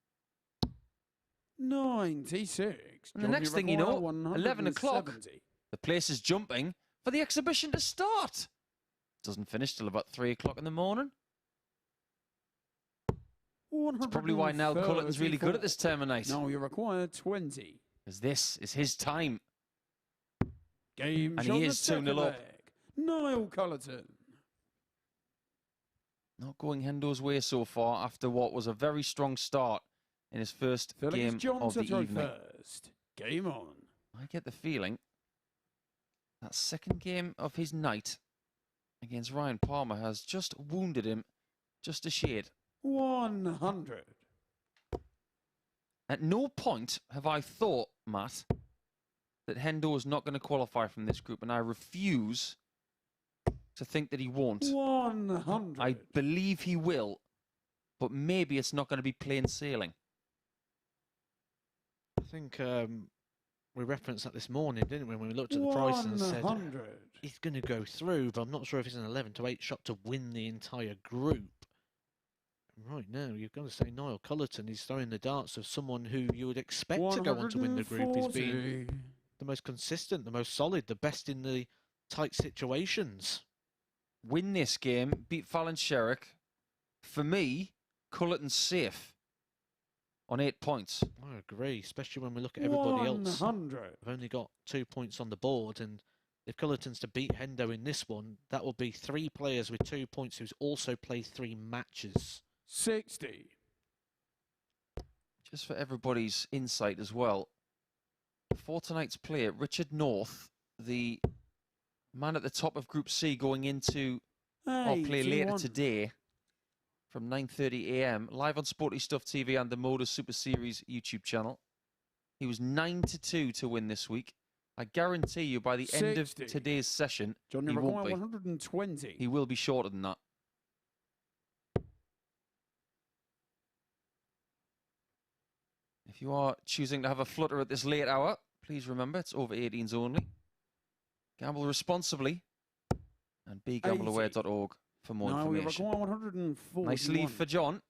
96. And the next thing you know, 11 o'clock, 170. the place is jumping for the exhibition to start. Doesn't finish till about 3 o'clock in the morning. It's probably why Niall Culleton's really good at this time of night. Now you require 20. Because this is his time. Game And shot he the is 2-0 second up. leg. Niall Culleton. Not going Hendo's way so far after what was a very strong start in his first Felix game John of the to throw evening. first. Game on. I get the feeling that second game of his night against Ryan Palmer has just wounded him just a shade. 100. At no point have I thought, Matt, that Hendo is not going to qualify from this group, and I refuse to think that he won't. 100. I believe he will, but maybe it's not going to be plain sailing. I think we referenced that this morning, didn't we, when we looked at the price and said 100. he's going to go through, but I'm not sure if it's an 11-8 shot to win the entire group. Right now, you've got to say Niall Culleton is throwing the darts of someone who you would expect to go on to win the group. He's been the most consistent, the most solid, the best in the tight situations. Win this game, beat Fallon Sherrock. For me, Cullerton's safe on 8 points. I agree, especially when we look at everybody else. 100. We've only got 2 points on the board, and if Cullerton's to beat Hendo in this one, that will be 3 players with 2 points who's also played 3 matches. 60. Just for everybody's insight as well, for tonight's play, Richard North, the man at the top of Group C going into our play later 81. today from 9:30 AM, live on Sporty Stuff TV and the MODUS Super Series YouTube channel. He was 9-2 to win this week. I guarantee you by the end of 60. today's session, John, he you won't require be. 120. He will be shorter than that. If you are choosing to have a flutter at this late hour, please remember it's over 18s only. Gamble responsibly and begambleaware.org for more Now we information. require 140. Nice lead for John.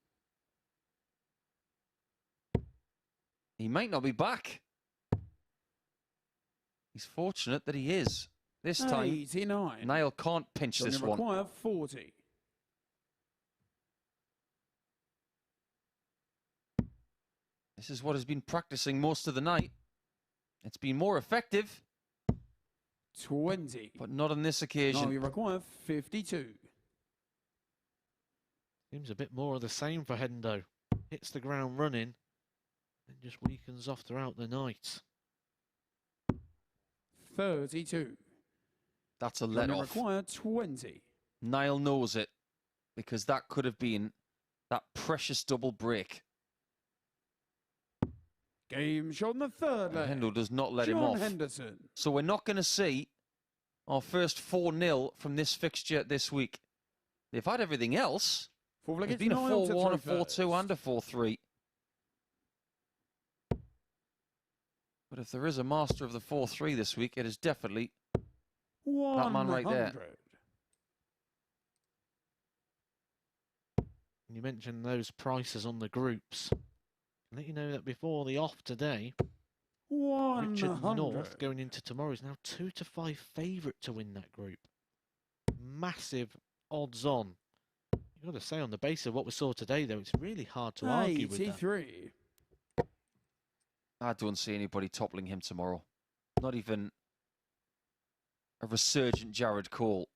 He might not be back. He's fortunate that he is. This time, 89. Niall can't pinch John, this you one. require 40. This is what has been practicing most of the night. It's been more effective, 20. but not on this occasion. Now you require 52. Seems a bit more of the same for Hendo. Hits the ground running and just weakens off throughout the night. 32. That's a John, let you off. require 20. Niall knows it, because that could have been that precious double break. Game shot in the third leg. Hendo does not let him John off. Henderson. So we're not going to see our first 4-0 from this fixture this week. They've had everything else. There's been a 4-1, a 4-2 and a 4-3. But if there is a master of the 4-3 this week, it is definitely that man right there. You mentioned those prices on the groups. I'll let you know that before the off today, Richard 100. North going into tomorrow is now 2-5 favourite to win that group. Massive odds on. You've got to say, on the basis of what we saw today, though, it's really hard to argue with that. 83. I don't see anybody toppling him tomorrow. Not even a resurgent Jared Cole.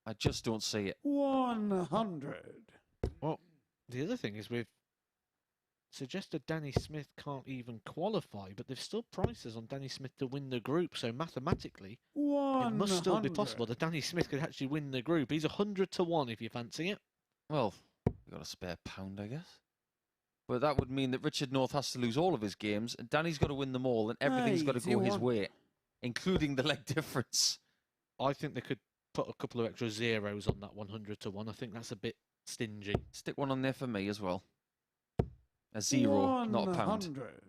I just don't see it. 100. Well, the other thing is we've suggested Danny Smith can't even qualify, but there's still prices on Danny Smith to win the group, so mathematically, 100. it must still be possible that Danny Smith could actually win the group. He's 100-1 if you fancy it. Well, we've got a spare pound, I guess. But that would mean that Richard North has to lose all of his games, and Danny's got to win them all, and everything's got to go his 81. way, including the leg difference. I think they could put a couple of extra zeros on that 100-1. I think that's a bit stingy. Stick one on there for me as well. A 0, not a pound. 100.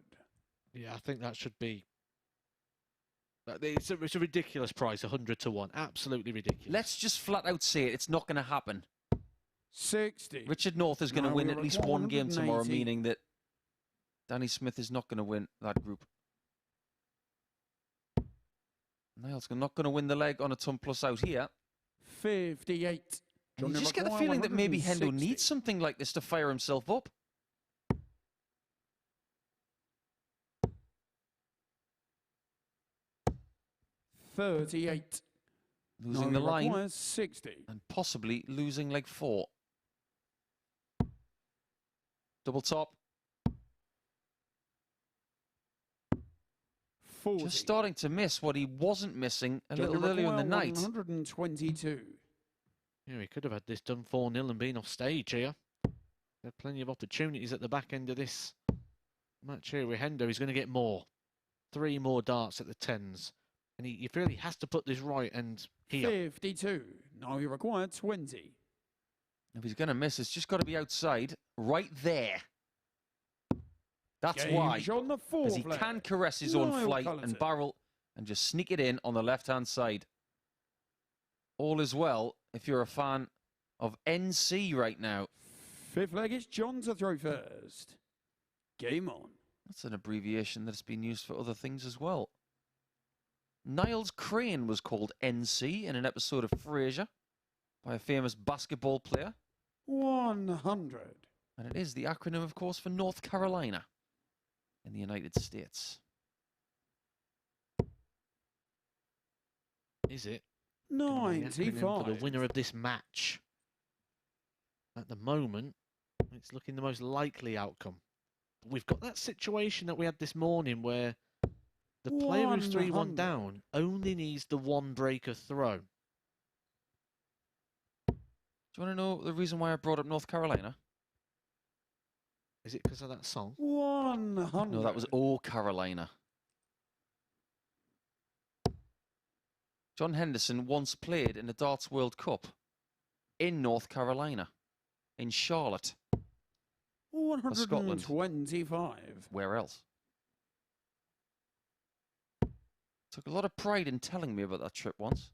Yeah, I think that should be... It's a ridiculous price, 100-1. Absolutely ridiculous. Let's just flat out say it. It's not going to happen. 60. Richard North is going to Now win we at least require one game tomorrow, 180. meaning that Danny Smith is not going to win that group. Niall's not going to win the leg on a ton plus out here. 58. And you John, just get the require feeling that maybe Hendo 160. needs something like this to fire himself up. $38. Losing No, the line requires 60. and possibly losing leg 4. Double top. 40. Just starting to miss what he wasn't missing a John, little earlier in the require night. 122. Yeah, he could have had this done 4-0 and been off stage here. There are plenty of opportunities at the back end of this match here with Hendo. He's going to get more. 3 more darts at the 10s. And he feel he has to put this right, and here. 52. Now you require 20. If he's going to miss, it's just got to be outside, right there. That's Game why. on the Because he fourth can leg. caress his own Niall flight Culleton. and barrel and just sneak it in on the left-hand side. All is well if you're a fan of NC right now. Fifth leg, it's John to throw first. Game on. That's an abbreviation that's been used for other things as well. Niles Crane was called NC in an episode of Frasier by a famous basketball player. 100. And it is the acronym, of course, for North Carolina in the United States. Is it? Gonna be the acronym for 95. the winner of this match. At the moment, it's looking the most likely outcome. We've got that situation that we had this morning where the player who's 3-1 100. down only needs the 1 breaker throw. Do you want to know the reason why I brought up North Carolina? Is it because of that song? 100. No, that was all Carolina. John Henderson once played in the Darts World Cup in North Carolina, in Charlotte. Scotland. 125. Where else? Took a lot of pride in telling me about that trip once.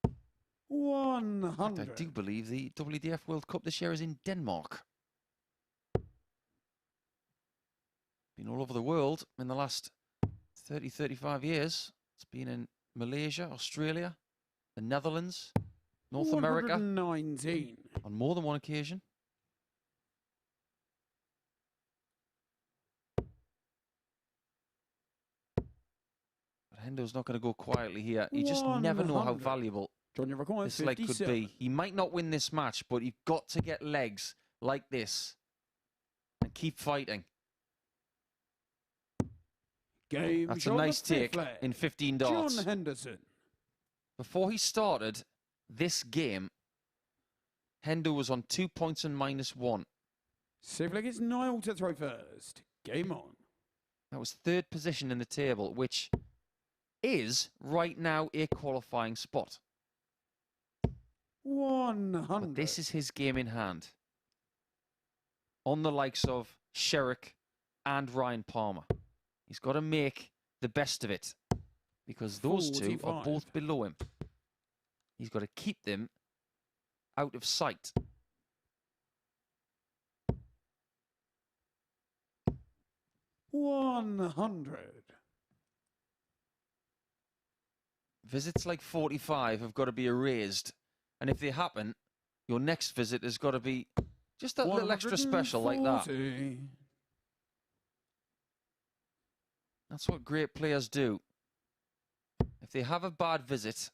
In fact, 100. I do believe the WDF World Cup this year is in Denmark. Been all over the world in the last 30, 35 years. It's been in Malaysia, Australia, the Netherlands, North America 119. on more than one occasion. But Hendo's not going to go quietly here. You just never know how 100. valuable John, you require this leg could 57. be. He might not win this match, but you've got to get legs like this and keep fighting. Game That's a on the nice fifth take leg. in 15 darts. John Henderson. Before he started this game, Hendo was on 2 points and -1. Sixth leg, it's Niall to throw first. Game on. That was 3rd position in the table, which is right now a qualifying spot. 100. But this is his game in hand. On the likes of Sherrock and Ryan Palmer. He's got to make the best of it because those two are 45. both below him. He's got to keep them out of sight. $100. Visits like 45 have got to be erased. And if they happen, your next visit has got to be just that little extra special like that. 140. That's what great players do. If they have a bad visit,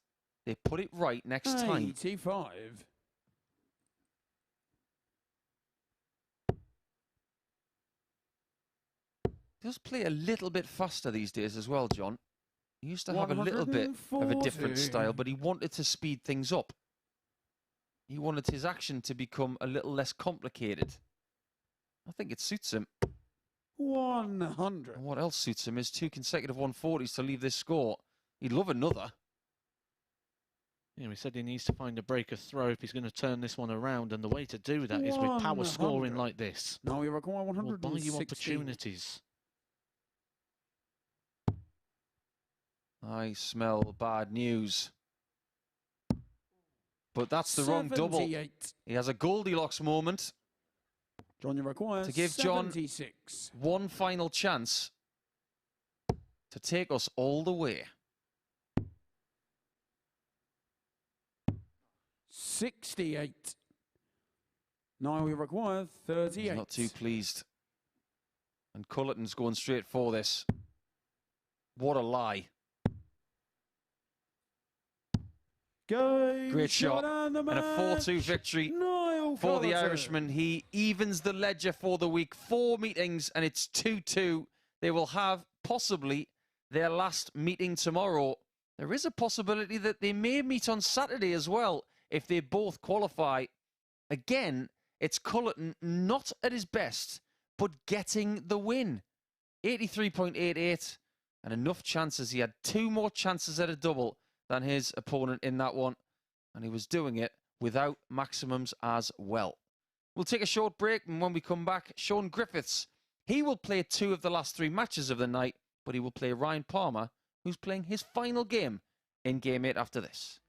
they put it right next time. 85. He does play a little bit faster these days as well, John. He used to have a little bit of a different 140. style, but he wanted to speed things up. He wanted his action to become a little less complicated. I think it suits him. 100. And what else suits him is 2 consecutive 140s to leave this score. He'd love another. Yeah, we said he needs to find a breaker throw if he's going to turn this one around, and the way to do that is with power scoring 100. like this. Now you require Will buy 160. you opportunities. I smell bad news. But that's the wrong double. 78. He has a Goldilocks moment John, you require to give John 76. one final chance to take us all the way. 68. Now we require 38. He's not too pleased. And Cullerton's going straight for this. What a lie. Game, Great shot. and a And a 4-2 victory Niall for the Culleton. Irishman. He evens the ledger for the week. 4 meetings and it's 2-2. They will have possibly their last meeting tomorrow. There is a possibility that they may meet on Saturday as well if they both qualify. Again, it's Cullerton not at his best, but getting the win. 83.88 and enough chances. He had 2 more chances at a double than his opponent in that one. And he was doing it without maximums as well. We'll take a short break, and when we come back, Shaun Griffiths. He will play 2 of the last 3 matches of the night, but he will play Ryan Palmer, who's playing his final game in Game 8 after this.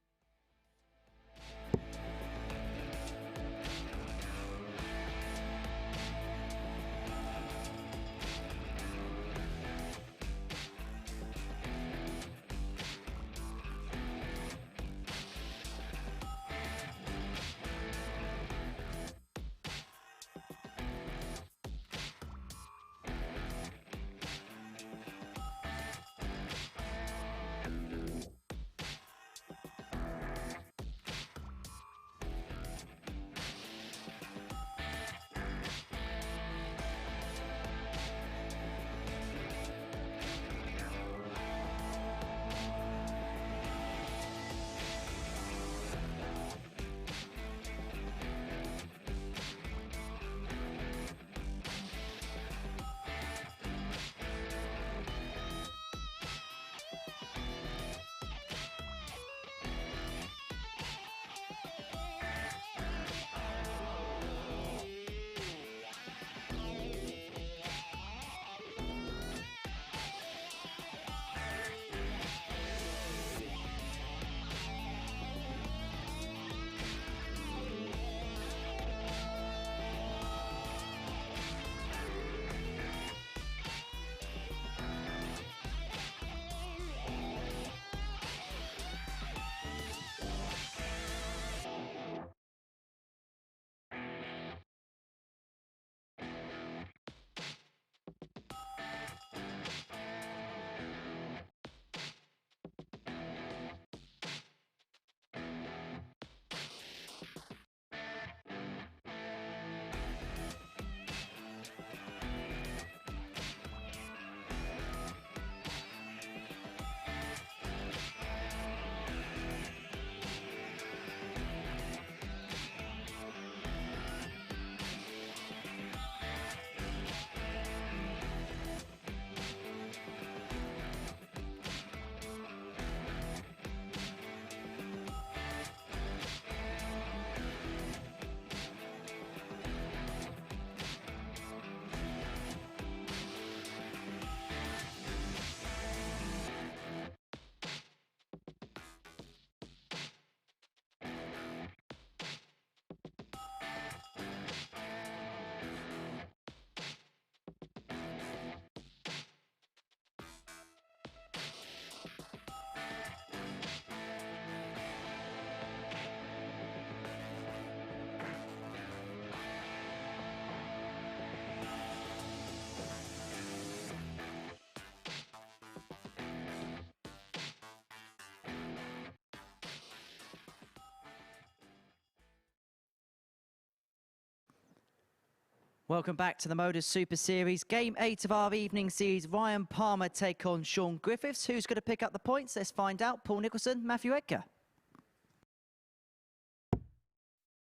Welcome back to the MODUS Super Series. Game 8 of our evening series. Ryan Palmer take on Shaun Griffiths. Who's going to pick up the points? Let's find out. Paul Nicholson, Matthew Edgar.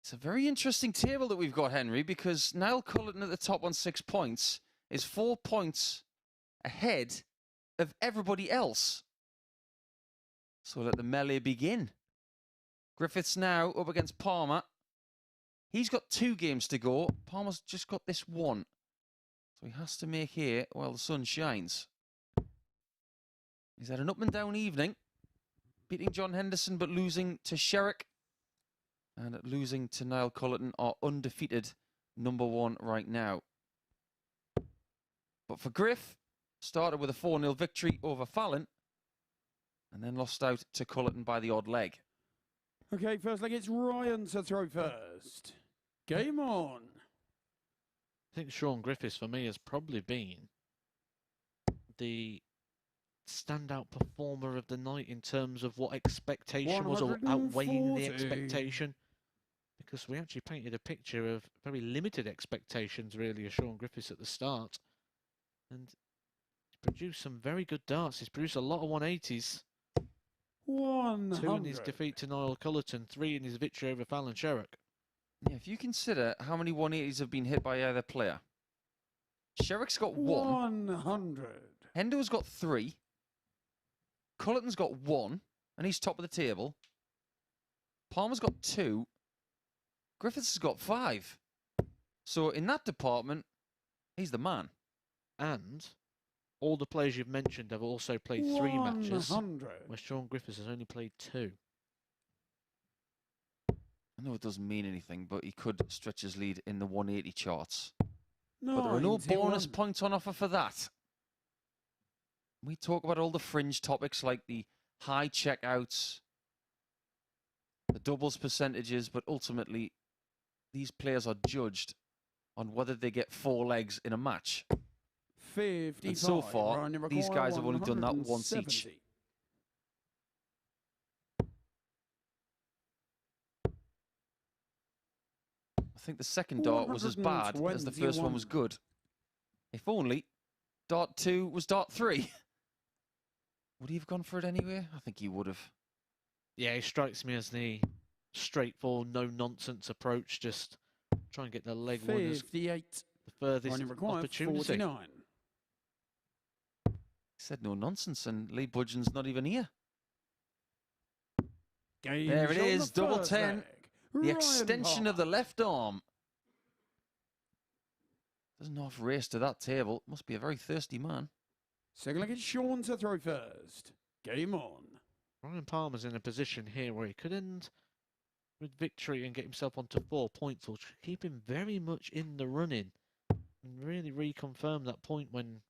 It's a very interesting table that we've got, Henry, because Niall Culleton at the top on 6 points is 4 points ahead of everybody else. So let the melee begin. Griffiths now up against Palmer. He's got 2 games to go. Palmer's just got this one. So he has to make here while the sun shines. He's had an up and down evening. Beating John Henderson but losing to Sherrock. And losing to Niall Culleton, are undefeated #1 right now. But for Griff, started with a 4-0 victory over Fallon. And then lost out to Cullerton by the odd leg. Okay, first leg, it's Ryan to throw first. Game on. I think Shaun Griffiths, for me, has probably been the standout performer of the night in terms of what expectation was, or outweighing the 140. expectation. Because we actually painted a picture of very limited expectations, really, of Shaun Griffiths at the start. And he's produced some very good darts. He's produced a lot of 180s. 100. 2 in his defeat to Niall Culleton, 3 in his victory over Fallon Sherrock. Yeah, if you consider how many 180s have been hit by either player. Sherrock's got 100. Hendo's got 3. Cullerton's got 1, and he's top of the table. Palmer's got 2. Griffiths has got 5. So in that department, he's the man. And all the players you've mentioned have also played 3 matches, 100. where Shaun Griffiths has only played 2. I know it doesn't mean anything, but he could stretch his lead in the 180 charts. But there are no 91. bonus points on offer for that. We talk about all the fringe topics like the high checkouts, the doubles percentages, but ultimately these players are judged on whether they get 4 legs in a match. 55. And so far, Ryan, you these require guys have only done that once 170. each. I think the second dart was as bad as the first one was good. If only dart 2 was dart 3. Would he have gone for it anyway? I think he would have. Yeah, he strikes me as the straightforward, no-nonsense approach. Just try and get the leg winners 58. the furthest Ryan, you require opportunity. 49. He said no nonsense, and Lee Budgeon's not even here. Game There it on the is, double first 10. leg. The Ryan extension Palmer. of the left arm. There's an off race to that table. Must be a very thirsty man. Second leg, it's Shaun to throw first. Game on. Ryan Palmer's in a position here where he could end with victory and get himself onto 4 points, which would keep him very much in the running, and really reconfirm that point when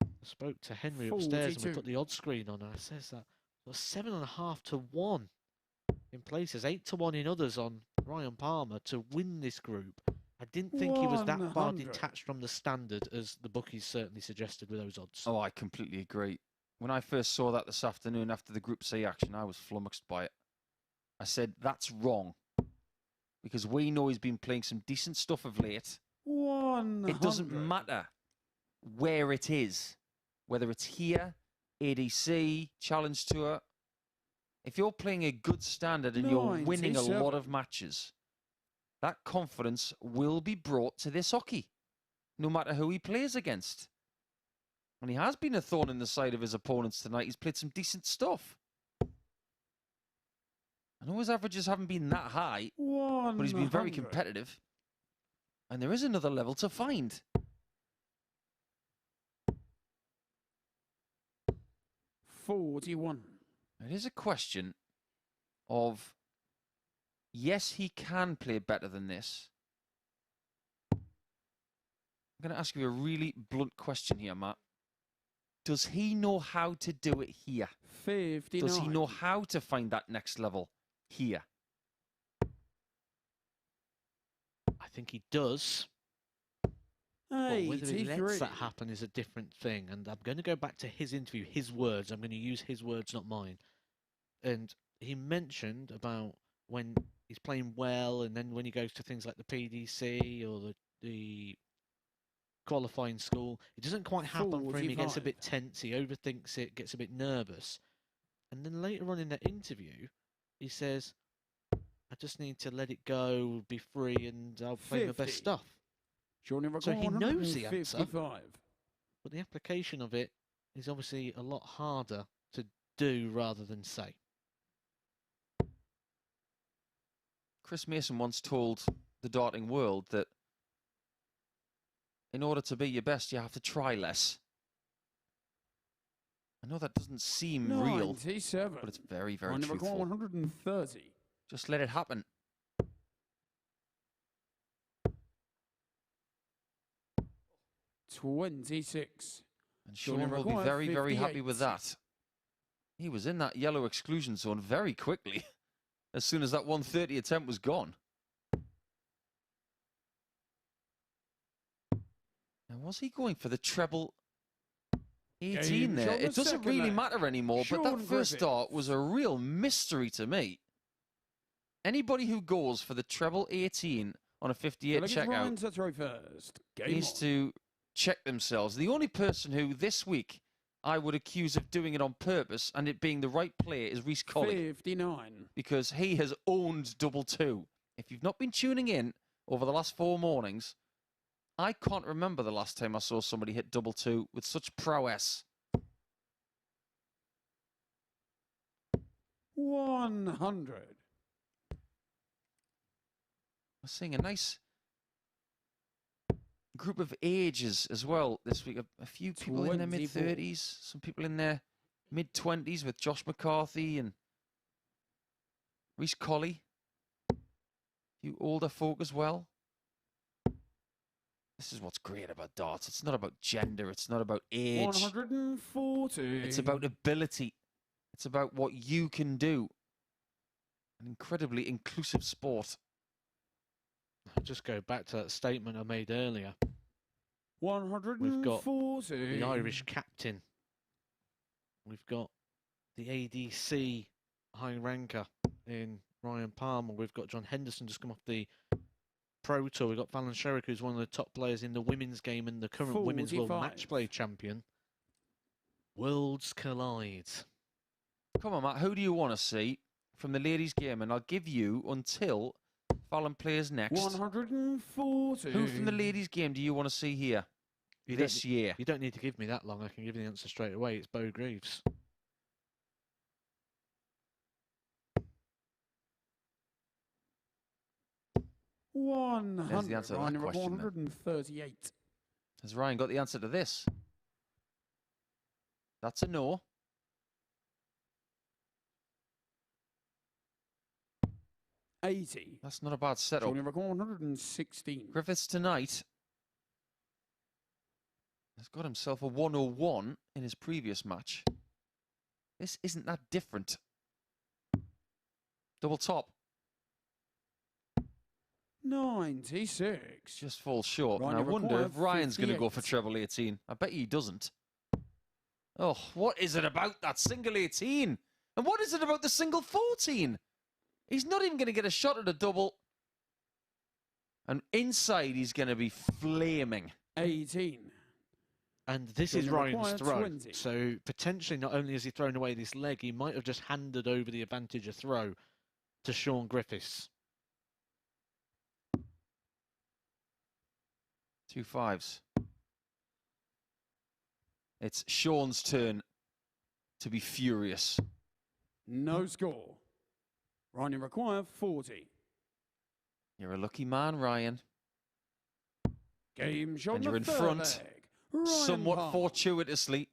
I spoke to Henry upstairs and we 42. put the odds screen on, and I says that it was 7.5 to 1 in places, 8 to 1 in others on Ryan Palmer to win this group. I didn't think he was that far 100. detached from the standard as the bookies certainly suggested with those odds. Oh, I completely agree. When I first saw that this afternoon after the Group C action, I was flummoxed by it. I said, that's wrong. Because we know he's been playing some decent stuff of late. 100. It doesn't matter where it is. Whether it's here, ADC, Challenge Tour. If you're playing a good standard and you're winning a 97. lot of matches, that confidence will be brought to this hockey, no matter who he plays against. And he has been a thorn in the side of his opponents tonight. He's played some decent stuff. I know his averages haven't been that high, but he's been very 100. competitive. And there is another level to find. 41. It is a question of, yes, he can play better than this. I'm going to ask you a really blunt question here, Matt. Does he know how to do it here? 59. Does he know how to find that next level here? I think he does. But whether he lets 83. that happen is a different thing. And I'm going to go back to his interview, his words. I'm going to use his words, not mine. And he mentioned about when he's playing well, and then when he goes to things like the PDC or the qualifying school, it doesn't quite happen for him. He gets a 45. bit tense, he overthinks it, gets a bit nervous. And then later on in that interview, he says, I just need to let it go, be free, and I'll play my 50. best stuff. Shaun, So he knows the answer. 155. But the application of it is obviously a lot harder to do rather than say. Chris Mason once told the darting world that in order to be your best, you have to try less. I know that doesn't seem real, 97. but it's very, very Ryan, you require truthful. 130. Just let it happen. $26. And Shaun, Shaun you will be require very, very happy 58. with that. He was in that yellow exclusion zone very quickly. as soon as that 130 attempt was gone. Now, was he going for the treble 18 Game there? shot the It doesn't second really leg. matter anymore, but that Shaun first start was a Griffiths. real mystery to me. Anybody who goes for the treble 18 on a 58 Looks like it's Ryan checkout to throw first. Game needs on. to check themselves. The only person who this week I would accuse of doing it on purpose and it being the right player is Reece Colley, 59. because he has owned double two. If you've not been tuning in over the last 4 mornings, I can't remember the last time I saw somebody hit double two with such prowess. 100. We're seeing a nice group of ages as well this week. A few people in their 24. mid-30s, some people in their mid-20s with Josh McCarthy and Reece Colley. A few older folk as well. This is what's great about darts. It's not about gender. It's not about age. 140. It's about ability. It's about what you can do. An incredibly inclusive sport. I'll just go back to that statement I made earlier. 140. We've got the Irish captain. We've got the ADC high ranker in Ryan Palmer. We've got John Henderson just come off the Pro Tour. We've got Fallon Sherrock, who's one of the top players in the women's game and the current Women's World 45. Match Play champion. Worlds collide. Come on, Matt. Who do you want to see from the ladies' game? And I'll give you until Fallon plays next. 140. Who from the ladies' game do you want to see here this year? You don't need to give me that long. I can give you the answer straight away. It's Bo Greaves. There's the answer to that question, then. 138. Has Ryan got the answer to this? That's a no. That's not a bad setup. 116. Griffiths tonight has got himself a 101 in his previous match. This isn't that different. Double top. 96. Just falls short. Ryan, And I you wonder require if Ryan's going to go 58. for treble 18. I bet he doesn't. Oh, what is it about that single 18? And what is it about the single 14? He's not even going to get a shot at a double. And inside, he's going to be flaming. 18. And this Then is you Ryan's require throw. 20. So potentially not only has he thrown away this leg, he might have just handed over the advantage of throw to Shaun Griffiths. 2 5s. It's Shaun's turn to be furious. No score. Ryan, you require 40. You're a lucky man, Ryan. Game shot. And you're in the third front, leg. Ryan somewhat Palmer. fortuitously.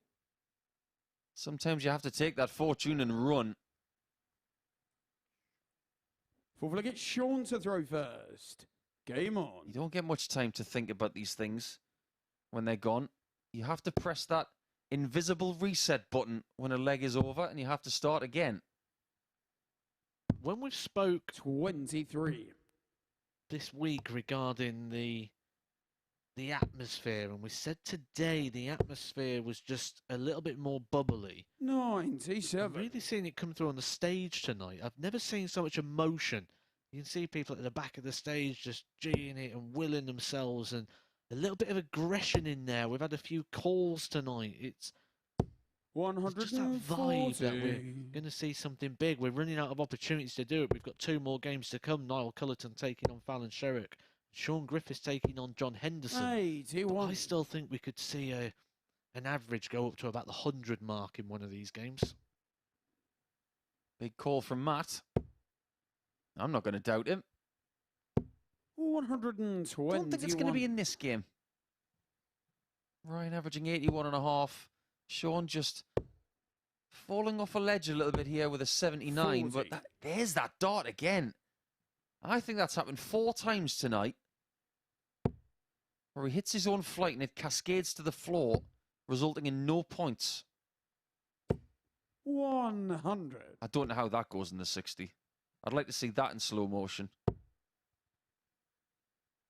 Sometimes you have to take that fortune and run. Fourth leg, it's Shaun to throw first. Game on. You don't get much time to think about these things when they're gone. You have to press that invisible reset button when a leg is over and you have to start again. When we spoke 23. this week regarding the atmosphere, and we said today the atmosphere was just a little bit more bubbly. 97. I've really seen it come through on the stage tonight. I've never seen so much emotion. You can see people at the back of the stage just geeing it and willing themselves, and a little bit of aggression in there. We've had a few calls tonight. It's just that vibe that we're 140. going to see something big. We're running out of opportunities to do it. We've got 2 more games to come. Niall Culleton taking on Fallon Sherrock. Shaun Griffiths taking on John Henderson. But 81. I still think we could see an average go up to about the 100 mark in one of these games. Big call from Matt. I'm not going to doubt him. 120. I don't think it's going to be in this game. Ryan averaging 81.5. Shaun just falling off a ledge a little bit here with a 79. 40. But there's that dart again. I think that's happened 4 times tonight, where he hits his own flight and it cascades to the floor, resulting in no points. 100. I don't know how that goes in the 60. I'd like to see that in slow motion.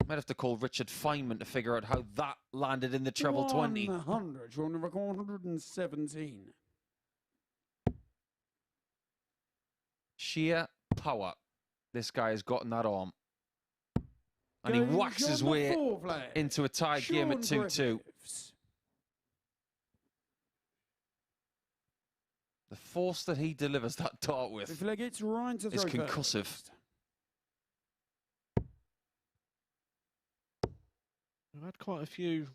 Might have to call Richard Feynman to figure out how that landed in the treble 20. 100, Shaun Griffiths, 117. Sheer power this guy has got in that arm. And he Game whacks his number way 4 play. into a tied game at 2-2. Griffiths. The force that he delivers that dart with Fifth leg, it's Ryan to is throw concussive. first. We've had quite a few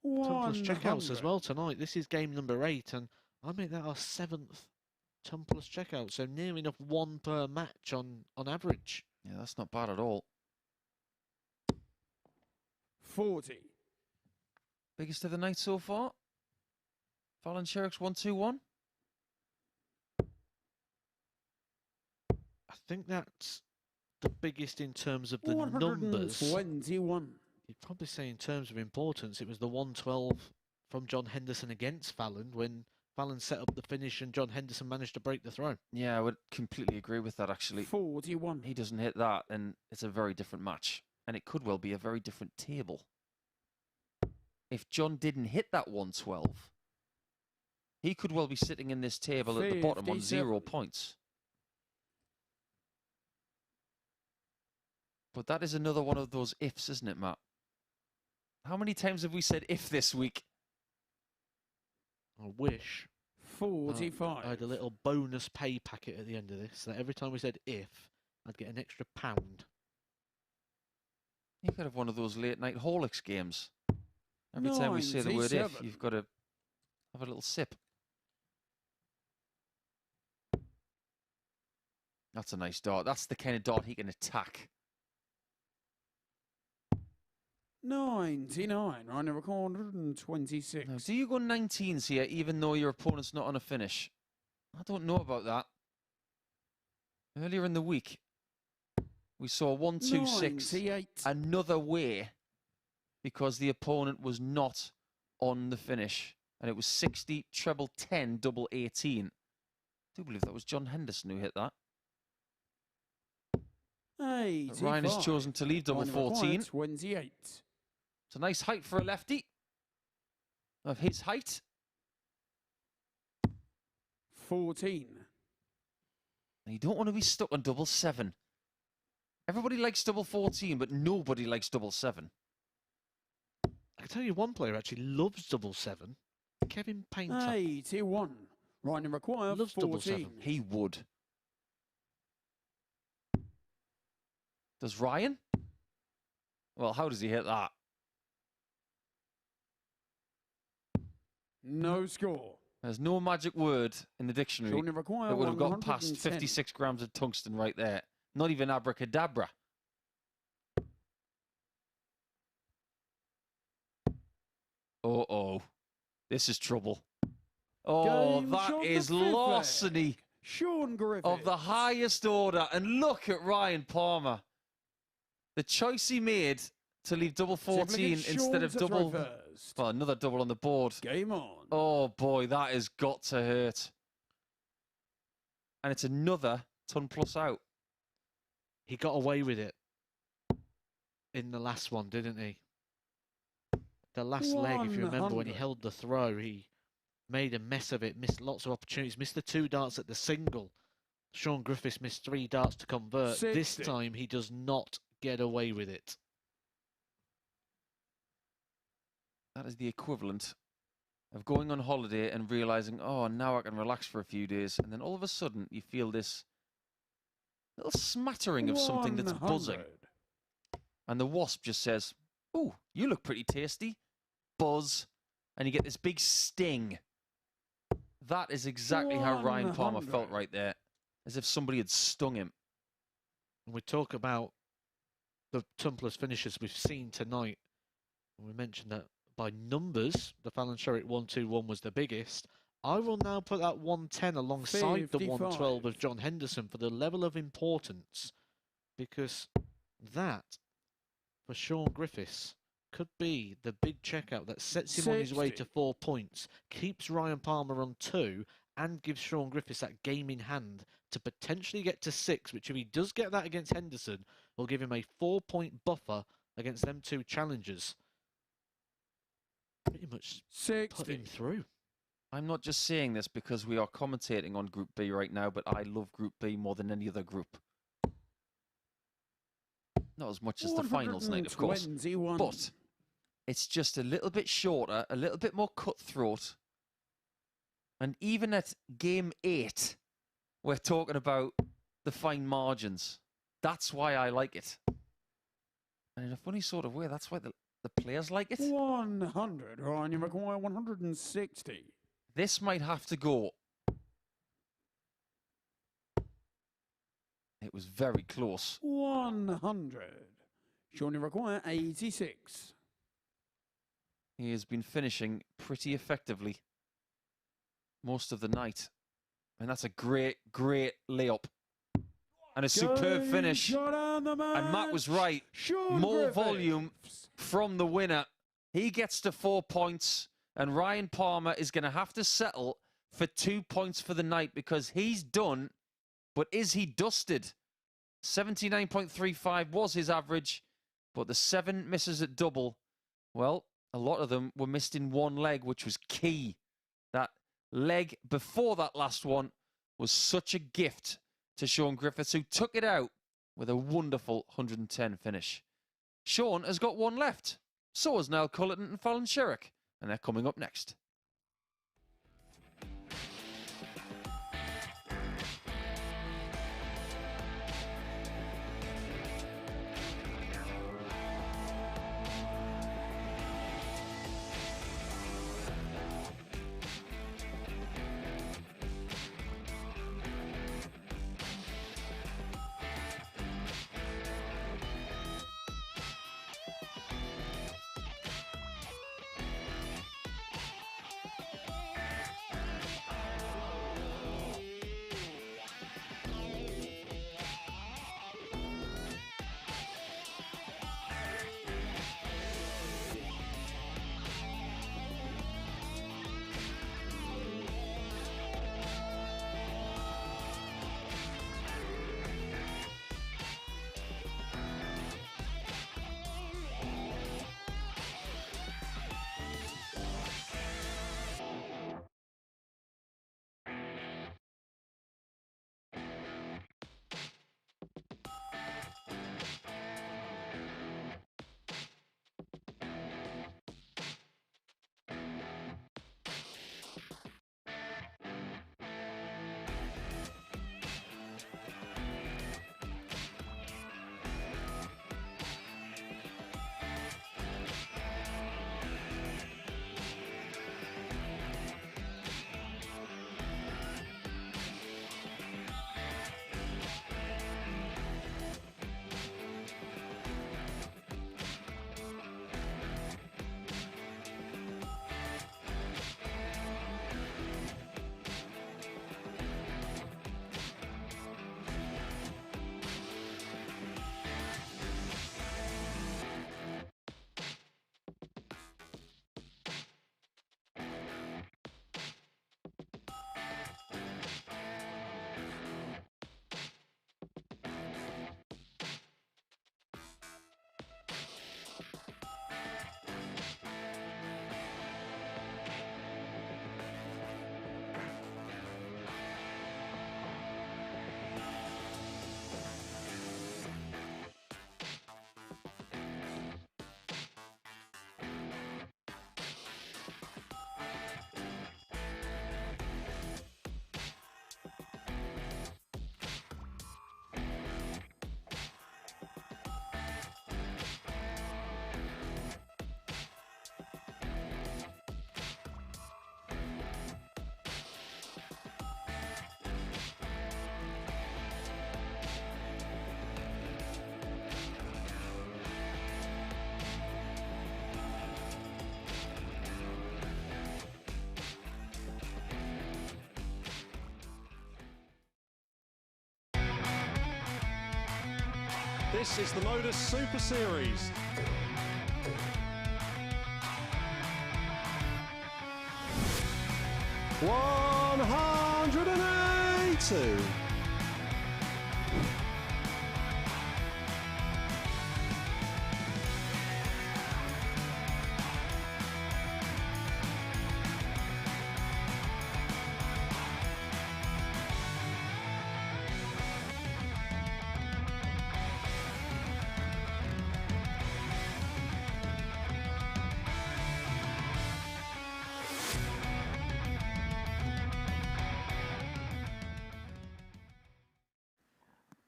ton-plus checkouts as well tonight. This is game number 8, and I make that our 7th ton-plus checkout, so near enough 1 per match on average. Yeah, that's not bad at all. 40. Biggest of the night so far. Fallon Sherrock's 1-2-1. I think that's the biggest in terms of the numbers. 121. You'd probably say in terms of importance, it was the 112 from John Henderson against Fallon when Fallon set up the finish and John Henderson managed to break the throw. Yeah, I would completely agree with that, actually. 41. He doesn't hit that, and it's a very different match. And it could well be a very different table. If John didn't hit that 112, he could well be sitting in this table at the bottom on 0 points. But that is another one of those ifs, isn't it, Matt? How many times have we said if this week? I wish 45. I had a little bonus pay packet at the end of this, that every time we said if, I'd get an extra £1. You could have one of those late night Horlicks games. Every time we say the word if, you've got to have a little sip. That's a nice dart. That's the kind of dart he can attack. 99. Ryan to record 126. Now, do you go 19s here, even though your opponent's not on a finish? I don't know about that. Earlier in the week, we saw 1-2-6 98. another way because the opponent was not on the finish. And it was 60, treble 10, double 18. I do believe that was John Henderson who hit that. But Ryan has chosen to leave double 14. 28. It's a nice height for a lefty of his height. 14. And you don't want to be stuck on double 7. Everybody likes double 14, but nobody likes double 7. I can tell you one player actually loves double 7. Kevin Painter. 81. Ryan require Loves 14. double 7. He would. Does Ryan? Well, how does he hit that? No score. There's no magic word in the dictionary That would have got past 56 grams of tungsten right there. Not even abracadabra. Uh-oh. This is trouble. Oh, Game that shot is the fifth larceny leg. Shaun Griffiths. of the highest order. And look at Ryan Palmer. The choice he made to leave double 14 instead of double... Well, another double on the board. Game on. Oh, boy, that has got to hurt. And it's another ton plus out. He got away with it in the last one, didn't he? The last leg, if you remember, when he 100. held the throw, he made a mess of it, missed lots of opportunities, missed the 2 darts at the single. Shaun Griffiths missed 3 darts to convert. 60. This time, he does not get away with it. That is the equivalent of going on holiday and realizing, oh, now I can relax for a few days. And then all of a sudden, you feel this little smattering of something that's 100. buzzing. And the wasp just says, ooh, you look pretty tasty. Buzz. And you get this big sting. That is exactly how Ryan Palmer 100. felt right there. As if somebody had stung him. And we talk about the ton plus finishes we've seen tonight. And we mentioned that by numbers, the Fallon Sherrock 121 was the biggest. I will now put that 110 alongside the 112 of John Henderson for the level of importance, because that, for Shaun Griffiths, could be the big checkout that sets him on his way 60. to 4 points, keeps Ryan Palmer on 2, and gives Shaun Griffiths that game in hand to potentially get to 6, which if he does get that against Henderson, will give him a 4-point buffer against them 2 challengers. Pretty much put him 60. through. I'm not just saying this because we are commentating on Group B right now, but I love Group B more than any other group. Not as much as the finals night, of course. 121. But it's just a little bit shorter, a little bit more cutthroat. And even at game 8, we're talking about the fine margins. That's why I like it. And in a funny sort of way, that's why the players like it. 100. Ryan, you require 160. This might have to go. It was very close. 100. Shaun, you require 86. He has been finishing pretty effectively most of the night. And that's a great, great layup. And a superb finish. And Matt was right. Shaun More Griffiths. volume from the winner. He gets to 4 points. And Ryan Palmer is going to have to settle for 2 points for the night because he's done. But is he dusted? 79.35 was his average. But the 7 misses at double, well, a lot of them were missed in one leg, which was key. That leg before that last one was such a gift to Shaun Griffiths, who took it out with a wonderful 110 finish. Shaun has got one left. So has Niall Culleton and Fallon Sherrock, and they're coming up next. This is the MODUS Super Series. $180.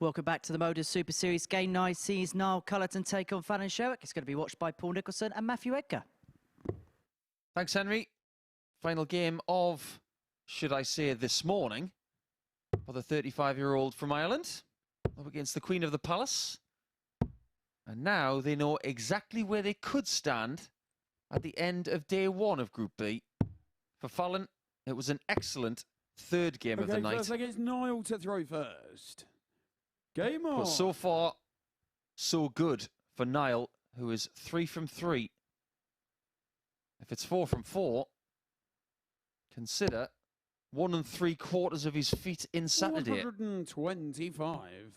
Welcome back to the MODUS Super Series. Game 9 sees Niall Culleton take on Fallon Sherrock. It's going to be watched by Paul Nicholson and Matthew Edgar. Thanks, Henry. Final game of, should I say, this morning for the 35-year-old from Ireland up against the Queen of the Palace. And now they know exactly where they could stand at the end of day 1 of Group B. For Fallon, it was an excellent third game of the night. First leg, it's Niall to throw first. Game on. But so far, so good for Niall, who is 3 from 3. If it's 4 from 4, consider 1 3/4 of his feet in Saturday. 125.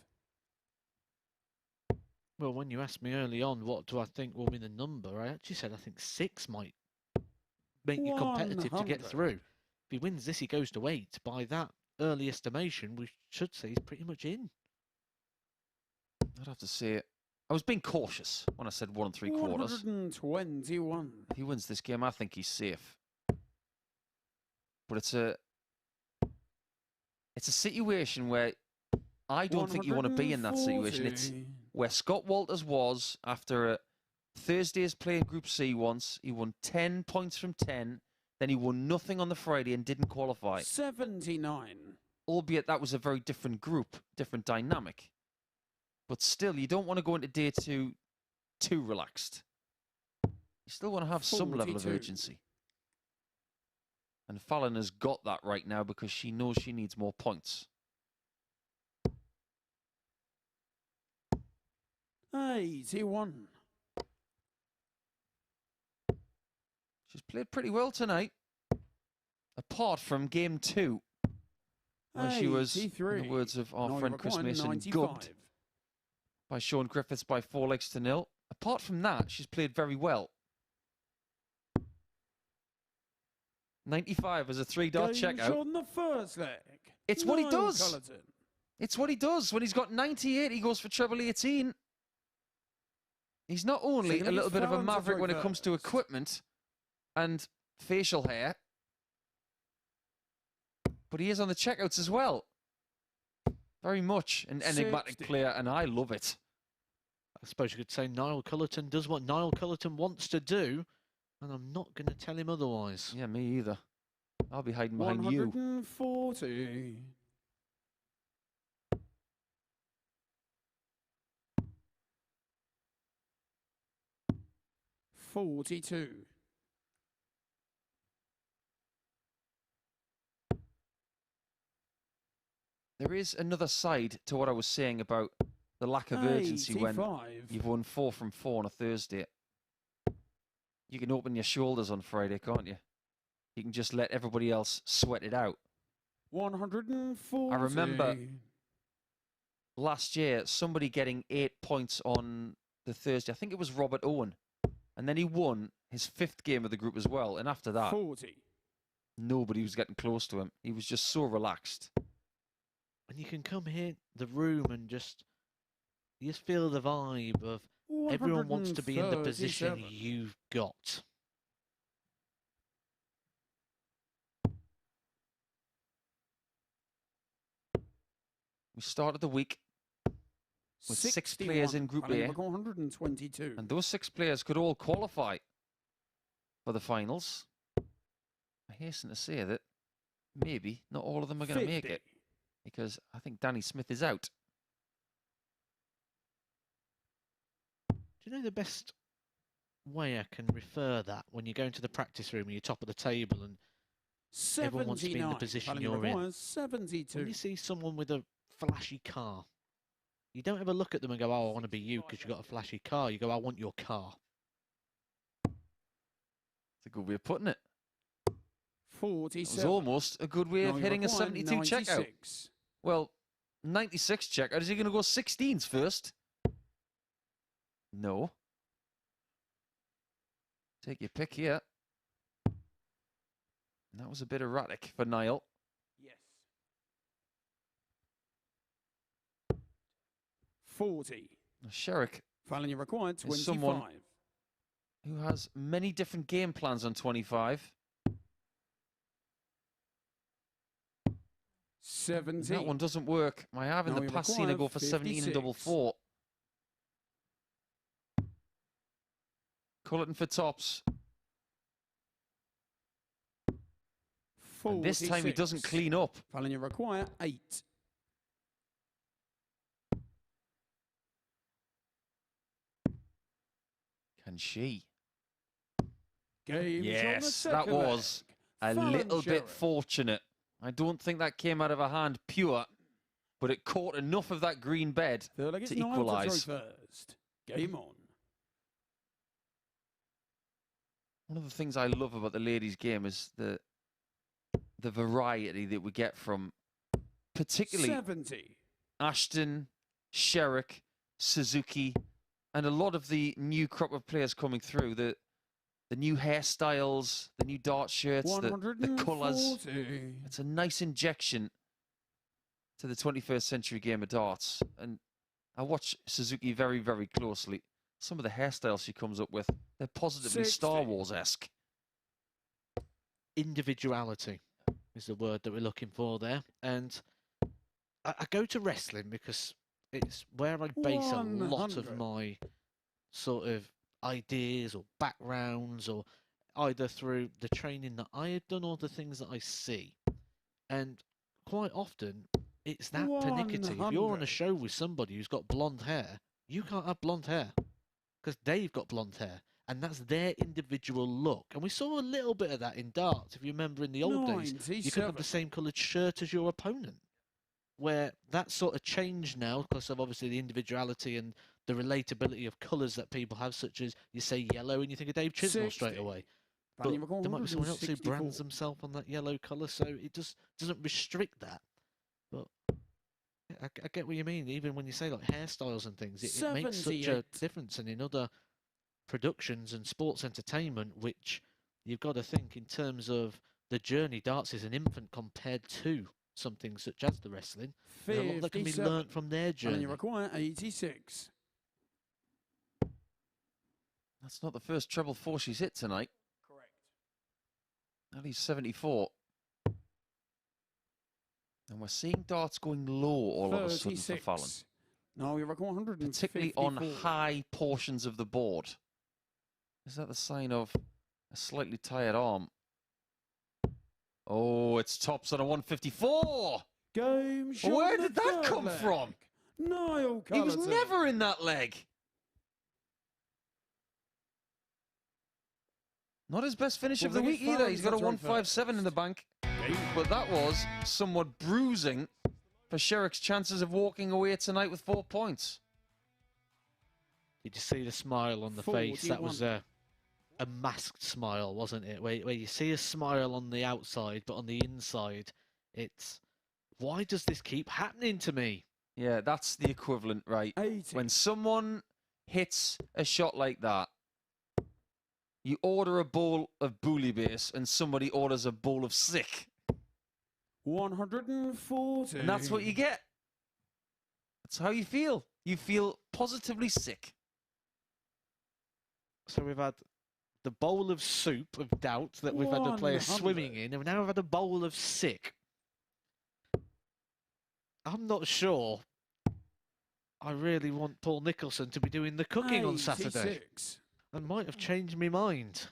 Well, when you asked me early on what do I think will be the number, I actually said I think 6 might make you competitive to get 100. through. If he wins this, he goes to 8. By that early estimation, we should say he's pretty much in. I'd have to say it. I was being cautious when I said 1 3/4. 121. If he wins this game, I think he's safe. But it's a situation where I don't think you want to be in that situation. It's 140. where Scott Walters was after a Thursday's play in Group C once. He won 10 points from 10. Then he won nothing on the Friday and didn't qualify. 79. Albeit that was a very different group, different dynamic. But still, you don't want to go into day 2 too relaxed. You still want to have some level of 42. urgency. And Fallon has got that right now because she knows she needs more points. 81. She's played pretty well tonight. Apart from game 2. Where she was, in 83. the words of our Niall friend Chris required Mason, 95. gubbed by Shaun Griffiths by 4 legs to 0. Apart from that, she's played very well. 95 as a 3-dot Game checkout. on the first leg. It's what he Niall does. Culleton. It's what he does. When he's got 98, he goes for treble 18. He's not only Second a little against bit of a Fallon to maverick throw when it comes to first. equipment and facial hair, but he is on the checkouts as well. Very much an enigmatic 60. player, and I love it. I suppose you could say Niall Culleton does what Niall Culleton wants to do, and I'm not going to tell him otherwise. Yeah, me either. I'll be hiding behind you. 140. $42. There is another side to what I was saying about the lack of urgency when 85. you've won 4 from 4 on a Thursday. You can open your shoulders on Friday, can't you? You can just let everybody else sweat it out. 140. I remember last year somebody getting 8 points on the Thursday. I think it was Robert Owen. And then he won his 5th game of the group as well. And after that, 40. nobody was getting close to him. He was just so relaxed. And you can come here, the room, and you just feel the vibe of everyone wants to be in the position 137. you've got. We started the week with 6 61. players in Group A. 122. And those 6 players could all qualify for the finals. I hasten to say that maybe not all of them are going to make 50. it, because I think Danny Smith is out. Do you know the best way I can refer that when you go into the practice room and you're top of the table and everyone wants to be in the 79. position Fallon you're in? requires 72. When you see someone with a flashy car, you don't ever look at them and go, oh, I want to be you because you've got a flashy car. You go, I want your car. It's a good way of putting it. It 47. was almost a good way of Now hitting a required 72 checkout. 96. Well, 96 checkout. Is he going to go 16s first? No. Take your pick here. And that was a bit erratic for Niall. Yes. 40. Now, Sherrock, Fallon, you required Is 25. someone- who has many different game plans on 25. 70. That one doesn't work. I have in Now the you past seen her require go for 17 and double 56. four. Cullerton for tops. And this time he doesn't 46. clean up. Fallon, you require 8. Can she? Game is on the Yes, that second was leg. a Fallon little bit Sherrock. fortunate. I don't think that came out of her hand pure, but it caught enough of that green bed Third leg, it's to Niall to equalise. throw first. Game on. One of the things I love about the ladies' game is the variety that we get from particularly 70. Ashton, Sherrock, Suzuki, and a lot of the new crop of players coming through. The new hairstyles, the new dart shirts, the colours. 140. It's a nice injection to the 21st century game of darts. And I watch Suzuki very, very closely. Some of the hairstyles she comes up with, they're positively 60. Star Wars-esque. Individuality is the word that we're looking for there. And I go to wrestling because it's where I base a lot of 100. my sort of ideas or backgrounds, or either through the training that I have done or the things that I see. And quite often, it's that pernickety. If you're on 100. a show with somebody who's got blonde hair, you can't have blonde hair because they've got blonde hair. And that's their individual look. And we saw a little bit of that in darts. If you remember in the old days, you could have the 97. same coloured shirt as your opponent. Where that sort of changed now because of obviously the individuality and the relatability of colours that people have, such as you say yellow and you think of Dave Chisnell 60. straight away. But Fallon, you require there might be someone else who 164. brands themselves on that yellow colour, so it just doesn't restrict that. But I get what you mean. Even when you say like hairstyles and things, it makes such a 78. difference. And in other productions and sports entertainment, which you've got to think in terms of the journey, darts is an infant compared to something such as the wrestling. There's a lot that can be 57. learnt from their And journey. you require 86. That's not the first treble four she's hit tonight. Correct. At least 74. And we're seeing darts going low all of a sudden for Fallon. No, you require 154. Particularly on high portions of the board. Is that the sign of a slightly tired arm? Oh, it's tops on a 154. Game shot. Where the did that third come leg. from? Niall Culleton. He was never in that leg. Not his best finish Well, of the then week it's either. He's got a Fallon's to throw 157 in the bank. Game. But that was somewhat bruising for Sherrock's chances of walking away tonight with 4 points. Did you see the smile on the face? That was a masked smile, wasn't it? Where you see a smile on the outside, but on the inside, it's, why does this keep happening to me? Yeah, that's the equivalent, right? 80. When someone hits a shot like that, you order a bowl of bouillabaisse and somebody orders a bowl of sick. 140. And that's what you get. That's how you feel. You feel positively sick. So we've had the bowl of soup of doubt that we've had a player 100. swimming in, and now we've had a bowl of sick. I'm not sure I really want Paul Nicholson to be doing the cooking on Saturday. 86. I might have changed my mind.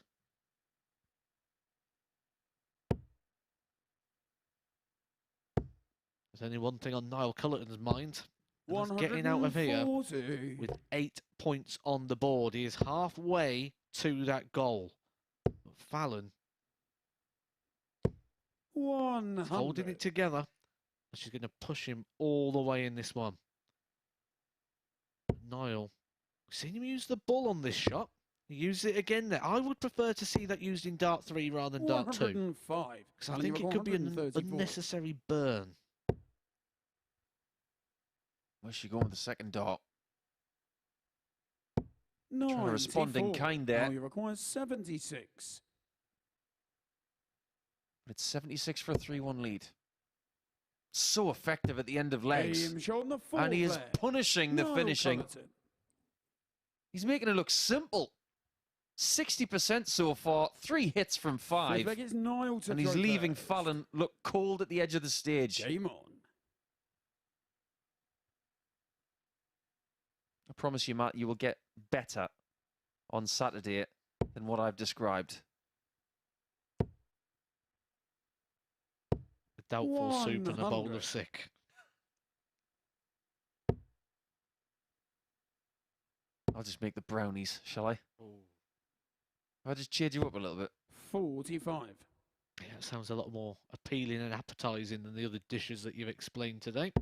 There's only one thing on Niall Culleton's mind. And that's getting out of here 140. with 8 points on the board. He is halfway to that goal. But Fallon 100. is holding it together. And she's going to push him all the way in this one. Niall, we've seen him use the ball on this shot. He used it again there. I would prefer to see that used in dart 3 rather than dart 2. 105. Because I think it could be an 134. unnecessary burn. Where's she going with the second dart? 94. Trying to respond in kind there. Now you require 76. But it's 76 for a 3-1 lead. So effective at the end of legs. Game shot on the fourth And he is leg. punishing the Niall finishing. Culleton. He's making it look simple. 60% so far, 3 hits from 5. Fifth leg is Niall to And he's throw leaving first. Fallon look cold at the edge of the stage. Game on. I promise you, Matt, you will get better on Saturday than what I've described. A doubtful soup and a bowl 100. of sick. I'll just make the brownies, shall I? I just cheered you up a little bit. 45. Yeah, it sounds a lot more appealing and appetising than the other dishes that you've explained today.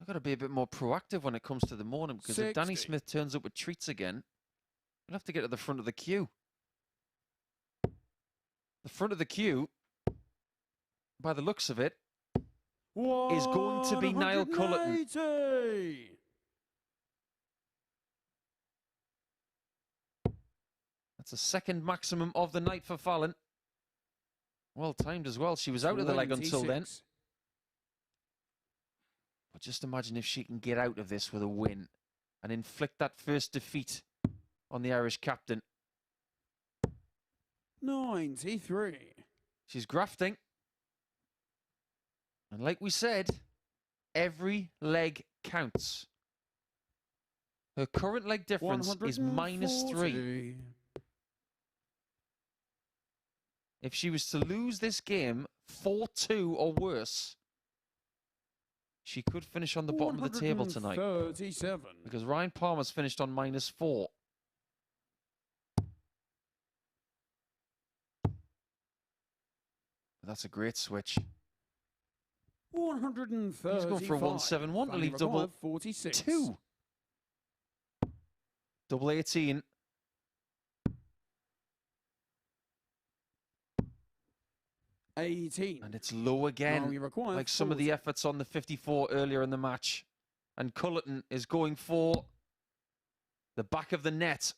I've got to be a bit more proactive when it comes to the morning, because if Danny 60. Smith turns up with treats again, we'll have to get to the front of the queue. The front of the queue, by the looks of it, is going to be Niall Culleton. 180. That's a second maximum of the night for Fallon. Well timed as well. She was out of the leg until then. 26. But just imagine if she can get out of this with a win and inflict that first defeat on the Irish captain. 93. She's grafting. And like we said, every leg counts. Her current leg difference is -3. 140. If she was to lose this game 4-2 or worse, she could finish on the bottom of the table tonight. 137. Because Ryan Palmer's finished on -4. But that's a great switch. 135. He's going for a 171 to leave double 46. 2. Double 18. And it's low again, like some of the efforts on the 54 earlier in the match. And Cullerton is going for the back of the net.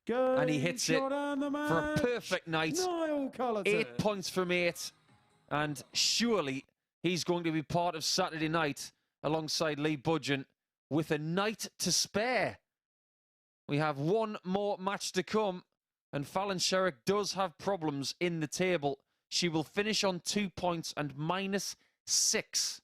And he hits it for a perfect night. 8 points from 8. And surely he's going to be part of Saturday night alongside Lee Budgeon with a night to spare. We have one more match to come. And Fallon Sherrock does have problems in the table. She will finish on 2 points and -6.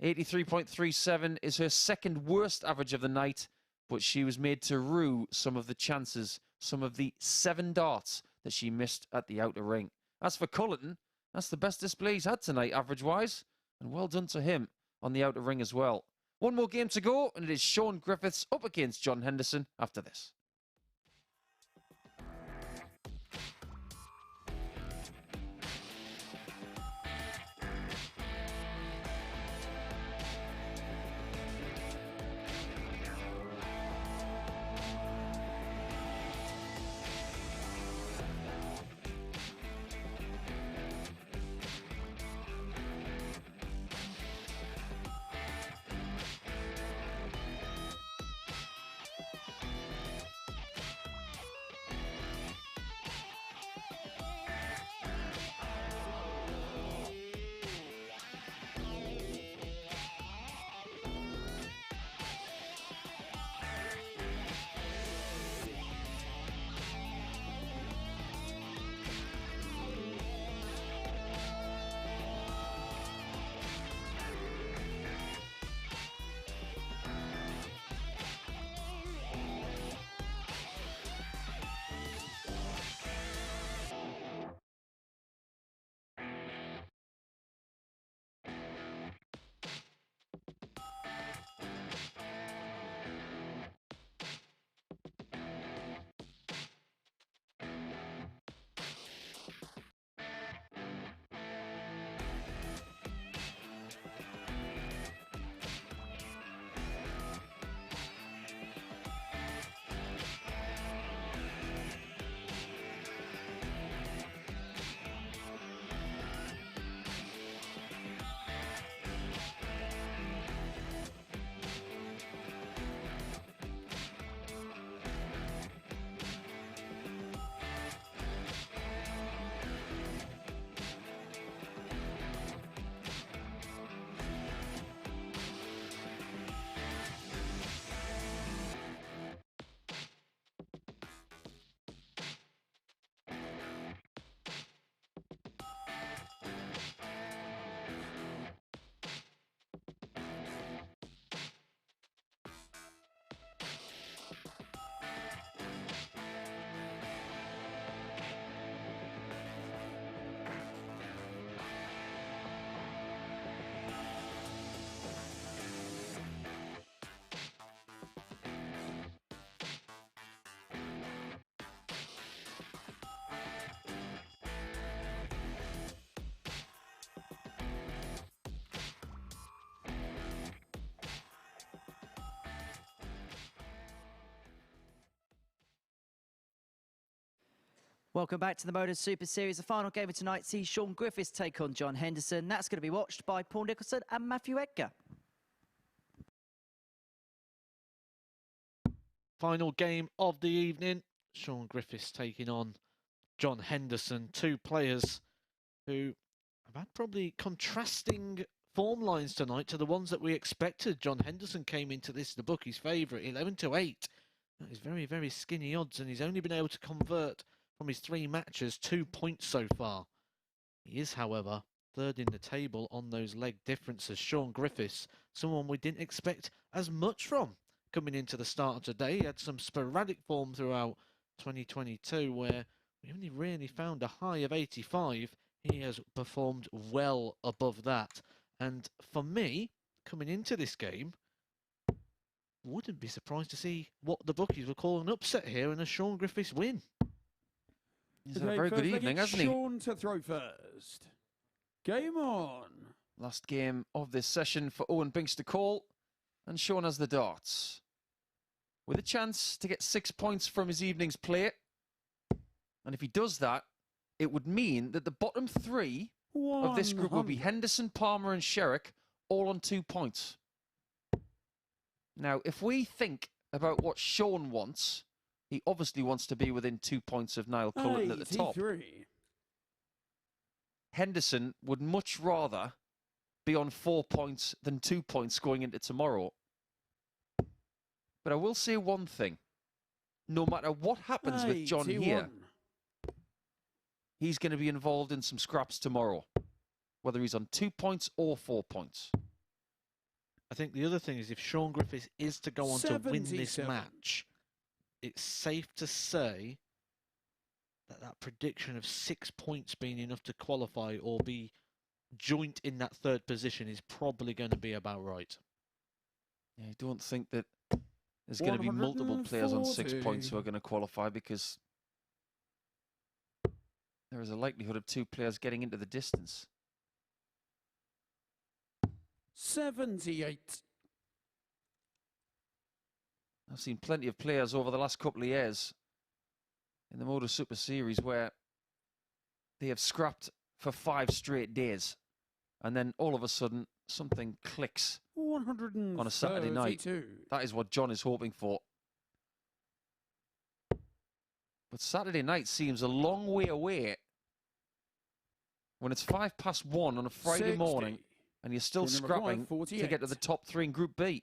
83.37 is her second worst average of the night, but she was made to rue some of the chances, some of the 7 darts that she missed at the outer ring. As for Culleton, that's the best display he's had tonight, average-wise, and well done to him on the outer ring as well. One more game to go, and it is Shaun Griffiths up against John Henderson after this. Welcome back to the MODUS Super Series. The final game of tonight sees Shaun Griffiths take on John Henderson. That's going to be watched by Paul Nicholson and Matthew Edgar. Final game of the evening. Shaun Griffiths taking on John Henderson. Two players who have had probably contrasting form lines tonight to the ones that we expected. John Henderson came into this, the bookie's favourite, 11-8. That is very, very skinny odds, and he's only been able to convert from his 3 matches 2 points so far. He is, however, third in the table on those leg differences. Shaun Griffiths, someone we didn't expect as much from coming into the start of today. He had some sporadic form throughout 2022 where we only really found a high of 85. He has performed well above that. And for me, coming into this game, wouldn't be surprised to see what the bookies were calling an upset here and a Shaun Griffiths win. He's had a very good evening, hasn't he? Shaun to throw first. Game on. Last game of this session for Owen Binks to call, and Shaun has the darts. With a chance to get 6 points from his evening's play. And if he does that, it would mean that the bottom 3 of this group will be Henderson, Palmer and Sherrock, all on 2 points. Now, if we think about what Shaun wants, he obviously wants to be within 2 points of Niall Culleton at the top. Henderson would much rather be on 4 points than 2 points going into tomorrow. But I will say one thing. No matter what happens with John here, he's going to be involved in some scraps tomorrow, whether he's on 2 points or 4 points. I think the other thing is if Shaun Griffiths is to go on to win this match, it's safe to say that that prediction of 6 points being enough to qualify or be joint in that third position is probably going to be about right. Yeah, I don't think that there's going to be multiple players on 6 points who are going to qualify, because there is a likelihood of 2 players getting into the distance. 78. I've seen plenty of players over the last couple of years in the MODUS Super Series where they have scrapped for 5 straight days, and then all of a sudden something clicks on a Saturday night. That is what John is hoping for. But Saturday night seems a long way away when it's 1:05 on a Friday morning and you're still scrapping to get to the top 3 in Group B.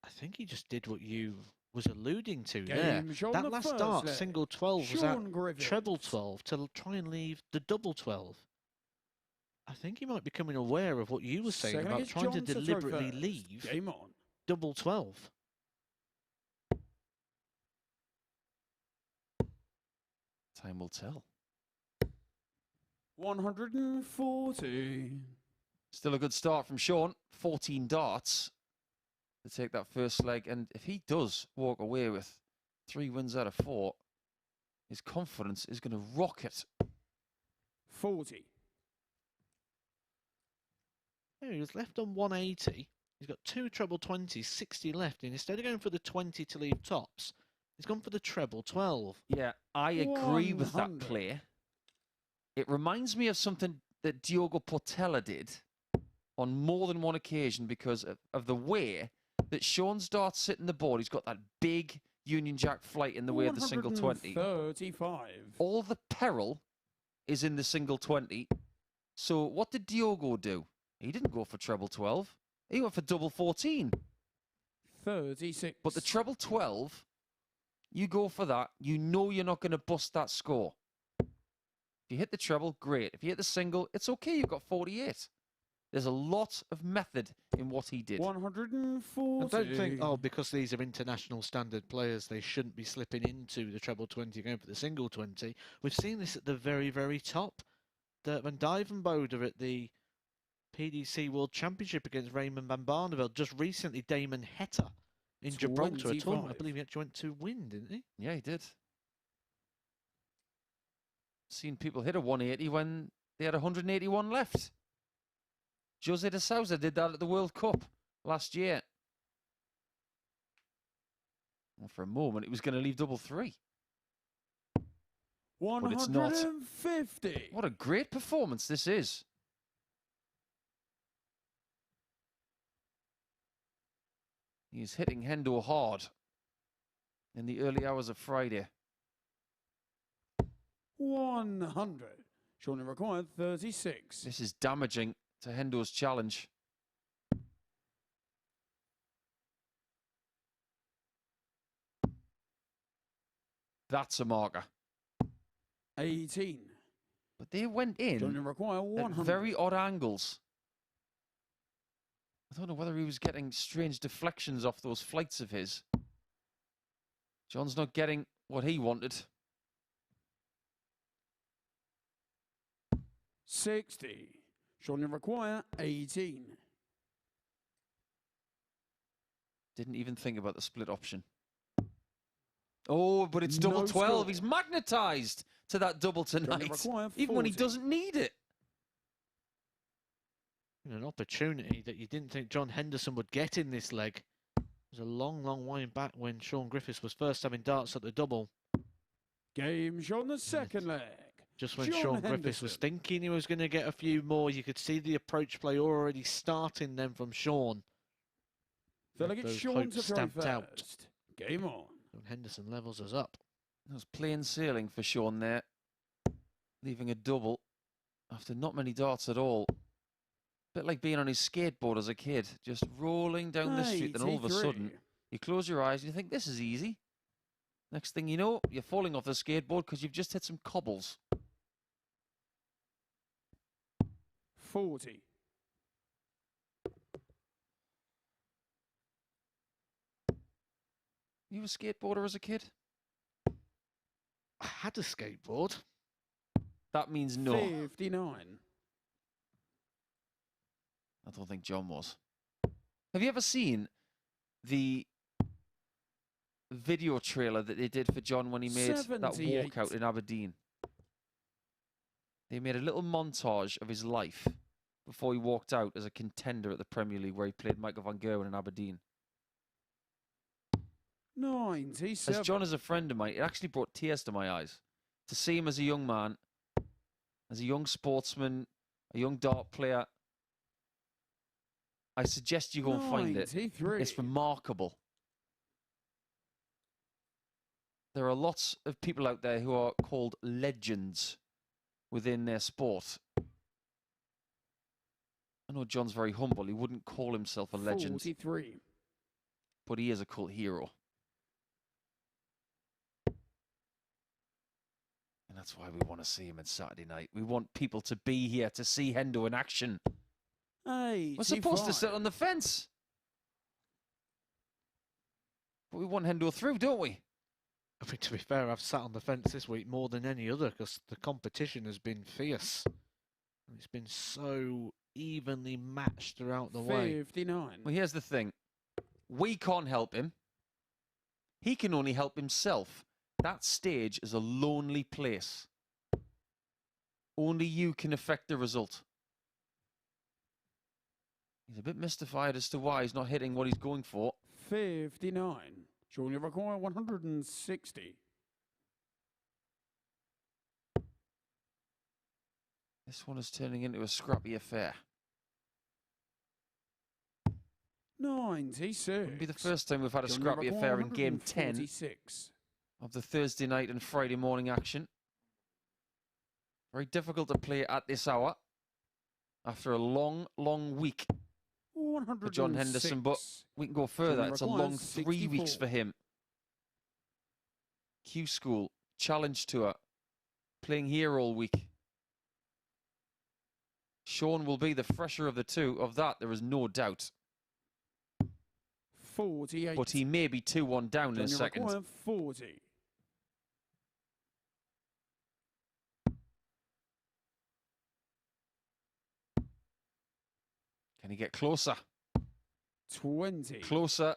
I think he just did what you was alluding to there. That last dart, single 12, was at treble 12 to try and leave the double 12. I think he might be becoming aware of what you were saying about trying to deliberately leave double 12. Time will tell. 140. Still a good start from Shaun. 14 darts to take that first leg. And if he does walk away with 3 wins out of 4, his confidence is going to rocket. 40. Yeah, he was left on 180. He's got 2 treble 20s, 60 left. And instead of going for the 20 to leave tops, he's gone for the treble 12. Yeah, I agree with that play. It reminds me of something that Diogo Portela did on more than one occasion because of the way that Shaun's darts sit in the board. He's got that big Union Jack flight in the way of the single 20. 35. All the peril is in the single 20. So what did Diogo do? He didn't go for treble 12. He went for double 14. 36. But the treble 12, you go for that, you know you're not going to bust that score. If you hit the treble, great. If you hit the single, it's okay, you've got 48. There's a lot of method in what he did. 140. I don't think, because these are international standard players, they shouldn't be slipping into the treble 20 going for the single 20. We've seen this at the very, very top. When Dijvenbode at the PDC World Championship against Raymond van Barneveld, just recently Damon Heta in Gibraltar, a tournament I believe he actually went to win, didn't he? Yeah, he did. Seen people hit a 180 when they had 181 left. Jose de Sousa did that at the World Cup last year. Well, for a moment, it was going to leave double 3. but it's not. 150. What a great performance this is. He's hitting Hendo hard in the early hours of Friday. 100. Shortly required 36. This is damaging to Hendo's challenge. That's a marker. 18. But they went in Shortly required at 100. very odd angles. I don't know whether he was getting strange deflections off those flights of his. John's not getting what he wanted. 60. Shortly require 18. Didn't even think about the split option. Oh, but it's double No 12. score. He's magnetized to that double tonight, require even when he 40. doesn't need it. An opportunity that you didn't think John Henderson would get in this leg. It was a long, long way back when Shaun Griffiths was first having darts at the double. Game shot on the second leg. Just when Shaun Shaun Griffiths was Henderson. thinking he was going to get a few more, you could see the approach play already starting then from Shaun. Delegate Those Shaun hopes to throw stamped out. first. Game on. And Henderson levels us up. It was plain sailing for Shaun there, leaving a double after not many darts at all. Bit like being on his skateboard as a kid, just rolling down the street, then all of a 83. sudden, you close your eyes and you think, this is easy. Next thing you know, you're falling off the skateboard because you've just hit some cobbles. 40. You a skateboarder as a kid? I had a skateboard. That means no. 59. I don't think John was. Have you ever seen the video trailer that they did for John when he made that 78. walkout in Aberdeen? They made a little montage of his life before he walked out as a contender at the Premier League, where he played Michael van Gerwen in Aberdeen. 97. As John is a friend of mine, it actually brought tears to my eyes to see him as a young man, as a young sportsman, a young dart player. I suggest you go and find it. 93. It's remarkable. There are lots of people out there who are called legends within their sport. I know John's very humble. He wouldn't call himself a legend, 43. but he is a cult hero. And that's why we want to see him on Saturday night. We want people to be here to see Hendo in action. 85. We're supposed to sit on the fence. But we want Hendo through, don't we? I mean, to be fair, I've sat on the fence this week more than any other because the competition has been fierce. And it's been so evenly matched throughout the way. 59. Well, here's the thing. We can't help him. He can only help himself. That stage is a lonely place. Only you can affect the result. He's a bit mystified as to why he's not hitting what he's going for. 59. Shortly require 160. This one is turning into a scrappy affair. 96. Wouldn't be the first time we've had a Shortly scrappy require affair in game 10 146. of the Thursday night and Friday morning action. Very difficult to play at this hour after a long, long week for John Henderson, but we can go further. Shortly It's a requires long 3 weeks 64. for him. Q School, Challenge Tour, playing here all week. Shaun will be the fresher of the two. Of that, there is no doubt. 48. But he may be 2-1 down in a Shortly second. require 40. Can he get closer? 20. Closer,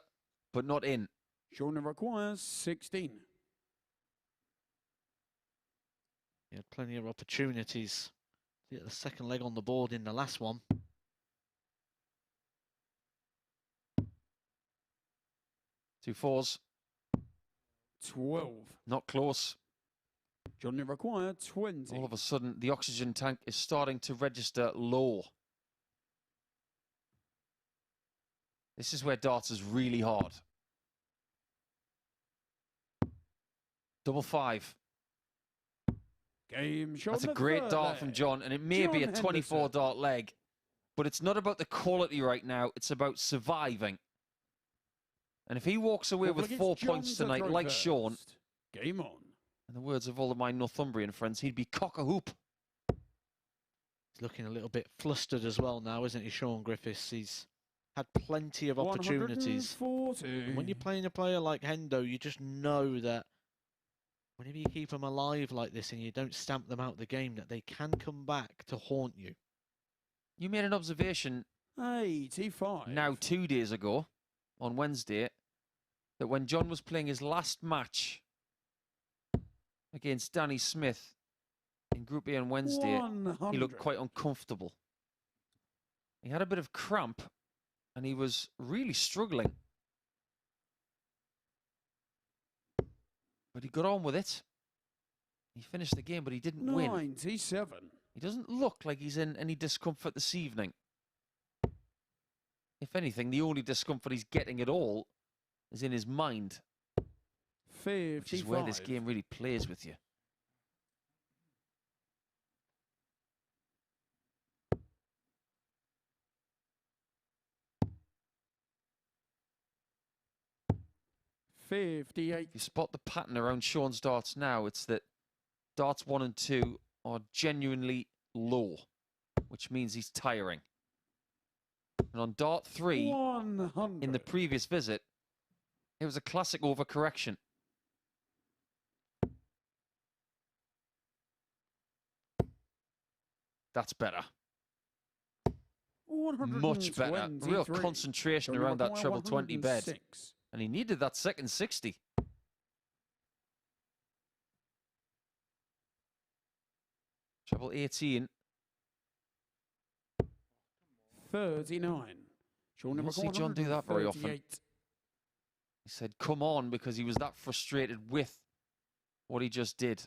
but not in. Shortly requires 16. He had plenty of opportunities to get the second leg on the board in the last one. Two fours, 12. not close. Johnny require 20. All of a sudden, the oxygen tank is starting to register low. This is where darts is really hard. Double 5. Game shot. That's a the great third dart leg. from John, and it may be a John 24 Henderson. dart leg, but it's not about the quality right now. It's about surviving. And if he walks away Looks with like 4 it's points John to tonight, throw like first. Shaun, Game on. in the words of all of my Northumbrian friends, he'd be cock-a-hoop. He's looking a little bit flustered as well now, isn't he, Shaun Griffiths? He's had plenty of opportunities. 140. And when you're playing a player like Hendo, you just know that whenever you keep them alive like this and you don't stamp them out the game, that they can come back to haunt you. You made an observation 85. now 2 days ago, on Wednesday, that when John was playing his last match against Danny Smith in Group A on Wednesday, 100. he looked quite uncomfortable. He had a bit of cramp and he was really struggling. But he got on with it. He finished the game, but he didn't win. 97. He doesn't look like he's in any discomfort this evening. If anything, the only discomfort he's getting at all is in his mind, 55. which is where this game really plays with you. If you spot the pattern around Shaun's darts now, it's that darts 1 and 2 are genuinely low, which means he's tiring. And on dart 3, 100. in the previous visit, it was a classic overcorrection. That's better. Much better. Real concentration around that treble 20 bed. And he needed that second 60. Treble 18. 39. You don't see John do that very often. He said, come on, because he was that frustrated with what he just did.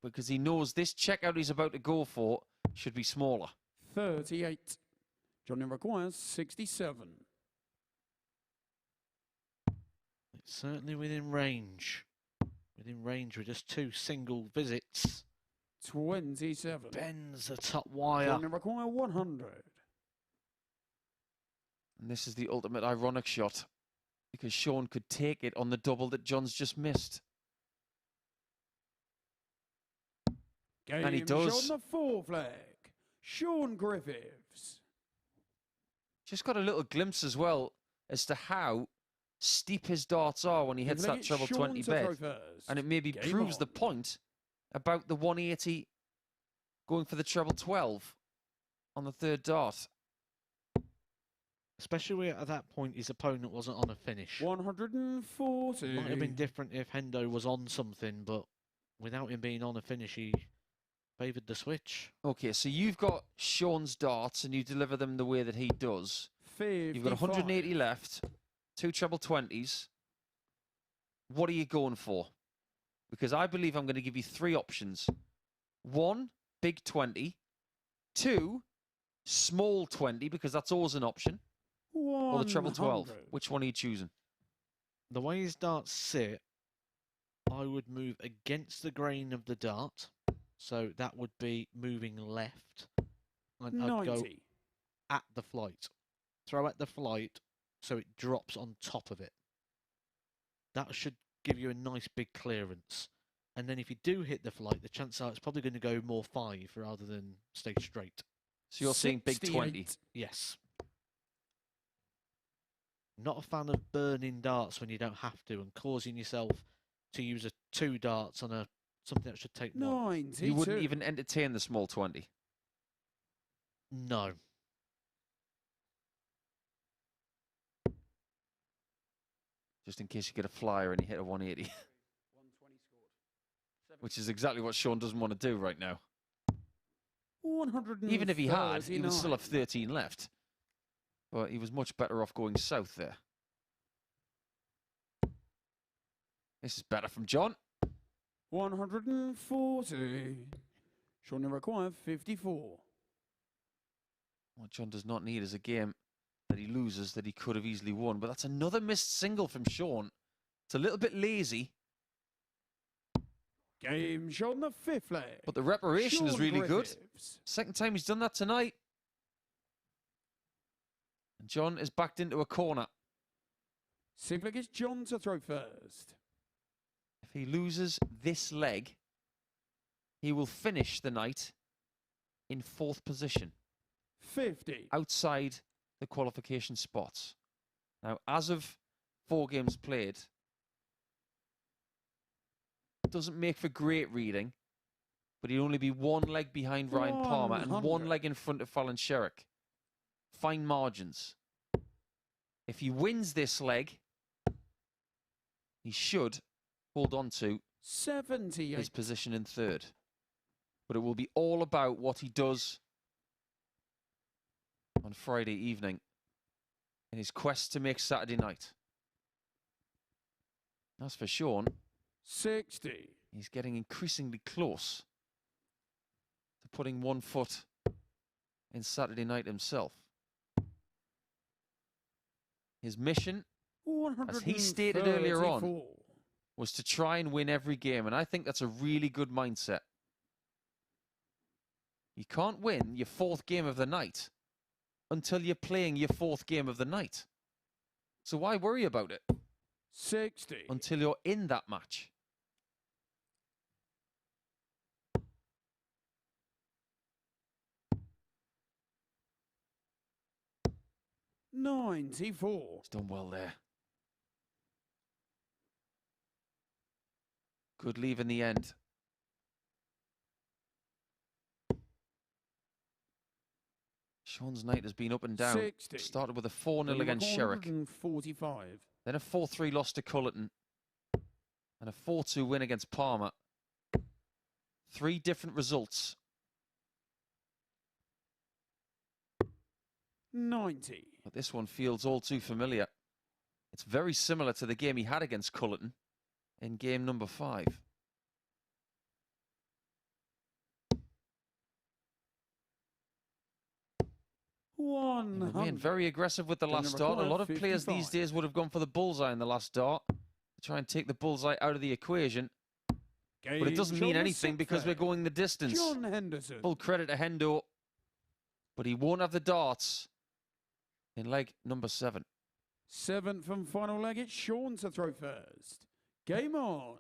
Because he knows this checkout he's about to go for should be smaller. 38. Johnny requires 67. It's certainly within range. Within range with just 2 single visits. 27. Bends the top wire. Johnny require 100. And this is the ultimate ironic shot, because Shaun could take it on the double that John's just missed. Game And he does. shot on the 4th leg. Shaun Griffiths. Just got a little glimpse as well as to how steep his darts are when he hits that treble 20 bed. And it maybe Game proves on. the point about the 180 going for the treble 12 on the 3rd dart. Especially at that point, his opponent wasn't on a finish. 140. Might have been different if Hendo was on something, but without him being on a finish, he favoured the switch. Okay, so you've got Shaun's darts and you deliver them the way that he does. 55. You've got 180 left, 2 treble 20s. What are you going for? Because I believe I'm going to give you 3 options. 1, big 20. 2, small 20, because that's always an option. Or the treble 12. 100. Which one are you choosing? The way his darts sit, I would move against the grain of the dart. So that would be moving left. And I'd go 90. at the flight. Throw at the flight so it drops on top of it. That should give you a nice big clearance. And then if you do hit the flight, the chances are it's probably going to go more 5 rather than stay straight. So you're saying big 20. 68. Yes. Not a fan of burning darts when you don't have to and causing yourself to use 2 darts on something that should take 1. 92. You wouldn't even entertain the small 20. No. Just in case you get a flyer and you hit a 180. Which is exactly what Shaun doesn't want to do right now. 139. Even if he had, he would still have 13 left. But he was much better off going south there. This is better from John. 140. Shaun require 54. What John does not need is a game that he loses that he could have easily won. But that's another missed single from Shaun. It's a little bit lazy. Game Shaun, the 5th leg. But the reparation is Shaun really good. Griffiths. Second time he's done that tonight. And John is backed into a corner. 6th leg is John to throw first. If he loses this leg, he will finish the night in 4th position, 50. outside the qualification spots. Now, as of 4 games played, it doesn't make for great reading, but he'd only be 1 leg behind Ryan Palmer and 1 leg in front of Fallon Sherrock. Fine margins. If he wins this leg, he should hold on to 78. his position in 3rd. But it will be all about what he does on Friday evening in his quest to make Saturday night. As for Shaun, 60. he's getting increasingly close to putting 1 foot in Saturday night himself. His mission, as he stated earlier on, was to try and win every game, and I think that's a really good mindset. You can't win your 4th game of the night until you're playing your 4th game of the night. So why worry about it? 60. Until you're in that match. $94. He's done well there. Good leave in the end. Shaun's night has been up and down. 60. Started with a 4-0 against Sherrock. 145. Then a 4-3 loss to Cullerton. And a 4-2 win against Palmer. 3 different results. 90. But this one feels all too familiar. It's very similar to the game he had against Cullerton in game number 5. He remained very aggressive with the last dart. A lot of players these days would have gone for the bullseye in the last dart to try and take the bullseye out of the equation. But it doesn't mean anything because we're going the distance. John Henderson. Full credit to Hendo. But he won't have the darts in leg number 7. 7th and final leg, it's Shaun to throw first. Game on.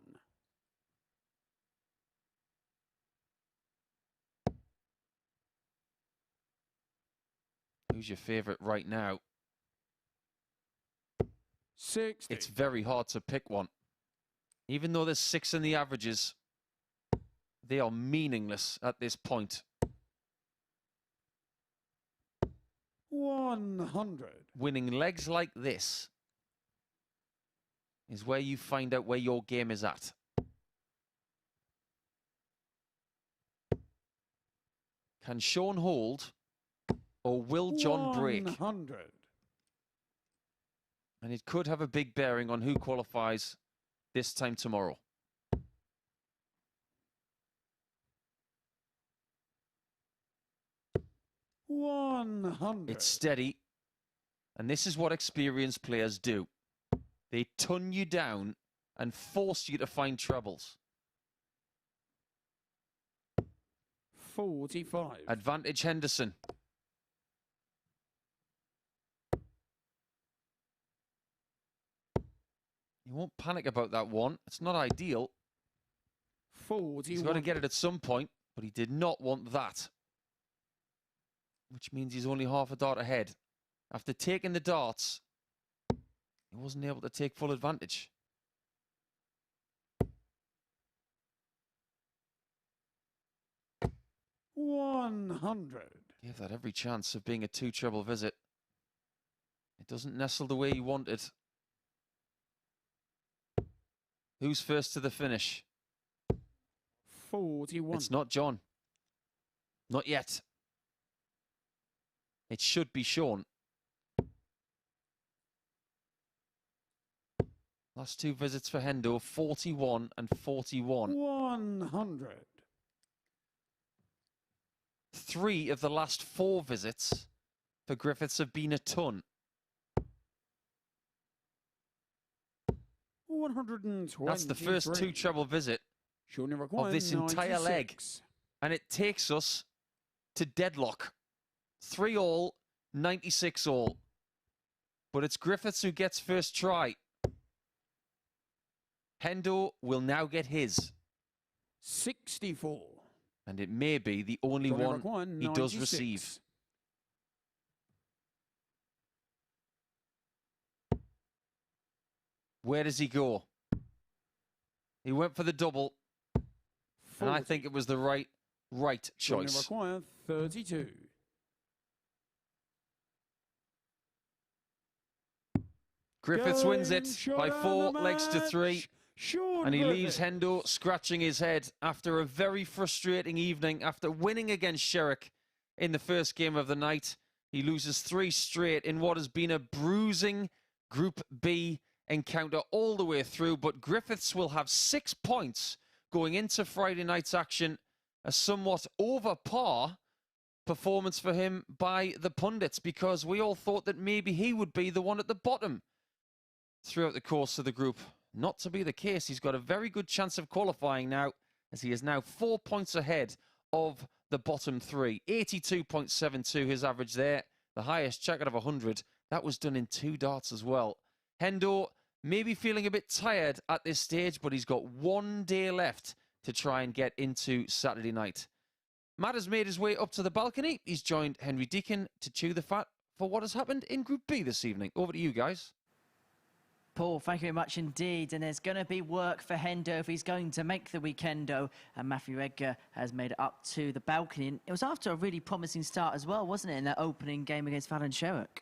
Who's your favourite right now? 60. It's very hard to pick one. Even though there's 6 in the averages, they are meaningless at this point. 100. Winning legs like this is where you find out where your game is at. Can Shaun hold, or will John break? 100. And it could have a big bearing on who qualifies this time tomorrow. It's steady, and this is what experienced players do. They ton you down and force you to find troubles. 45. Advantage Henderson. You won't panic about that one. It's not ideal. 41. He's got to get it at some point, but he did not want that. Which means he's only half a dart ahead. After taking the darts, he wasn't able to take full advantage. $100. Gave that every chance of being a 2-treble visit. It doesn't nestle the way you want it. Who's first to the finish? 41. It's not John. Not yet. It should be Shaun. Last two visits for Hendo, 41 and 41. 100. 3 of the last 4 visits for Griffiths have been a ton. 120. That's the first 2 treble visit of this entire leg. And it takes us to deadlock. 3 all, 96 all. But it's Griffiths who gets first try. Hendo will now get his. 64. And it may be the only one he does receive. Where does he go? He went for the double. 40. And I think it was the right choice. 32. Griffiths wins it by 4 legs to 3. Shaun And he leaves Griffiths. Hendo scratching his head after a very frustrating evening. After winning against Sherrock in the first game of the night, he loses 3 straight in what has been a bruising Group B encounter all the way through. But Griffiths will have 6 points going into Friday night's action. A somewhat over par performance for him by the pundits, because we all thought that maybe he would be the one at the bottom throughout the course of the group. Not to be the case. He's got a very good chance of qualifying now, as he is now 4 points ahead of the bottom 3. 82.72 his average there. The highest check out of 100. That was done in 2 darts as well. Hendo maybe feeling a bit tired at this stage, but he's got 1 day left to try and get into Saturday night. Matt has made his way up to the balcony. He's joined Henry Deacon to chew the fat for what has happened in Group B this evening. Over to you guys. Paul, thank you very much indeed. And there's going to be work for Hendo if he's going to make the weekendo. And Matthew Edgar has made it up to the balcony. And it was after a really promising start as well, wasn't it, in that opening game against Fallon Sherrock?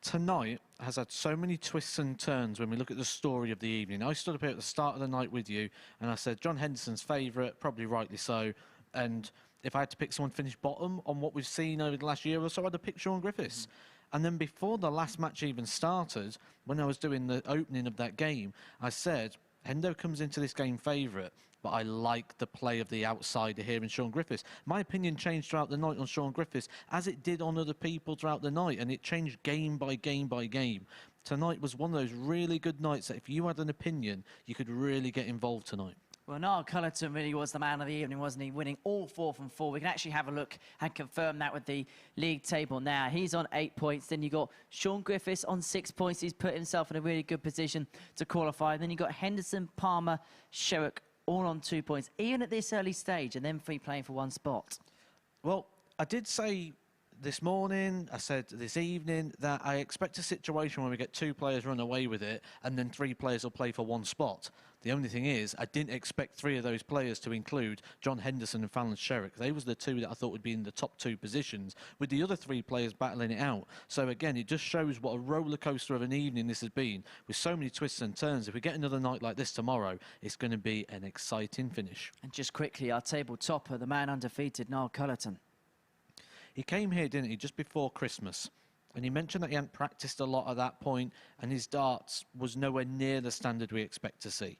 Tonight has had so many twists and turns when we look at the story of the evening. I stood up here at the start of the night with you and I said John Henderson's favourite, probably rightly so. And if I had to pick someone to finish bottom on what we've seen over the last year or so, I'd have picked Shaun Griffiths. And then before the last match even started, when I was doing the opening of that game, I said, Hendo comes into this game favourite, but I like the play of the outsider here in Shaun Griffiths. My opinion changed throughout the night on Shaun Griffiths, as it did on other people throughout the night, and it changed game by game by game. Tonight was one of those really good nights that if you had an opinion, you could really get involved tonight. Well, Niall Culleton really was the man of the evening, wasn't he? Winning all 4 from 4. We can actually have a look and confirm that with the league table now. He's on 8 points. Then you've got Shaun Griffiths on 6 points. He's put himself in a really good position to qualify. Then you've got Henderson, Palmer, Sherrock, all on 2 points, even at this early stage, and then 3 playing for 1 spot. Well, I did say this morning, I said this evening, that I expect a situation where we get 2 players run away with it and then 3 players will play for 1 spot. The only thing is, I didn't expect 3 of those players to include John Henderson and Fallon Sherrock. They was the 2 that I thought would be in the top 2 positions, with the other 3 players battling it out. So again, it just shows what a roller coaster of an evening this has been, with so many twists and turns. If we get another night like this tomorrow, it's going to be an exciting finish. And just quickly, our table topper, the man undefeated, Niall Culleton. He came here, didn't he, just before Christmas. And he mentioned that he hadn't practiced a lot at that point, and his darts was nowhere near the standard we expect to see.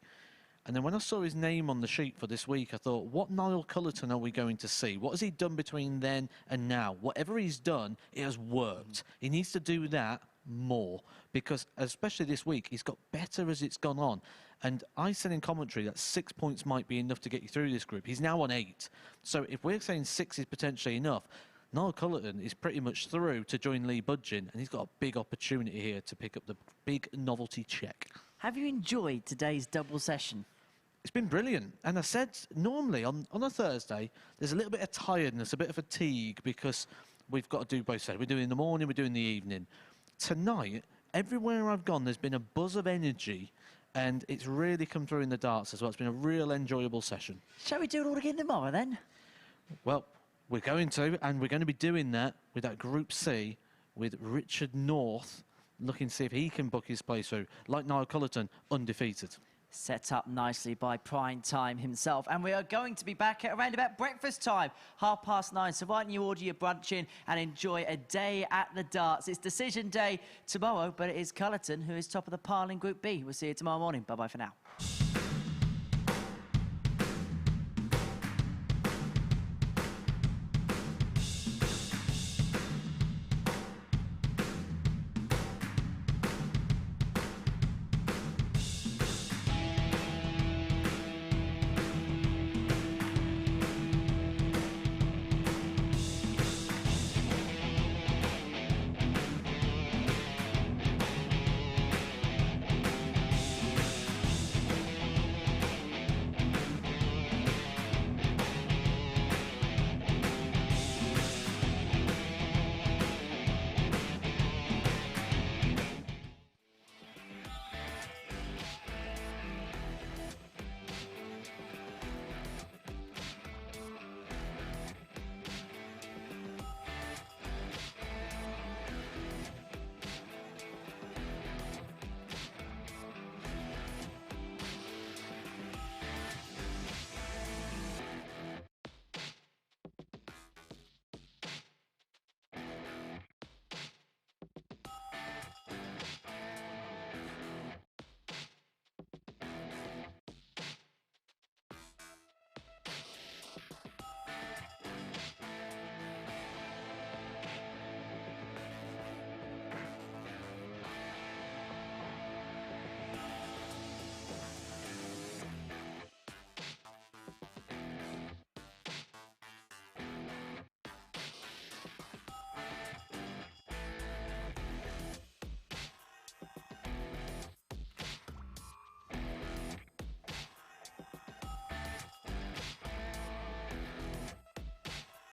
And then when I saw his name on the sheet for this week, I thought, what Niall Culleton are we going to see? What has he done between then and now? Whatever he's done, it has worked. He needs to do that more, because especially this week, he's got better as it's gone on. And I said in commentary that 6 points might be enough to get you through this group. He's now on 8. So if we're saying 6 is potentially enough, Niall Culleton is pretty much through to join Lee Budgeon, and he's got a big opportunity here to pick up the big novelty check. Have you enjoyed today's double session? It's been brilliant. And I said, normally on a Thursday, there's a little bit of tiredness, a bit of fatigue, because we've got to do both sides. We're doing in the morning, we're doing in the evening. Tonight, everywhere I've gone, there's been a buzz of energy, and it's really come through in the darts as well. It's been a real enjoyable session. Shall we do it all again tomorrow, then? Well, we're going to, and we're going to be doing that with that Group C with Richard North, looking to see if he can book his place through, like Niall Culleton, undefeated. set up nicely by Prime Time himself. And we are going to be back at around about breakfast time, 9:30. So why don't you order your brunch in and enjoy a day at the darts. It's decision day tomorrow, but it is Cullerton who is top of the pile in Group B. We'll see you tomorrow morning. Bye-bye for now.